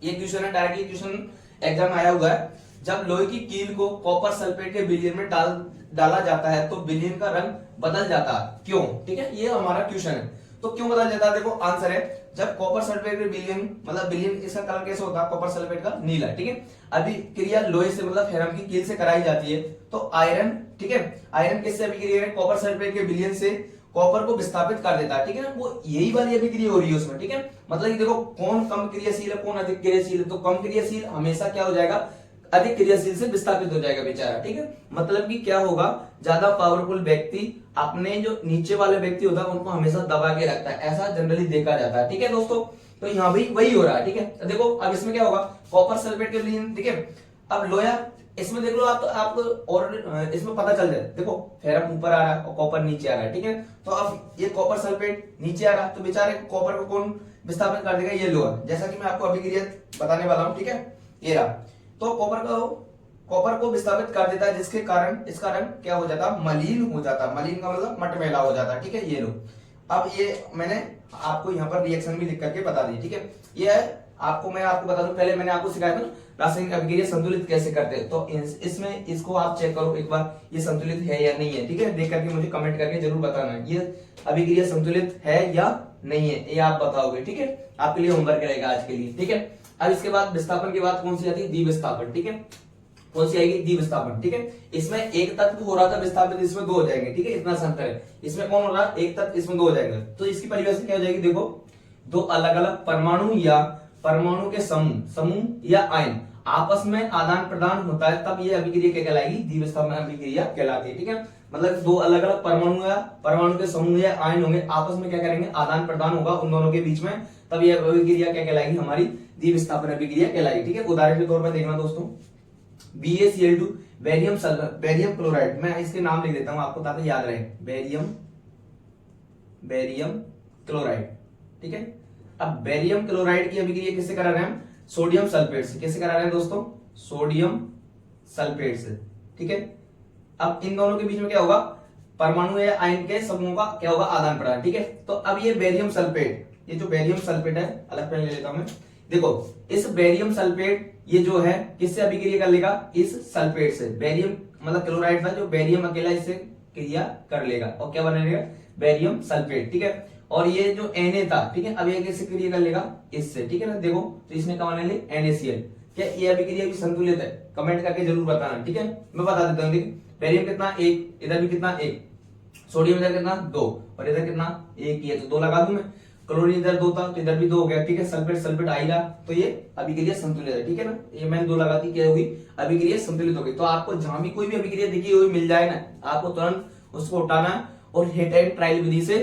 ये क्वेश्चन है, डायरेक्टली क्वेश्चन एग्जाम आया हुआ है। जब लोहे की कील को कॉपर सल्फेट के विलयन में डाला जाता है तो विलयन का रंग बदल जाता है, क्यों? ठीक है, ये हमारा क्वेश्चन है। तो क्यों बदल जाता है? देखो आंसर है, जब कॉपर सल्फेट के विलयन मतलब विलयन, इसका कलर कैसे होता है? कॉपर सल्फेट का नीला। ठीक है, अभी क्रिया लोहे से मतलब फेरम की कील से कराई जाती है तो आयरन, ठीक है, आयरन किससे अभिक्रिया? कॉपर सल्फेट के विलयन से कॉपर को विस्थापित कर देता है। ठीक है ना, वो यही वाली अभिक्रिया हो रही है उसमें। ठीक है, मतलब कि देखो कौन कम क्रियाशील है कौन अधिक क्रियाशील है, तो कम क्रियाशील हमेशा क्या हो जाएगा? अधिक क्रियाशील से विस्थापित हो जाएगा बेचारा। ठीक है, मतलब कि क्या होगा? ज्यादा पावरफुल व्यक्ति अपने जो नीचे वाले व्यक्ति होता है उनको हमेशा दबा के रखता है, ऐसा जनरली देखा जाता है। ठीक है दोस्तों, तो यहाँ भी वही हो रहा है। ठीक है, देखो अब इसमें क्या होगा? कॉपर सल्फेट के विलयन, ठीक है, अब लोहा इसमें देख लो आप, तो आपको और इसमें पता चल जाए। देखो फेरम ऊपर आ रहा है और कॉपर नीचे आ रहा है। ठीक है, तो अब ये कॉपर सल्फेट नीचे आ रहा है तो बेचारे कॉपर को कौन विस्थापित कर देगा? ये लोहा। जैसा कि मैं आपको अभिक्रिया बताने वाला हूं। ठीक है, ये रहा, तो कॉपर को विस्थापित कर देता है, जिसके कारण इसका रंग क्या हो जाता है? मलिन हो जाता है। मलिन का मतलब मटमैला हो जाता है। ठीक है, ये लो, अब ये मैंने आपको यहाँ पर रिएक्शन भी लिख करके बता दी। ठीक है, ये आपको मैं आपको बता दूं, पहले मैंने आपको सिखाया था रासायनिक अभिक्रिया संतुलित कैसे करते हैं, तो इसमें इसको आप चेक करो एक बार, ये संतुलित है या नहीं है। ठीक है, देख करके मुझे कमेंट करके जरूर बताना ये अभिक्रिया संतुलित है या नहीं है, ये आप बताओगे। ठीक है, आपके लिए होमवर्क रहेगा आज के लिए। ठीक है, अब इसके बाद विस्थापन के बाद कौन सी आती है? द्विविस्थापन। ठीक है, कौन सी आएगी? द्विविस्थापन। ठीक है, इसमें एक तत्व हो रहा था विस्थापित, इसमें दो हो जाएंगे। ठीक है, इतना सा अंतर है, इसमें कौन हो रहा है? एक तत्व, इसमें दो हो जाएंगे। तो इसकी परिभाषा क्या हो जाएगी? देखो, दो अलग अलग परमाणु या परमाणु के समूह या आयन आपस में आदान प्रदान होता है, तब ये अभिक्रिया क्या कहलाएगी? द्विविस्थापन अभिक्रिया कहलाती है। ठीक है, मतलब दो अलग अलग परमाणु के समूह या आयन होंगे, आपस में क्या करेंगे? आदान प्रदान होगा उन दोनों के बीच में, तब यह अभिक्रिया क्या कहलाएगी? हमारी द्विविस्थापन अभिक्रिया कहलाएगी। ठीक है, उदाहरण के तौर पर देखना दोस्तों, BaCl2 बेरियम क्लोराइड, मैं इसके नाम लिख देता हूं आपको ताकि याद रहे। Barium barium chloride. ठीक है, अब बेरियम क्लोराइड की अभिक्रिया किससे करा रहे हैं हम? सोडियम सल्फेट से। किससे करा रहे हैं दोस्तों? सोडियम सल्फेट से। ठीक है, अब इन दोनों के बीच में क्या होगा? परमाणु या आयन के समूहों का क्या होगा? आदान प्रदान। ठीक है, तो अब ये बेरियम सल्फेट, ये जो बेरियम सल्फेट है, अलग पेन ले लेता हूं मैं। देखो इस बेरियम सल्फेट ये जो है किससे अभिक्रिया कर लेगा? इस सल्फेट से। बेरियम मतलब क्लोराइड था, जो बेरियम अकेला इससे क्रिया कर लेगा और क्या बनेगा? Barium sulphate. ठीक है, और ये जो Na था, ठीक है, अब ये किससे क्रिया कर लेगा? इससे। ठीक है ना, देखो तो इसने क्या बना लिया? NaCl। क्या ये अभिक्रिया भी संतुलित है? कमेंट करके जरूर बताना। ठीक है, मैं बता देता हूँ। बेरियम कितना? 1, इधर भी कितना? 1, सोडियम इधर कितना? 2, और इधर कितना? 1 ही है, तो 2 लगा दूं मैं। क्लोरीन इधर 2 था तो इधर भी 2 हो गया। ठीक है, सल्फेट सल्फेट आ ही रहा, तो ये अभिक्रिया संतुलित है। ठीक है ना, ये मैंने 2 लगा दी, क्या होगी? अभिक्रिया संतुलित होगी। तो आपको जहां भी कोई भी अभिक्रिया दिखी हुई मिल जाए ना, आपको तुरंत उसको उठाना है और हिट एंड ट्रायल विधि से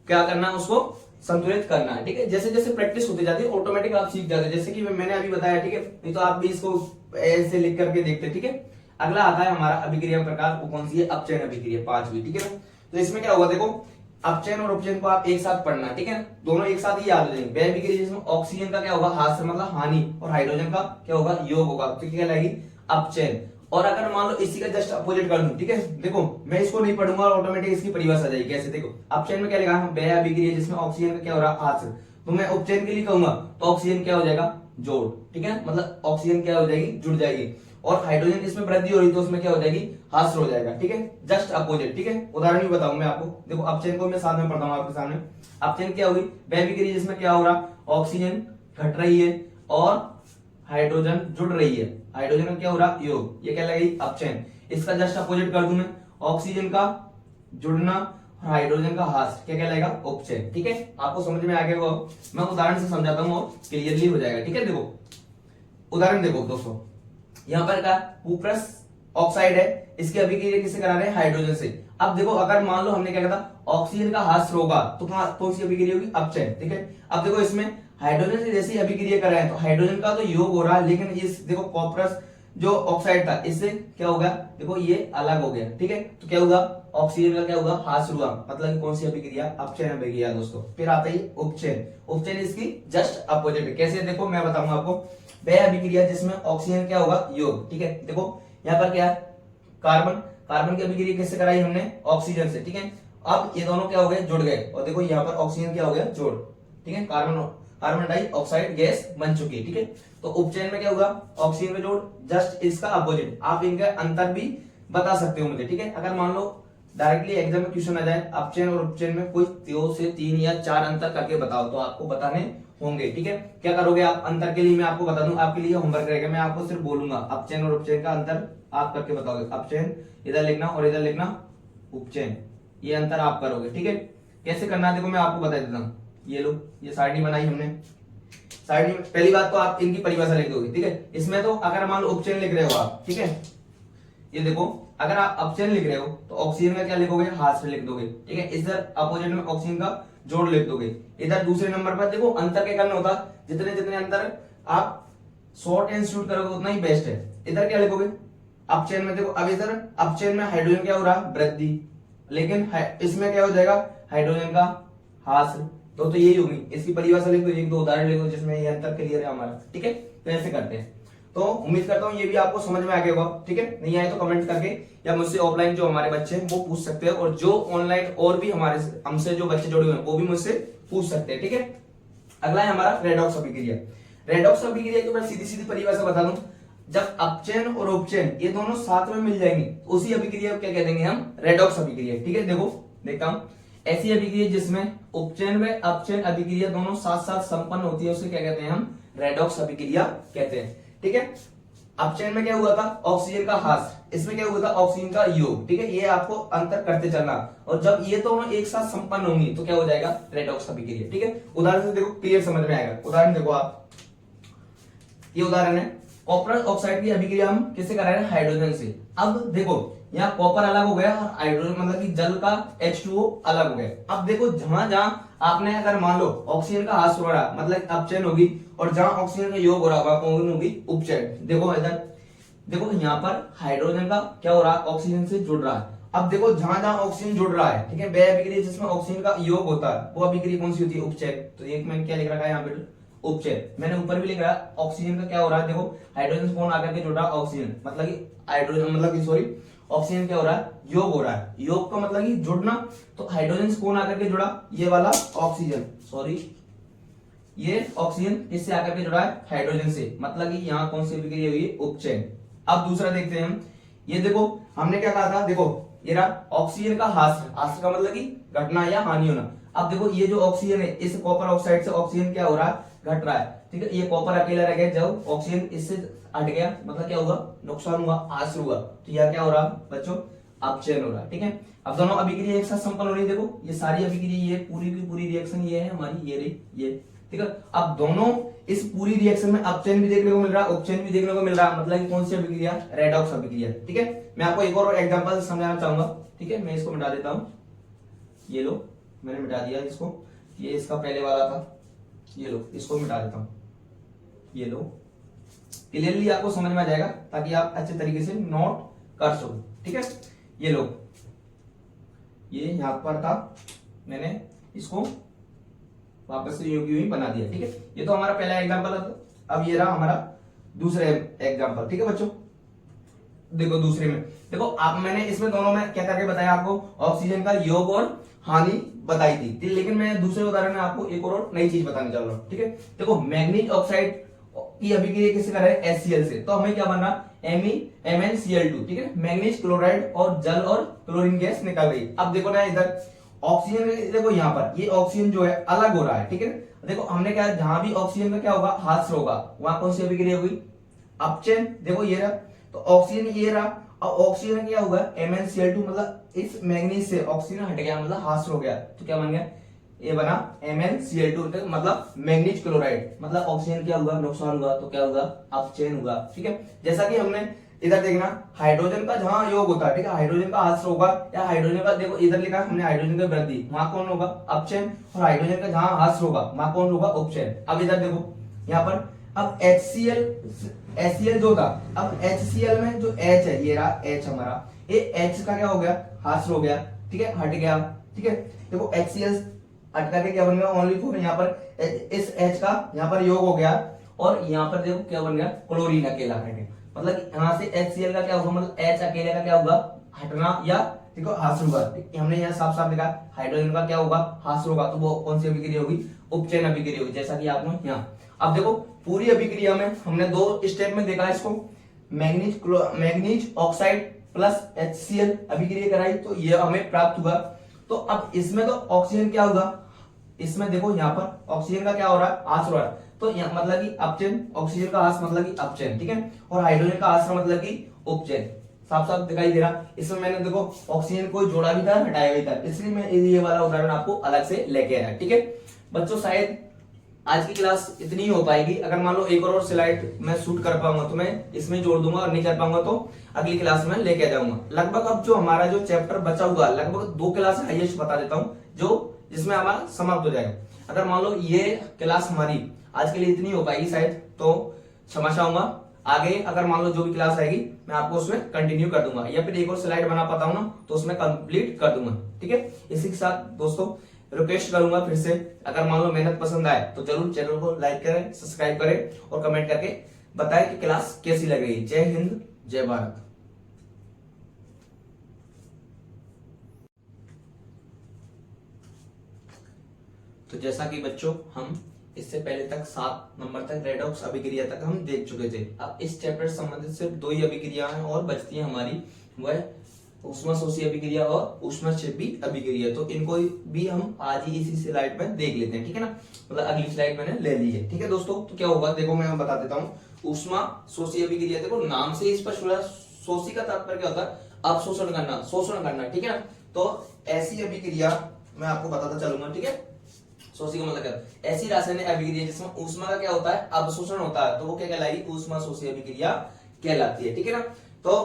क्या करना है? उसको संतुलित करना है। ठीक है, जैसे जैसे प्रैक्टिस होती जाती है ऑटोमेटिक आप सीख जाते हैं, जैसे कि मैंने अभी बताया। ठीक है, नहीं तो आप भी इसको ऐसे लिख करके देखते। ठीक है, अगला आता है हमारा अभिक्रिया प्रकार, वो कौन सी है? अपचयन अभिक्रिया, 5वीं। ठीक है ना, तो इसमें क्या होगा? देखो अपचयन और उपचयन को आप एक साथ पढ़ना। ठीक है, दोनों एक साथ ही याद हो जाएंगे। वह अभिक्रिया जिसमें ऑक्सीजन का क्या होगा? हास्य मतलब हानि, और हाइड्रोजन का क्या होगा? योग होगा, तो क्या लगेगी? अपचयन। और अगर मान लो इसी का जस्ट अपोजिट कर दूं, ठीक है, देखो मैं इसको नहीं पढ़ूंगा, ऑटोमेटिक इसकी परिभाषा आ जाएगी। कैसे? देखो अपचयन में क्या लिखा है? वह अभिक्रिया जिसमें ऑक्सीजन का क्या हो रहा है? हास्य। तो मैं उपचयन के लिए कहूंगा तो ऑक्सीजन क्या हो जाएगा? जोड़। ठीक है, मतलब ऑक्सीजन क्या हो जाएगी? जुड़ जाएगी। और हाइड्रोजन इसमें वृद्धि हो रही तो उसमें क्या हो जाएगी? हास्य हो जाएगा। ठीक है, जस्ट अपोजिट। ठीक है, उदाहरण भी बताऊं मैं आपको। देखो अपचयन को मैं साथ में पढ़ता हूं आपके सामने। अपचयन क्या होगी? वह अभिक्रिया जिसमें क्या हो रहा? ऑक्सीजन घट रही है और हाइड्रोजन जुड़ रही है। हाइड्रोजन का क्या हो रहा? योग। ये क्या लगेगी? अपचयन। इसका जस्ट अपोजिट कर दूं मैं, ऑक्सीजन का जुड़ना और हाइड्रोजन का ह्रास, क्या क्या लगेगा? उपचयन। ठीक है, आपको समझ में आ गया होगा। मैं उदाहरण से समझाता हूं और क्लियरली हो जाएगा। ठीक है, देखो उदाहरण देखो दोस्तों, यहाँ पर का कुप्रस ऑक्साइड है, इसकी अभिक्रिया किससे करा रहे हैं? हाइड्रोजन से। अब देखो अगर मान लो हमने क्या कहा था? ऑक्सीजन का ह्रास होगा तो कौन सी अभिक्रिया होगी? अपचयन। ठीक है, अब देखो इसमें हाइड्रोजन से जैसी अभिक्रिया कर रहे हैं तो हाइड्रोजन का तो योग हो रहा है, लेकिन इस देखो कॉपरस जो ऑक्साइड था इससे क्या होगा? देखो ये अलग हो गया। ठीक है, तो क्या होगा? ऑक्सीजन का क्या होगा? ह्रास हुआ, मतलब कौन सी अभिक्रिया? अपचयन अभिक्रिया दोस्तों। फिर आता है उपचयन। उपचयन इसकी जस्ट अपोजिट है। कैसे? देखो मैं बताऊंगा आपको। वह अभिक्रिया जिसमें ऑक्सीजन क्या होगा? योग। ठीक है, देखो यहाँ पर क्या है? कार्बन। कार्बन की अभिक्रिया किससे कराई हमने? ऑक्सीजन से। ठीक है, अब ये दोनों क्या हो गए? जुड़ गए, और देखो यहाँ पर ऑक्सीजन क्या हो गया? जोड़। ठीक है, कार्बन डाइऑक्साइड गैस बन चुकी है। ठीक है, तो उपचयन में क्या होगा? ऑक्सीजन में जोड़, जस्ट इसका अपोजिट। आप इनका अंतर भी बता सकते हो मुझे। ठीक है, अगर मान लो डायरेक्टली एग्जाम में क्वेश्चन आ जाए अपचयन और उपचयन में कोई 2 से 3 या 4 अंतर करके बताओ, तो आपको बताने होंगे। ठीक है, क्या करोगे आप? अंतर के लिए मैं आपको बता दूं, आपके लिए होमवर्क रहेगा। मैं आपको सिर्फ बोलूंगा अपचयन और उपचयन का अंतर आप करके बताओगे। अपचयन इधर लिखना और इधर लिखना उपचयन, ये अंतर आप करोगे। ठीक है, कैसे करना है देखो मैं आपको बता देता हूँ। ये लो, ये सारणी बनाई हमने। सारणी में पहली बात तो आप इनकी परिभाषा लिख दोगे। ठीक है, इसमें तो अगर मान लो उपचयन लिख रहे हो आप, ठीक है, ये देखो अगर आप अपचयन लिख रहे हो तो ऑक्सीजन का क्या लिखोगे? हास्य लिख दोगे। ठीक है, इधर अपोजिट में ऑक्सीजन का जोड़ लिख दोगे। इधर दूसरे नंबर पर देखो अंतर क्या करना होता? जितने जितने अंतर आप शॉर्ट एंड स्वीट करोगे उतना ही बेस्ट है। इधर क्या लिखोगे? अपचयन में देखो, अब इधर अपचयन में हाइड्रोजन क्या हो रहा? वृद्धि, लेकिन इसमें क्या हो जाएगा? हाइड्रोजन का ह्रास। तो यही होगी। इसकी परिभाषा लिख दो, एक दो उदाहरण लिखो जिसमें ये अंतर क्लियर है हमारा। ठीक है, तो ऐसे करते हैं। तो उम्मीद करता हूँ ये भी आपको समझ में आ गया होगा। ठीक है, नहीं आए तो कमेंट करके या मुझसे ऑफलाइन जो हमारे बच्चे हैं वो पूछ सकते हैं, और जो ऑनलाइन और भी हमारे हमसे जो बच्चे जुड़े हुए हैं वो भी मुझसे पूछ सकते हैं। ठीक है, अगला है हमारा रेडॉक्स अभिक्रिया। रेडॉक्स अभिक्रिया की मैं सीधी सीधी परिभाषा बता दूं, जब अपचयन और उपचयन ये दोनों साथ में मिल जाएंगे तो उसी अभिक्रिया को क्या कह देंगे हम? रेडॉक्स अभिक्रिया। ठीक है, देखो देखता हूं, ऐसी अभिक्रिया जिसमें उपचयन व अपचयन अभिक्रिया दोनों साथ साथ संपन्न होती है उसे क्या कहते हैं हम? रेडॉक्स अभिक्रिया कहते हैं। ठीक है, अपचयन में क्या हुआ था? ऑक्सीजन का ह्रास, इसमें क्या हुआ था? ऑक्सीजन का योग। ठीक है, ये आपको अंतर करते चलना, और जब ये दोनों एक साथ संपन्न होंगी तो क्या हो जाएगा? रेडॉक्स अभिक्रिया। ठीक है, उदाहरण से देखो क्लियर समझ में आएगा। उदाहरण देखो आप, ये उदाहरण है कॉपर ऑक्साइड की अभिक्रिया हम किससे करा रहे हैं? हाइड्रोजन से। अब देखो यहाँ कॉपर अलग हो गया और हाइड्रोजन मतलब कि जल का H2O अलग हो गया। अब देखो जहां जहां आपने अगर मान लो ऑक्सीजन का ह्रास हो रहा मतलब अपचयन होगी, और जहां ऑक्सीजन का योग हो रहा होगा कौन होगी? उपचयन। देखो इधर देखो यहाँ पर हाइड्रोजन का क्या हो रहा है? ऑक्सीजन से जुड़ रहा है, अब देखो जहां जहां ऑक्सीजन जुड़ रहा है, ठीक है, वह अभिक्रिया जिसमें ऑक्सीजन का योग होता है वो अभिक्रिया कौन सी होती है? उपचय। तो एक मैंने क्या लिख रखा है यहाँ पे? उपचय। मैंने ऊपर भी लिख रहा है ऑक्सीजन का क्या हो रहा है, देखो हाइड्रोजन से कौन आकर के जुड़ रहा है? ऑक्सीजन, मतलब कि हाइड्रोजन मतलब कि सॉरी ऑक्सीजन क्या हो रहा है? योग हो रहा है। योग का मतलब कि जुड़ना, तो हाइड्रोजन से कौन आकर के जुड़ा? ये वाला ऑक्सीजन, सॉरी ये ऑक्सीजन इससे आकर के जुड़ा है हाइड्रोजन से, मतलब कि यहाँ कौन सी अभिक्रिया हुई है? उपचयन। अब दूसरा देखते हैं हम, ये देखो हमने क्या कहा था, देखो ये रहा ऑक्सीजन का ह्रास, ह्रास का मतलब कि घटना या हानि होना। अब देखो ये जो ऑक्सीजन है, इस कॉपर ऑक्साइड से ऑक्सीजन क्या हो रहा है? घट रहा है, ठीक है। ये कॉपर अकेला रह गया, जब ऑक्सीजन इससे हट गया मतलब क्या होगा? नुकसान हुआ, ह्रास हुआ। तो यह क्या हो रहा है बच्चों? अपचयन हो रहा है, ठीक है। अब दोनों अभिक्रिया एक साथ संपन्न हो रही है, देखो ये सारी अभिक्रिया, ये पूरी की पूरी रिएक्शन ये है हमारी, ये रही ये, ठीक है। अब दोनों इस पूरी रिएक्शन में अपचयन भी देखने को मिल रहा है, उपचयन भी देखने को मिल रहा है, मतलब कि कौन सी अभिक्रिया? रेडॉक्स अभिक्रिया, ठीक है। मैं आपको एक और एग्जांपल समझाना चाहूंगा, ठीक है। मैं इसको मिटा देता हूं, ये लो मैंने मिटा दिया इसको, ये इसका पहले वाला था, ये लो इसको मिटा देता हूं, ये लो। क्लियरली आपको समझ में आ जाएगा ताकि आप अच्छे तरीके से नोट कर सको, ठीक है। ये लो, ये यहां पर था, मैंने इसको वापस से यूं ही बना दिया, ठीक है। ये तो हमारा पहला एग्जांपल है। अब ये रहा हमारा दूसरा एग्जांपल, ठीक है बच्चों। देखो दूसरे में, देखो आप मैंने इसमें दोनों में क्या करके बताया आपको? ऑक्सीजन का योग और हानि बताई थी, लेकिन मैं दूसरे उदाहरण में आपको एक और नई चीज बताने जा रहा हूँ, ठीक है। देखो मैग्नीज ऑक्साइड की अभिक्रिया किससे कर रहे हैं? HCl से। तो हमें क्या बनना? MnCl2, ठीक है। मैग्नीज क्लोराइड और जल और क्लोरीन गैस निकल रही। अब देखो ना इधर ऑक्सीजन, देखो यहाँ पर ये ऑक्सीजन जो है अलग हो रहा है, ठीक है। देखो हमने क्या, जहां भी ऑक्सीजन का क्या होगा? ह्रास होगा, वहां कौन सी अभिक्रिया होगी? अपचयन। देखो ये रहा, तो ऑक्सीजन ये रहा, और ऑक्सीजन क्या होगा? MnCl2, मतलब इस मैग्नीज से ऑक्सीजन हट गया, मतलब ह्रास हो गया, तो क्या बन गया? ये बना MnCl2, मतलब मैग्नीज क्लोराइड, मतलब ऑक्सीजन क्या हुआ? नुकसान हुआ, तो क्या होगा? अपचयन हुआ, ठीक है। जैसा कि हमने इधर देखना, हाइड्रोजन का जहां योग होता है, ठीक है, हाइड्रोजन का ह्रास होगा, या हाइड्रोजन का, देखो इधर लिखा हमने हाइड्रोजन का वृद्धि, वहां कौन होगा? अपचयन। और हाइड्रोजन का जहां ह्रास होगा वहां कौन होगा? उपचयन। अब इधर देखो यहाँ पर, अब HCl जो था, अब HCl में जो H है, ये रहा H हमारा, ये H का क्या हो गया? ह्रास हो गया, ठीक है, हट गया, ठीक है। देखो HCl हट करके क्या बन गया? ओनली फॉर, यहाँ पर इस H का यहाँ पर योग हो गया, और यहाँ पर देखो क्या बन गया? क्लोरीन अकेला हट गया, मतलब यहाँ से HCl का क्या होगा? मतलब H अकेले का क्या होगा? हटना, या देखो ह्रास होगा। हमने यहाँ साफ साफ लिखा हाइड्रोजन का क्या होगा? ह्रास होगा, तो वो कौन सी अभिक्रिया होगी? उपचयन अभिक्रिया होगी, जैसा कि आपने यहाँ। अब देखो पूरी अभिक्रिया में हमने दो स्टेप में देखा इसको, मैग्नीज ऑक्साइड प्लस HCl अभिक्रिया कराई, तो ये हमें प्राप्त हुआ। तो अब इसमें तो ऑक्सीजन क्या होगा? इसमें देखो यहाँ पर ऑक्सीजन का क्या हो रहा है? ह्रास हो रहा है, तो यहाँ मतलब कि अपचयन, ऑक्सीजन का ह्रास मतलब कि अपचयन, ठीक है। और हाइड्रोजन का ह्रास मतलब कि उपचयन, साफ साफ दिखाई दे रहा। इसमें मैंने देखो ऑक्सीजन को जोड़ा भी था, हटाया भी था, इसलिए मैं ये वाला उदाहरण आपको अलग से लेके आया, ठीक है बच्चों। शायद आज की क्लास इतनी ही हो पाएगी, अगर मान लो एक और स्लाइड मैं शूट कर पाऊंगा तो मैं इसमें जोड़ दूंगा, और नहीं कर पाऊंगा तो अगली क्लास में लेके आ जाऊंगा। लगभग अब जो हमारा जो चैप्टर बचा हुआ, लगभग 2 क्लास हाईएस्ट बता देता हूँ, जो जिसमें हमारा समाप्त हो जाएगा। अगर मान लो ये क्लास हमारी आज के लिए इतनी हो पाएगी शायद, तो क्षमा चाहूंगा। आगे अगर मान लो जो भी क्लास आएगी मैं आपको उसमें कंटिन्यू कर दूंगा, या फिर एक और स्लाइड बना पाता हूँ ना तो उसमें कंप्लीट कर दूंगा, ठीक है। इसी के साथ दोस्तों रिक्वेस्ट करूंगा फिर से, अगर मान लो मेहनत पसंद आए तो जरूर चैनल को लाइक करें, सब्सक्राइब करें, और कमेंट करके बताएं कि क्लास कैसी लग रही है। जय हिंद, जय भारत। तो जैसा कि बच्चों हम इससे पहले तक 7 नंबर तक रेडॉक्स अभिक्रिया तक हम देख चुके थे। अब इस चैप्टर से संबंधित सिर्फ 2 ही अभिक्रिया हैं और बचती है हमारी, वह ऊष्माशोषी अभिक्रिया और ऊष्माक्षेपी अभिक्रिया। तो इनको भी हम आज ही इसी स्लाइड में देख लेते हैं, ठीक है ना, मतलब अगली स्लाइड मैंने ले ली है, ठीक है दोस्तों। तो क्या होगा देखो मैं बता देता हूँ, ऊष्माशोषी अभिक्रिया, देखो नाम से स्पष्ट हो रहा है, शोषी का तात्पर्य क्या होता है? अवशोषण करना, शोषण करना, ठीक है ना। तो ऐसी अभिक्रिया मैं आपको बताता चलूंगा, ठीक है। शोषी का मतलब क्या? ऐसी रासायनिक अभिक्रिया जिसमें ऊष्मा का क्या होता है? अवशोषण होता है, तो वो क्या कहलाएगी? ऊष्माशोषी अभिक्रिया कहलाती है, ठीक है ना। तो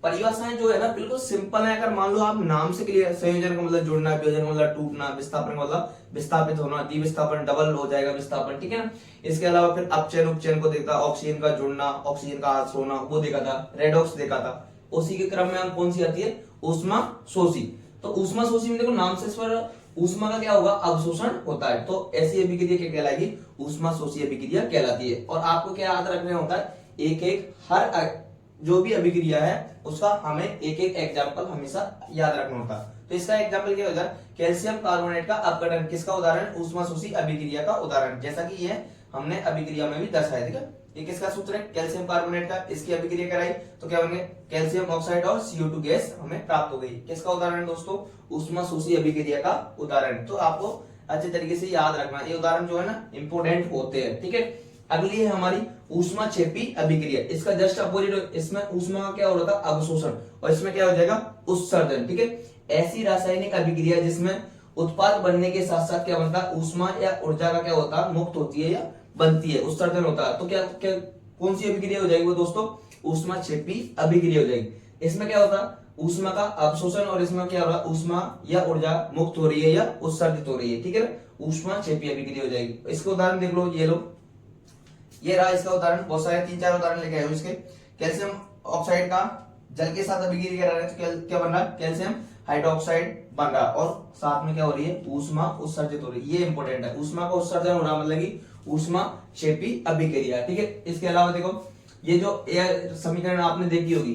परिभाषाएं जो है ना बिल्कुल सिंपल है। अगर मान लो आप नाम से क्लियर, संयोजन का मतलब जुड़ना, वियोजन का मतलब टूटना, विस्थापन का मतलब विस्थापित होना, द्विविस्थापन डबल हो जाएगा विस्थापन, ठीक है ना। इसके अलावा फिर अपचयन उपचयन को देखा, ऑक्सीजन का जुड़ना, ऑक्सीजन का ह्रास होना वो देखा था, रेडॉक्स देखा था। उसी के क्रम में हम कौन सी आती है? ऊष्मा शोषी। तो ऊष्मा शोषी में देखो नाम से इस पर ऊष्मा का क्या होगा, अवशोषण होता है, तो ऐसी अभिक्रिया क्या कहलाएगी, ऊष्मा शोषी अभिक्रिया कहलाती है। और आपको क्या याद रखना होता है, एक एक हर जो भी अभिक्रिया है उसका हमें एक एक एग्जाम्पल हमेशा याद रखना होता है। तो इसका एग्जाम्पल क्या होता है, कैल्शियम कार्बोनेट का अपघटन किसका उदाहरण, ऊष्मा शोषी अभिक्रिया का उदाहरण, जैसा कि ये हमने अभिक्रिया में भी दर्शाया। ठीक है, ये किसका सूत्र है, कैल्शियम कार्बोनेट का, इसकी अभिक्रिया कराई तो क्या बन गया, कैल्शियम ऑक्साइड और CO2 गैस हमें प्राप्त हो गई। किसका उदाहरण दोस्तों, ऊष्मा शोषी अभिक्रिया का उदाहरण। तो आपको अच्छे तरीके से याद रखना, ये उदाहरण जो है ना इंपोर्टेंट होते हैं। ठीक है, अगली है हमारी ऊष्मा क्षेपी अभिक्रिया। इसका जस्ट अपोजिट, इसमें ऊष्मा का क्या हो रहा था, अवशोषण, और इसमें क्या हो जाएगा, उत्सर्जन। ठीक है, ऐसी रासायनिक अभिक्रिया जिसमें उत्पाद बनने के साथ साथ क्या बनता है, ऊष्मा या ऊर्जा का क्या होता है, मुक्त होती है या बनती है, उत्सर्जन होता है। तो क्या क्या कौन सी अभिक्रिया हो जाएगी वो दोस्तों, ऊष्मा क्षेपी अभिक्रिया हो जाएगी। इसमें क्या होता है, ऊष्मा का अवशोषण, और इसमें क्या हो रहा है, ऊष्मा या ऊर्जा मुक्त हो रही है या उत्सर्जित हो रही है। ठीक है, ऊष्मा क्षेपी अभिक्रिया हो जाएगी। इसका उदाहरण देख लो, ये लो, ये रहा इसका उदाहरण, बहुत सारे 3-4 उदाहरण लेके आए हो इसके। कैल्शियम ऑक्साइड का जल के साथ अभिक्रिया कर रहा है, क्या बन रहा है, कैल्शियम हाइड्रोक्साइड बन रहा है, और साथ में क्या हो रही है, ऊष्मा उत्सर्जित हो रही है। ये इंपॉर्टेंट है, ऊष्मा का उत्सर्जन हो रहा मतलब कि ऊष्मा क्षेपी अभिक्रिया। ठीक है, इसके अलावा देखो, ये जो एयर समीकरण आपने देखी होगी,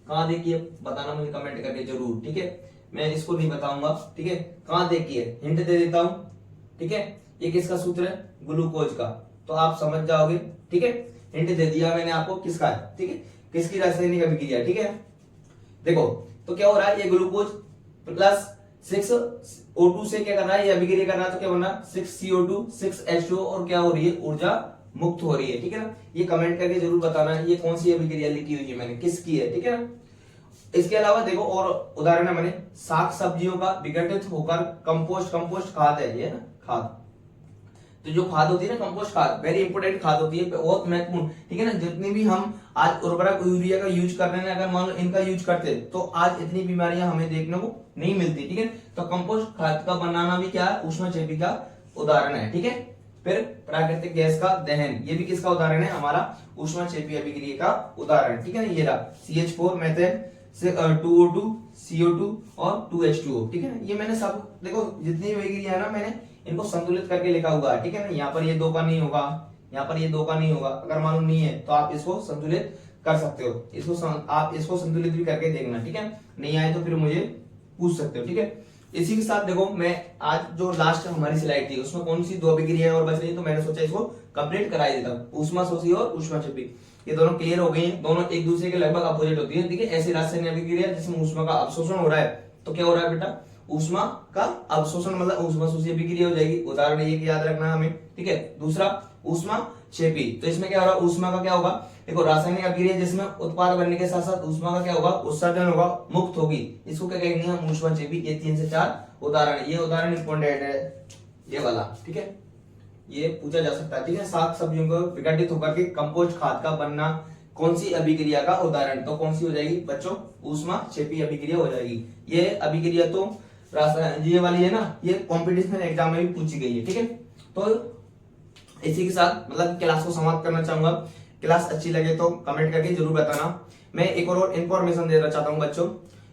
कहाँ देखी है बताना मुझे कमेंट करके जरूर। ठीक है, मैं इसको नहीं बताऊंगा। ठीक है, कहाँ देखी है, हिंट दे देता हूं। ठीक है, ये किसका सूत्र है, ग्लूकोज का, तो आप समझ जाओगे। ठीक है, हिंट दे दिया मैंने आपको किसका है। ठीक है, किसकी रासायनिक अभिक्रिया। ठीक है, देखो तो क्या हो रहा है, ये ग्लूकोज प्लस 6O2 से क्या कर रहा है, ये अभिक्रिया कर रहा है, तो क्या बन रहा है, 6CO2 6H2O, और क्या हो रही है, ऊर्जा मुक्त हो रही है। ठीक है ना, ये कमेंट करके जरूर बताना है ये कौन सी अभिक्रिया लिखी हुई है मैंने, किसकी है। ठीक है ना, इसके अलावा देखो और उदाहरण है मैंने, साग सब्जियों का विघटित होकर कंपोस्ट खाद है, ये ना खाद, तो जो खाद होती है ना, कंपोस्ट खाद वेरी इंपोर्टेंट खाद होती है, बहुत महत्वपूर्ण। ठीक है ना, जितनी भी हम आज उर्वरक यूरिया का यूज कर रहे हैं, अगर मान लो इनका यूज करते तो आज इतनी बीमारियां हमें देखने को नहीं मिलती। ठीक है, तो कंपोस्ट खाद का बनाना भी क्या है, ऊष्मा क्षेपी का उदाहरण है। ठीक है, फिर प्राकृतिक गैस का दहन, ये भी किसका उदाहरण है, हमारा ऊष्मा क्षेपी अभिक्रिया का उदाहरण। ठीक है ना, ये रहा CH4 मेथेन, 2O2 CO2 और 2H2O। ठीक है ना, ये मैंने सब देखो जितनी अभिक्रिया है ना, मैंने इनको संतुलित करके लिखा हुआ है। ठीक है ना, यहाँ पर ये 2 का नहीं होगा, यहाँ पर ये 2 का नहीं होगा, अगर मालूम नहीं है तो आप इसको संतुलित कर सकते हो, आप इसको संतुलित भी करके देखना। ठीक है, नहीं आए तो फिर मुझे पूछ सकते हो। ठीक है, इसी के साथ देखो, मैं आज जो लास्ट हमारी स्लाइड थी उसमें कौन सी 2 अभिक्रियाएं और बच रही, तो मैंने सोचा इसको कंप्लीट करा देता हूँ, ऊष्मा शोषी और ऊष्मा क्षेपी। ये दोनों क्लियर हो गई हैं, दोनों एक दूसरे के लगभग अपोजिट होती है। ठीक है, ऐसी रासायनिक अभिक्रिया जिसमें ऊष्मा का अवशोषण हो रहा है, तो क्या हो रहा है बेटा, ऊष्मा का अवशोषण मतलब ऊष्मा शोषी अभिक्रिया हो जाएगी। उदाहरण ये याद रखना है हमें। ठीक है, दूसरा ऊष्मा क्षेपी, तो इसमें क्या हो रहा है, ऊष्मा का क्या होगा, देखो रासायनिक अभिक्रिया जिसमें उत्पाद बनने के साथ साथ ऊष्मा का क्या होगा, उत्सर्जन होगा, मुक्त होगी, इसको क्या कहेंगे हम, ऊष्मा क्षेपी। ये 3 से 4 उदाहरण, ये उदाहरण इंपॉर्टेंट है ये वाला। ठीक है, ये पूछा जा सकता है। ठीक है, साग सब्जियों को विघटित होकर के कंपोस्ट खाद का बनना कौन सी अभिक्रिया का उदाहरण, तो कौन सी हो जाएगी बच्चों, ऊष्मा क्षेपी अभिक्रिया हो जाएगी। ये अभिक्रिया तो ये वाली है ना, ये कॉम्पिटिशन एग्जाम में भी पूछी गई है। ठीक है, तो इसी के साथ मतलब क्लास को समाप्त करना चाहूंगा। क्लास अच्छी लगे तो कमेंट करके जरूर बताना। मैं एक और इन्फॉर्मेशन देना चाहता हूँ बच्चों,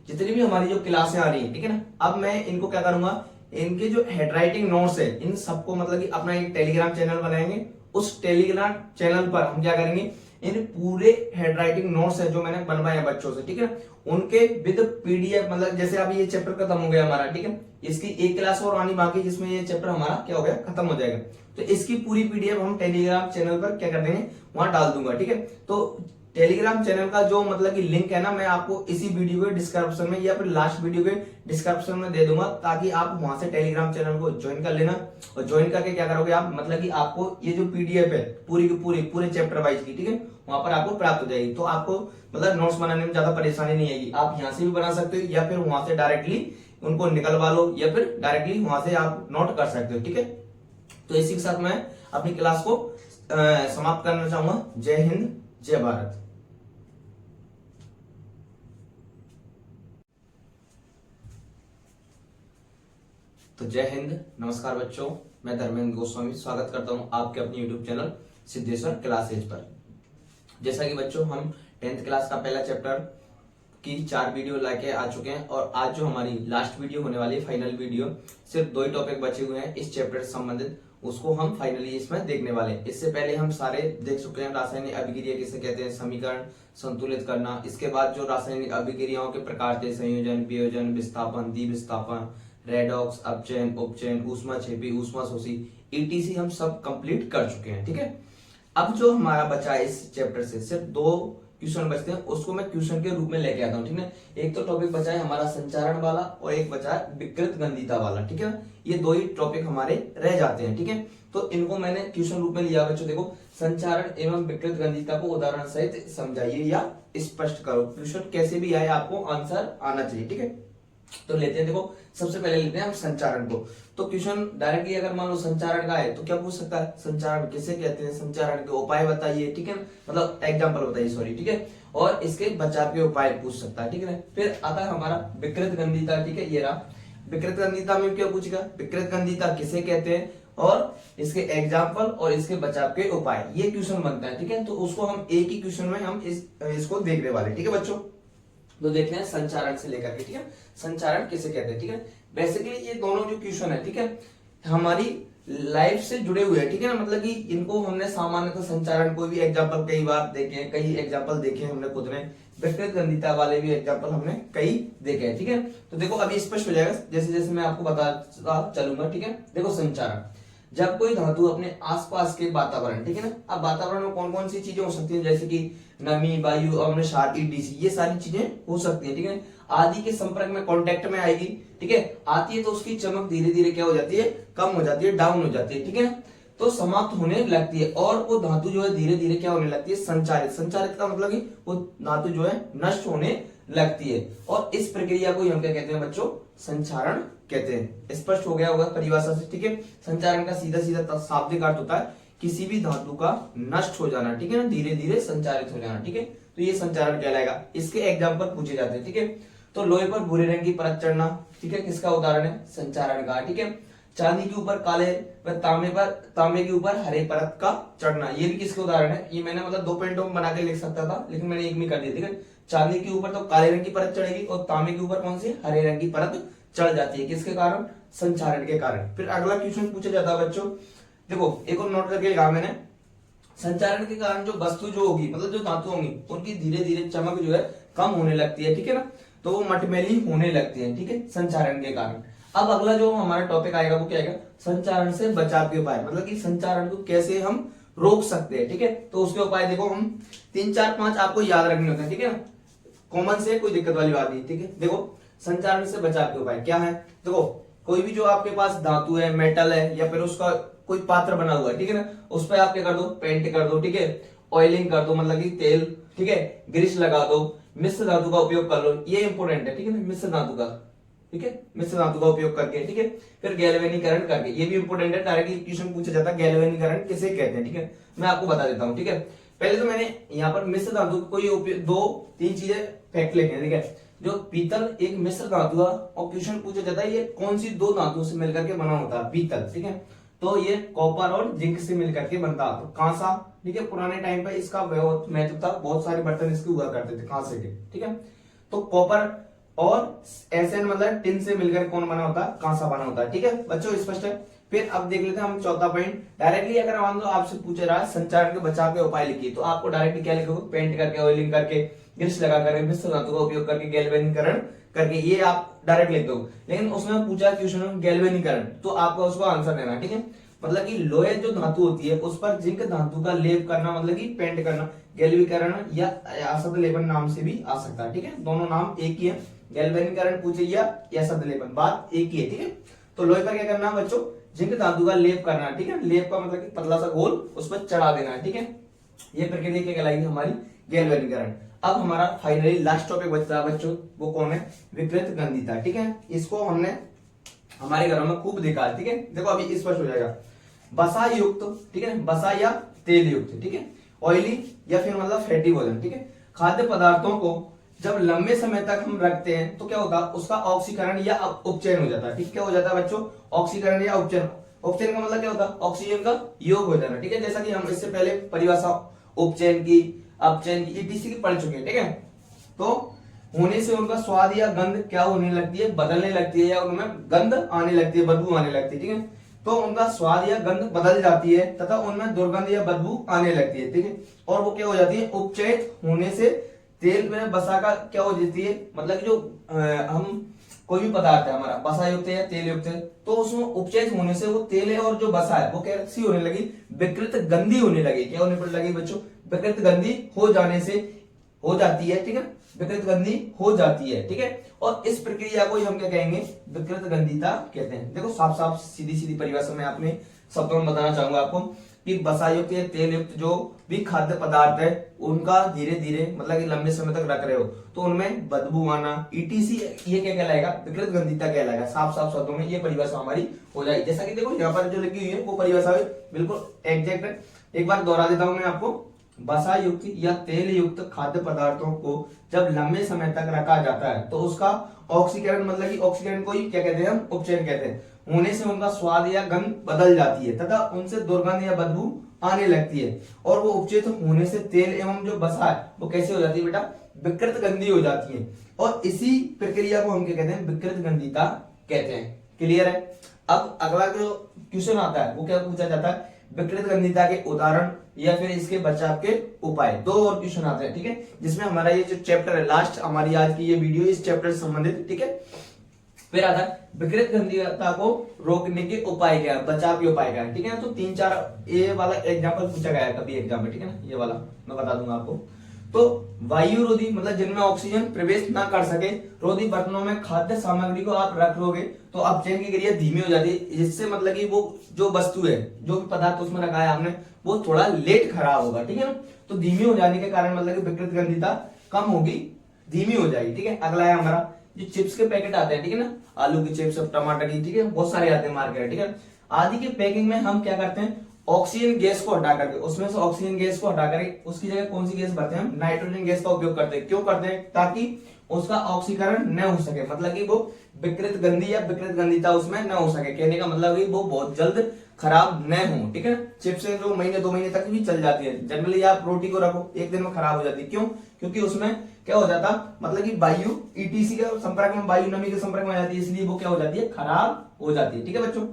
जितनी भी हमारी जो क्लासें आ रही है, ठीक है ना, अब मैं इनको क्या करूंगा, इनके जो हैंडराइटिंग नोट्स है इन सबको मतलब कि अपना एक टेलीग्राम चैनल बनाएंगे। उस टेलीग्राम चैनल पर हम क्या करेंगे, इन पूरे हैंडराइटिंग नोट्स है जो मैंने बनवाए हैं बच्चों से, ठीक है, उनके विद PDF, मतलब जैसे अभी ये चैप्टर खत्म हो गया हमारा, ठीक है, इसकी एक क्लास और आनी बाकी, जिसमें ये चैप्टर हमारा क्या हो गया, खत्म हो जाएगा। तो इसकी पूरी PDF हम टेलीग्राम चैनल पर क्या कर देंगे, वहां डाल दूंगा। ठीक है, तो टेलीग्राम चैनल का जो मतलब कि लिंक है ना, मैं आपको इसी वीडियो के डिस्क्रिप्शन में या फिर लास्ट वीडियो के डिस्क्रिप्शन में दे दूंगा, ताकि आप वहां से टेलीग्राम चैनल को ज्वाइन कर लेना। और ज्वाइन करके क्या करोगे आप, मतलब कि आपको ये जो PDF है पूरी की पूरे चैप्टर वाइज की, ठीक है, वहां पर आपको प्राप्त हो जाएगी। तो आपको मतलब नोट्स बनाने में ज्यादा परेशानी नहीं आएगी। आप यहाँ से भी बना सकते हो या फिर वहां से डायरेक्टली उनको निकलवा लो, या फिर डायरेक्टली वहां से आप नोट कर सकते हो। ठीक है, तो इसी के साथ मैं अपनी क्लास को समाप्त करना चाहूंगा। जय हिंद, जय भारत। तो जय हिंद, नमस्कार बच्चों, मैं धर्मेंद्र गोस्वामी स्वागत करता हूं आपके अपने YouTube चैनल सिद्धेश्वर क्लासेज पर। जैसा कि बच्चों हम 10th क्लास का पहला चैप्टर की 4 वीडियो लाके आ चुके हैं और आज जो हमारी लास्ट वीडियो होने वाली है, फाइनल वीडियो, सिर्फ 2 ही टॉपिक बचे हुए हैं इस चैप्टर से संबंधित, उसको हम फाइनली इसमें देखने वाले हैं। इससे पहले हम सारे देख चुके हैं, रासायनिक अभिक्रिया किसे कहते हैं, समीकरण संतुलित करना। इसके बाद जो रासायनिक अभिक्रियाओं के प्रकार थे, संयोजन, वियोजन, विस्थापन, द्विविस्थापन, रेडॉक्स, अपचयन, उपचयन, ऊष्माक्षेपी, ऊष्माशोषी, ईटीसी हम सब कंप्लीट कर चुके हैं। ठीक है, अब जो हमारा बचा है इस चैप्टर से सिर्फ 2 क्वेश्चन बचते हैं, उसको मैं क्वेश्चन के रूप में लेके आता हूँ। ठीक है, एक तो टॉपिक बचा है हमारा संचारण वाला और एक बचा है विकृत गंधिता वाला। ठीक है, ये 2 ही टॉपिक हमारे रह जाते हैं। ठीक है, तो इनको मैंने क्वेश्चन रूप में लिया बच्चों। देखो, संचारण एवं विकृत गंधिता को उदाहरण सहित समझाइए या स्पष्ट करो। क्वेश्चन कैसे भी आए आपको आंसर आना चाहिए। ठीक है, तो लेते हैं। देखो, सबसे पहले लेते हैं हम संचारण को। तो क्वेश्चन डायरेक्टली अगर मान लो संचारण का है तो क्या पूछ सकता है, संचारण किसे कहते हैं, संचारण के उपाय बताइए। ठीक है, मतलब एग्जांपल बताइए, सॉरी। ठीक है, और इसके बचाव के उपाय पूछ सकता है। ठीक है, फिर आता है हमारा विकृत गंधिता। ठीक है, ये रहा। विकृत गंधिता में क्या पूछेगा, विकृत गंधिता किसे कहते हैं और इसके एग्जाम्पल और इसके बचाव के उपाय, ये क्वेश्चन बनता है। ठीक है, तो उसको हम एक ही क्वेश्चन में हम इसको देखने वाले। ठीक है बच्चों, तो देखते हैं संचारण से लेकर के। ठीक है, संचारण किसे कहते हैं। ठीक है, बेसिकली ये दोनों जो क्वेश्चन है, ठीक है, हमारी लाइफ से जुड़े हुए हैं। ठीक है ना, मतलब कि इनको हमने सामान्यतः संचारण कोई भी एग्जांपल कई बार देखे हैं, कई एग्जांपल देखे हमने खुद ने, विकृत गंधिता वाले भी एग्जांपल हमने कई देखे हैं। ठीक है, तो देखो अभी स्पष्ट हो जाएगा जैसे जैसे मैं आपको बताता चलूंगा। ठीक है, देखो संचारण, जब कोई धातु अपने आसपास के वातावरण, ठीक है ना, अब वातावरण में कौन कौन सी चीजें हो सकती हैं, जैसे कि नमी, वायु, अम्ल, क्षार, ईटीसी, ये सारी चीजें हो सकती हैं। ठीक है, आदि के संपर्क में, कांटेक्ट में आएगी। ठीक है, आती है तो उसकी चमक धीरे धीरे क्या हो जाती है, कम हो जाती है, डाउन हो जाती है। ठीक है, तो समाप्त होने लगती है और वो धातु जो है धीरे धीरे क्या होने लगती है, संचारित। संचारित का मतलब कि वो धातु जो है नष्ट होने लगती है और इस प्रक्रिया को हम क्या कहते हैं बच्चों, संचारण कहते हैं। स्पष्ट हो गया होगा परिभाषा से। ठीक है, संचारण का सीधा सीधा शाब्दिक अर्थ होता है किसी भी धातु का नष्ट हो जाना। ठीक है ना, धीरे धीरे संचारित हो जाना। ठीक है, तो ये संचारण कहलाएगा। इसके एग्जाम्पल पूछे जाते हैं। ठीक है, तो लोहे पर भूरे रंग की परत चढ़ना, ठीक है, किसका उदाहरण है, संचारण का। ठीक है, चांदी के ऊपर काले व तांबे के ऊपर हरे परत का चढ़ना, ये भी किसके उदाहरण है। ये मैंने मतलब 2 पॉइंटों में बना के लिख सकता था, लेकिन मैंने एक में कर दिया। ठीक है, चांदी के ऊपर तो काले रंग की परत चढ़ेगी और तांबे के ऊपर कौन सी, हरे रंग की परत चढ़ जाती है, किसके कारण, संचारण के कारण। फिर अगला क्वेश्चन पूछा जाता है बच्चों, देखो एक और नोट करके लिखा मैंने, संचारण के कारण जो वस्तु जो होगी, मतलब जो धातु होंगी, उनकी धीरे धीरे चमक जो है कम होने लगती है। ठीक है ना, तो वो मटमैली होने लगती है। ठीक है, संचारण के कारण। अब अगला जो हमारा टॉपिक आएगा वो क्या आएगा, संचारण से बचाव के उपाय, मतलब कि संचारण को कैसे हम रोक सकते हैं। ठीक है, तो उसके उपाय देखो हम 3, 4, 5 आपको याद रखने होते हैं। ठीक है ना, कॉमन से, कोई दिक्कत वाली बात नहीं। ठीक है, देखो संचारण से बचाव के उपाय क्या है। देखो कोई भी जो आपके पास धातु है, मेटल है, या फिर उसका कोई पात्र बना हुआ है, ठीक है ना, उस पर आप क्या कर दो, पेंट कर दो। ठीक है, ऑयलिंग कर दो, मतलब कि तेल, ठीक है, ग्रीस लगा दो, मिश्र धातु का उपयोग कर लो, ये इंपोर्टेंट है। ठीक है ना, मिश्र धातु का, ठीक है, मिश्र धातु का उपयोग करके। ठीक है, फिर गैल्वेनीकरण करके, ये भी इंपोर्टेंट है, डायरेक्टली क्वेश्चन पूछा जाता है गैल्वेनीकरण किसे कहते हैं। ठीक है, मैं आपको बता देता हूँ। ठीक है, पहले तो मैंने यहाँ पर मिश्र धातु को 2-3 चीजें फैक्ट लिखे हैं। ठीक है, जो पीतल एक मिश्र धातु है और क्वेश्चन पूछा जाता है ये कौन सी 2 धातुओं से मिलकर के बना होता है, पीतल। ठीक है, तो ये कॉपर और जिंक से मिलकर के बनता है। तो कांसा, ठीक है, पुराने टाइम पे इसका बहुत महत्व था, बहुत सारे बर्तन इसके हुआ करते थे कांसे के। ठीक है, तो कॉपर और एसएन मतलब टिन से मिलकर कौन बना होता है, कांसा बना होता है। ठीक है बच्चों, स्पष्ट है। फिर अब देख लेते हैं हम चौथा पॉइंट। डायरेक्टली अगर मान लो आपसे पूछे रहा है संचारण के बचाव के उपाय लिखिए, तो आपको डायरेक्टली क्या लिखोगे, पेंट करके, ऑयलिंग करके, ग्रीस लगा करके, मिश्र धातु का उपयोग करके, गैल्वेनीकरण करके, ये आप डायरेक्ट लिख दो। लेकिन उसमें पूछा क्वेश्चन गैल्वेनीकरण, तो आपको उसको आंसर देना। ठीक है, मतलब कि लोहे जो धातु होती है उस पर जिंक धातु का लेप करना, मतलब कि पेंट करना, गैल्वेनीकरण या असद लेपन नाम से भी आ सकता है। ठीक है, दोनों नाम एक ही है, गैल्वेनीकरण पूछे या असद लेपन, बात एक ही है। ठीक है, तो लोहे पर क्या करना बच्चों, जिंक धातु का लेप करना। ठीक है, लेप का मतलब कि पतला सा गोल उस पर चढ़ा देना है। ठीक है, ये प्रक्रिया क्या कहलाएगी, हमारी गैल्वेनीकरण। अब हमारा फाइनली लास्ट टॉपिक बचता है बच्चों, वो कौन है, विकृत गंधिता। ठीक है, इसको हमने हमारे घरों में खूब देखा है। ठीक है, देखो अभी स्पष्ट हो जाएगा, बसा युक्त, ठीक है, बसा या तेल युक्त, ठीक है, ऑयली या फिर मतलब फैटी भोजन। ठीक है, खाद्य पदार्थों को जब लंबे समय तक हम रखते हैं तो क्या होगा, उसका ऑक्सीकरण या उपचयन हो जाता है। ठीक, क्या हो जाता है बच्चों, ऑक्सीकरण या उपचयन। उपचयन का मतलब क्या होता है, ऑक्सीजन का योग हो जाना। ठीक है, जैसा कि हम इससे पहले परिभाषा उपचयन की, अपचयन की, ईटीसी की पढ़ चुके हैं। ठीक है, तो होने से उनका स्वाद या गंध क्या होने लगती है, बदलने लगती है, या उनमें गंध आने लगती है, बदबू आने लगती है, ठीक है। तो उनका स्वाद या गंध बदल जाती है तथा उनमें दुर्गंध या बदबू आने लगती है, ठीक है। और वो क्या हो जाती है, उपचयित होने से तेल में बसा का क्या हो जाती है, मतलब जो हम कोई भी पदार्थ है हमारा बसा युक्त है या तेल युक्त है, तो उसमें उपचयित होने से वो तेल है और जो बसा है वो कैसी होने लगी, विकृत गंदी होने लगी। क्या होने पर लगी बच्चों, विकृत गंदी हो जाने से हो जाती है, ठीक है, विकृत गंदी हो जाती है, ठीक है। और इस प्रक्रिया को हम क्या कहेंगे, विकृत गंधिता कहते हैं। देखो साफ साफ सीधी सीधी परिभाषा में आपने शब्दों में बताना चाहूंगा आपको कि बसा युक्त या तेल युक्त जो भी खाद्य पदार्थ है उनका धीरे धीरे मतलब कि लंबे समय तक रख रहे हो तो उनमें बदबू आना ईटीसी, ये क्या कहलाएगा, विकृत गंधिता कहलाएगा। साफ साफ शब्दों में ये परिभाषा हमारी हो जाएगी। जैसा कि देखो यहाँ पर जो लिखी हुई है वो परिभाषा बिल्कुल एग्जैक्ट है। एक बार दोहरा देता हूं मैं आपको, बसा युक्त या तेल युक्त खाद्य पदार्थों को जब लंबे समय तक रखा जाता है तो उसका ऑक्सीकरण, मतलब कि ऑक्सीकरण को ही क्या कहते हैं हम, उपचयन कहते हैं, होने से उनका स्वाद या गंध बदल जाती है तथा उनसे दुर्गंध या बदबू आने लगती है। और वो उपचयित होने से तेल एवं जो बसा है वो कैसे हो जाती है बेटा, विकृत गंधी हो जाती है। और इसी प्रक्रिया को हम क्या कहते हैं, विकृत गंधिता कहते हैं। क्लियर है। अब अगला जो क्वेश्चन आता है वो क्या पूछा जाता है, विकृत गंधिता के उदाहरण या फिर इसके बचाव के उपाय। दो और क्वेश्चन आते हैं, ठीक है, जिसमें हमारा ये जो चैप्टर है लास्ट हमारी आज की ये वीडियो इस चैप्टर से संबंधित, ठीक है। फिर आता है विकृत गंधिता को रोकने के उपाय क्या है, बचाव के उपाय क्या है, ठीक है। तो 3-4 ये वाला एग्जांपल पूछा गया है कभी एग्जाम में, ठीक है ना, ये वाला मैं बता दूंगा आपको। तो वायु रोधी मतलब जिनमें ऑक्सीजन प्रवेश ना कर सके रोधी बर्तनों में खाद्य सामग्री को आप रख लोगे तो अपचयन की क्रिया धीमी हो जाती है, जिससे मतलब कि वो जो वस्तु है, जो भी पदार्थ उसमें रखा है आपने, वो थोड़ा लेट खराब होगा, ठीक है ना। तो धीमी हो जाने के कारण मतलब कि विकृत गंधिता कम होगी, धीमी हो जाएगी, ठीक है। अगला है हमारा जो चिप्स के पैकेट आते हैं, ठीक है ना, आलू की चिप्स, टमाटर की, ठीक है, बहुत सारे आते हैं मार्केट, ठीक है। आदि के पैकिंग में हम क्या करते हैं, ऑक्सीजन गैस को हटा करके, उसमें से ऑक्सीजन गैस को हटा करके उसकी जगह कौन सी गैस भरते हैं हम, नाइट्रोजन गैस का उपयोग करते हैं। क्यों करते हैं, ताकि उसका ऑक्सीकरण न हो सके, मतलब कि वो विकृत गंधी या विकृत गंधिता उसमें न हो सके। कहने का मतलब कि वो बहुत जल्द खराब न हो, ठीक है ना। चिप्स जो महीने 2 महीने तक भी चल जाती है। जनरली आप रोटी को रखो 1 दिन में खराब हो जाती है, क्यों, क्योंकि उसमें क्या हो जाता, मतलब कि वायु ईटीसी के संपर्क में, वायु नमी के संपर्क में आ जाती है, इसलिए वो क्या हो जाती है, खराब हो जाती है, ठीक है बच्चों।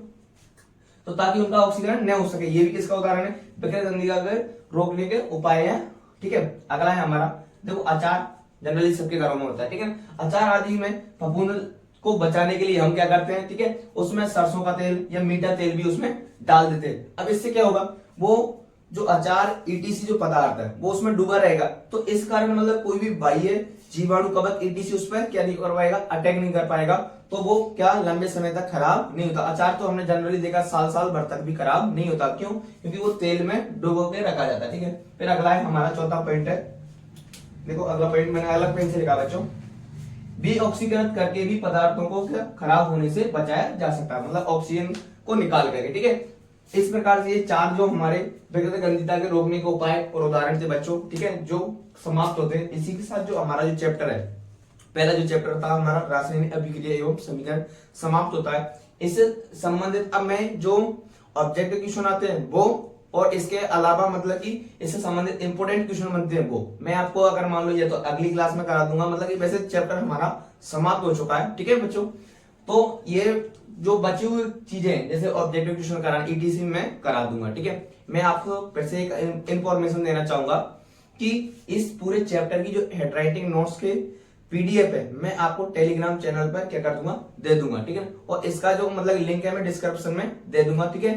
तो ताकि उनका ऑक्सीकरण न हो सके, ये भी किसका उदाहरण है, विकृत गंधिता के रोकने के उपाय है, ठीक है। अगला है हमारा, देखो अचार जनरली सबके घरों में होता है, ठीक है। अचार आदि में फफूंद को बचाने के लिए हम क्या करते हैं, ठीक है, उसमें सरसों का तेल या मीठा तेल भी उसमें डाल देते हैं। अब इससे क्या होगा, वो जो अचार ईटीसी जो पदार्थ है वो उसमें डूबा रहेगा, तो इस कारण मतलब कोई भी बाह्य जीवाणु कवक ईटीसी उस पर क्या नहीं कर पाएगा, अटैक नहीं कर पाएगा, तो वो क्या लंबे समय तक खराब नहीं होता। अचार तो हमने जनरली देखा साल भर तक भी खराब नहीं होता, क्यों, क्योंकि वो तेल में डुबो के रखा जाता है, ठीक है। फिर अगला है हमारा चौथा पॉइंट है, देखो अगला पॉइंट मैंने अलग पेन से लिखा बच्चों, बी ऑक्सीकृत करके भी पदार्थों को खराब होने से बचाया जा सकता है, मतलब ऑक्सीजन को निकाल करके, ठीक है। इस प्रकार से ये 4 जो हमारे विकृत गंधिता के रोकने के उपाय और उदाहरण थे बच्चों, ठीक है, जो समाप्त होते हैं। इसी के साथ जो हमारा जो चैप्टर है, पहला जो चैप्टर था हमारा रासायनिक अभिक्रिया एवं समीकरण, समाप्त होता है। इससे संबंधित अब मैं जो ऑब्जेक्टिव क्वेश्चन आते हैं वो, और इसके अलावा मतलब कि इससे संबंधित इंपोर्टेंट क्वेश्चन बनते हैं वो मैं आपको अगर मान लो ये तो अगली क्लास में करा दूंगा, मतलब कि वैसे चैप्टर हमारा समाप्त हो चुका है, ठीक है बच्चों। तो ये जो बची हुई चीजें जैसे ऑब्जेक्टिव क्वेश्चन कराना ईटीसी में करा दूंगा, ठीक है। मैं आपको फिर से एक इंफॉर्मेशन देना चाहूंगा कि इस पूरे चैप्टर की जो हैंडराइटिंग नोट्स के पीडीएफ है मैं आपको टेलीग्राम चैनल पर क्या कर दूंगा, दे दूंगा, ठीक है। और इसका जो मतलब लिंक है मैं डिस्क्रिप्शन में दे दूंगा, ठीक है।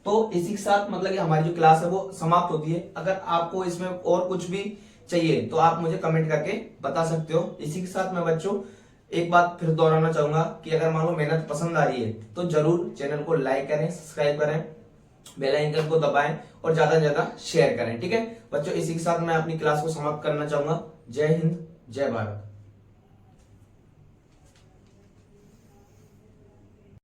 तो इसी के साथ मतलब कि हमारी जो क्लास है वो समाप्त होती है। अगर आपको इसमें और कुछ भी चाहिए तो आप मुझे कमेंट करके बता सकते हो। इसी के साथ मैं बच्चों एक बात फिर दोहराना चाहूंगा कि अगर मान लो मेहनत पसंद आ रही है तो जरूर चैनल को लाइक करें, सब्सक्राइब करें, बेल आइकन को दबाएं और ज्यादा से ज्यादा शेयर करें, ठीक है बच्चों। इसी के साथ मैं अपनी क्लास को समाप्त करना चाहूंगा। जय हिंद, जय भारत।